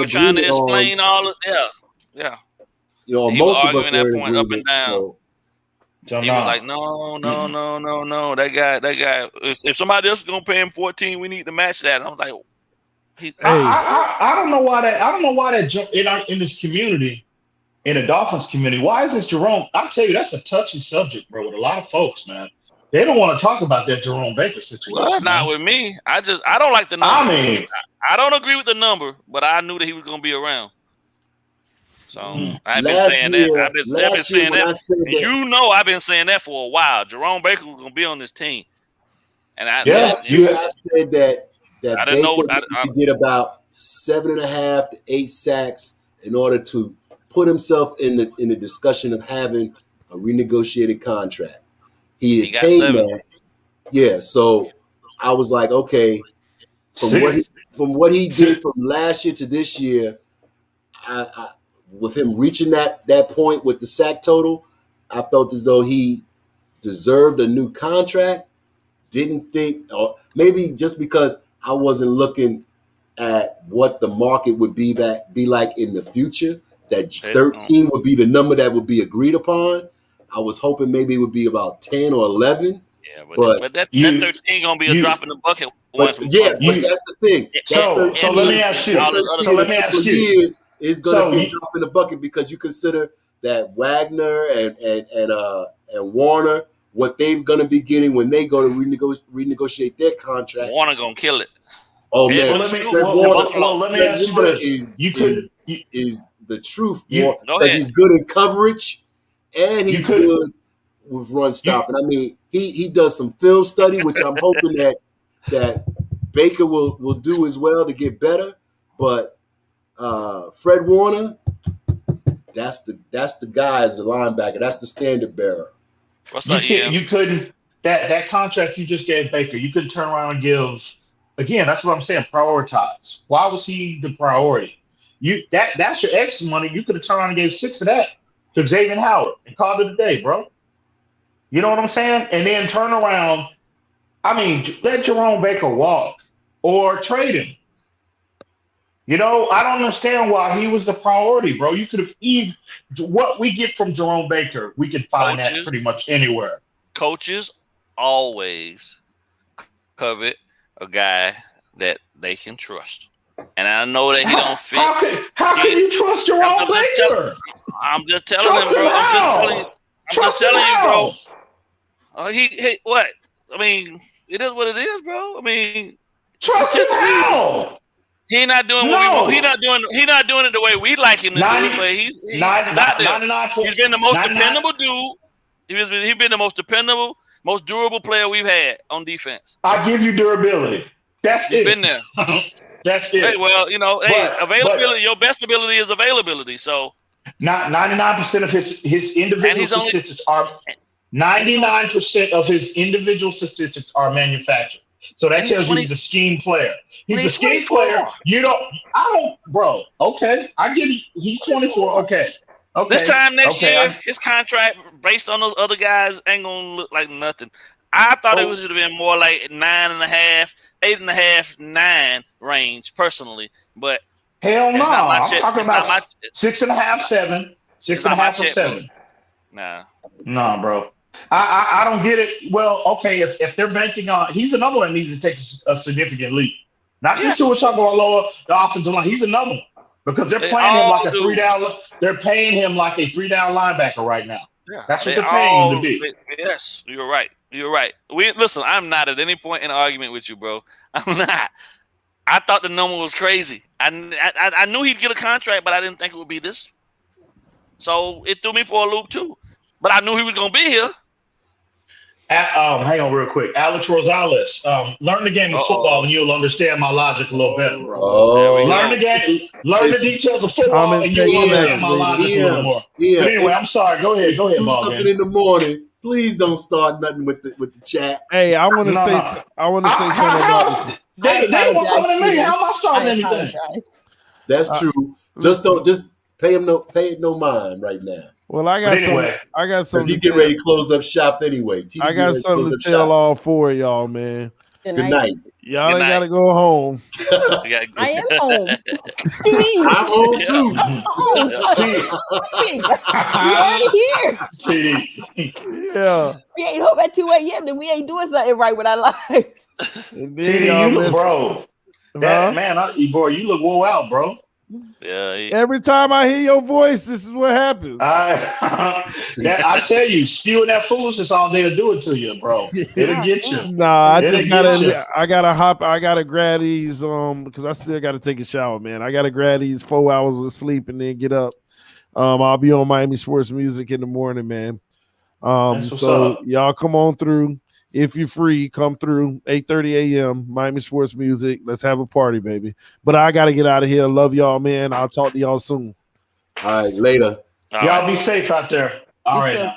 trying to explain. All of yeah. Most of us that point up and down. So he was like, no. That guy. If somebody else is gonna pay him 14, we need to match that. And I was like, I don't know why that in this community. In the Dolphins community, why is this Jerome? I'll tell you, that's a touchy subject, bro, with a lot of folks, man. They don't want to talk about that Jerome Baker situation. Well, not with me. I don't like the number. I mean, I don't agree with the number, but I knew that he was going to be around. So I've been saying that. I've been saying that. I've been saying that for a while. Jerome Baker was going to be on this team. And I said that Baker could get about 7.5 to 8 sacks in order to put himself in the discussion of having a renegotiated contract. He attained that. Yeah, so I was like, okay, from what he did from last year to this year, I with him reaching that point with the sack total, I felt as though he deserved a new contract. Didn't think, or maybe just because I wasn't looking at what the market would be like in the future. That 13 would be the number that would be agreed upon. I was hoping maybe it would be about 10 or 11. Yeah, but that 13 gonna be a drop in the bucket. But that's the thing. So let me ask you. Years is going to be a drop in the bucket because you consider that Wagner and Warner, what they're going to be getting when they go to renegotiate their contract. Warner gonna kill it. Oh man, let me ask you this. Is the truth because he's good in coverage and he's good with run stopping. I mean, he does some film study, which I'm hoping that Baker will do as well to get better. But Fred Warner, that's the guy as the linebacker. That's the standard bearer. What's up, Ian? You couldn't that contract you just gave Baker. You couldn't turn around and give again. That's what I'm saying. Prioritize. Why was he the priority? That's your X money. You could have turned around and gave 6 of that to Xavien Howard and called it a day, bro. You know what I'm saying? And then turn around. I mean, let Jerome Baker walk or trade him. You know, I don't understand why he was the priority, bro. You could have what we get from Jerome Baker, we could find that pretty much anywhere. Coaches always covet a guy that they can trust. And I know that he don't fit. How can you trust Jerome Baker? I'm just telling him, bro. I'm just telling you, bro. He what? I mean, it is what it is, bro. I mean, statistically, he's not doing what we want. He's not doing it the way we like him to do it. But he's not there. He's been the most dependable dude. He's been the most dependable, most durable player we've had on defense. I give you durability. That's it. He's been there. That's it. Hey, well, you know, availability. Your best ability is availability. So, not 99% of his individual statistics are 99% of his individual statistics are manufactured. So that tells you he's a scheme player. He's a scheme player. Bro. Okay, I get it. He's 24. Okay. This time next year, his contract based on those other guys ain't gonna look like nothing. I thought it would have been more like 9.5, 8.5, 9 range personally, but hell no. I'm talking about 6.5, 7, 6.5 or 7. Nah, bro. I don't get it. Well, okay, if they're banking on, he's another one that needs to take a significant leap. Not just Tua Tagovailoa, the offensive line. He's another one because they're paying him like a 3-down. They're paying him like a 3-down linebacker right now. Yeah, that's what they're paying him to be. Yes, you're right. You're right. Listen. I'm not at any point in an argument with you, bro. I'm not. I thought the number was crazy. I knew he'd get a contract, but I didn't think it would be this. So it threw me for a loop too. But I knew he was gonna be here. Hang on real quick. Alex Rosales, learn the game of football and you'll understand my logic a little better, bro. Learn the game, learn the details of football and you'll understand my logic a little more. But anyway, I'm sorry. Go ahead, ball something in the morning. Please don't start nothing with the chat. Hey, I want to say something about this. They won't come to me. How am I starting anything? That's true. Just pay him no mind right now. Well, I got something. He get ready to close up shop anyway. I got something to tell all 4 of y'all, man. Good night. Y'all ain't gotta go home. I am home. I'm home too. We already here. Yeah. We ain't home at 2 a.m. Then we ain't doing something right with our lives. Bro. Boy, you look wore out, bro. Yeah. Every time I hear your voice, this is what happens. I tell you, spewing that foolishness all day will do it to you, bro. It'll get you. Nah, I gotta grab these because I still gotta take a shower, man. I gotta grab these 4 hours of sleep and then get up. I'll be on Miami Sports Music in the morning, man. So y'all come on through. If you're free, come through 8:30 a.m. Miami Sports Music. Let's have a party, baby. But I got to get out of here. Love y'all, man. I'll talk to y'all soon. All right, later. Y'all be safe out there. All right.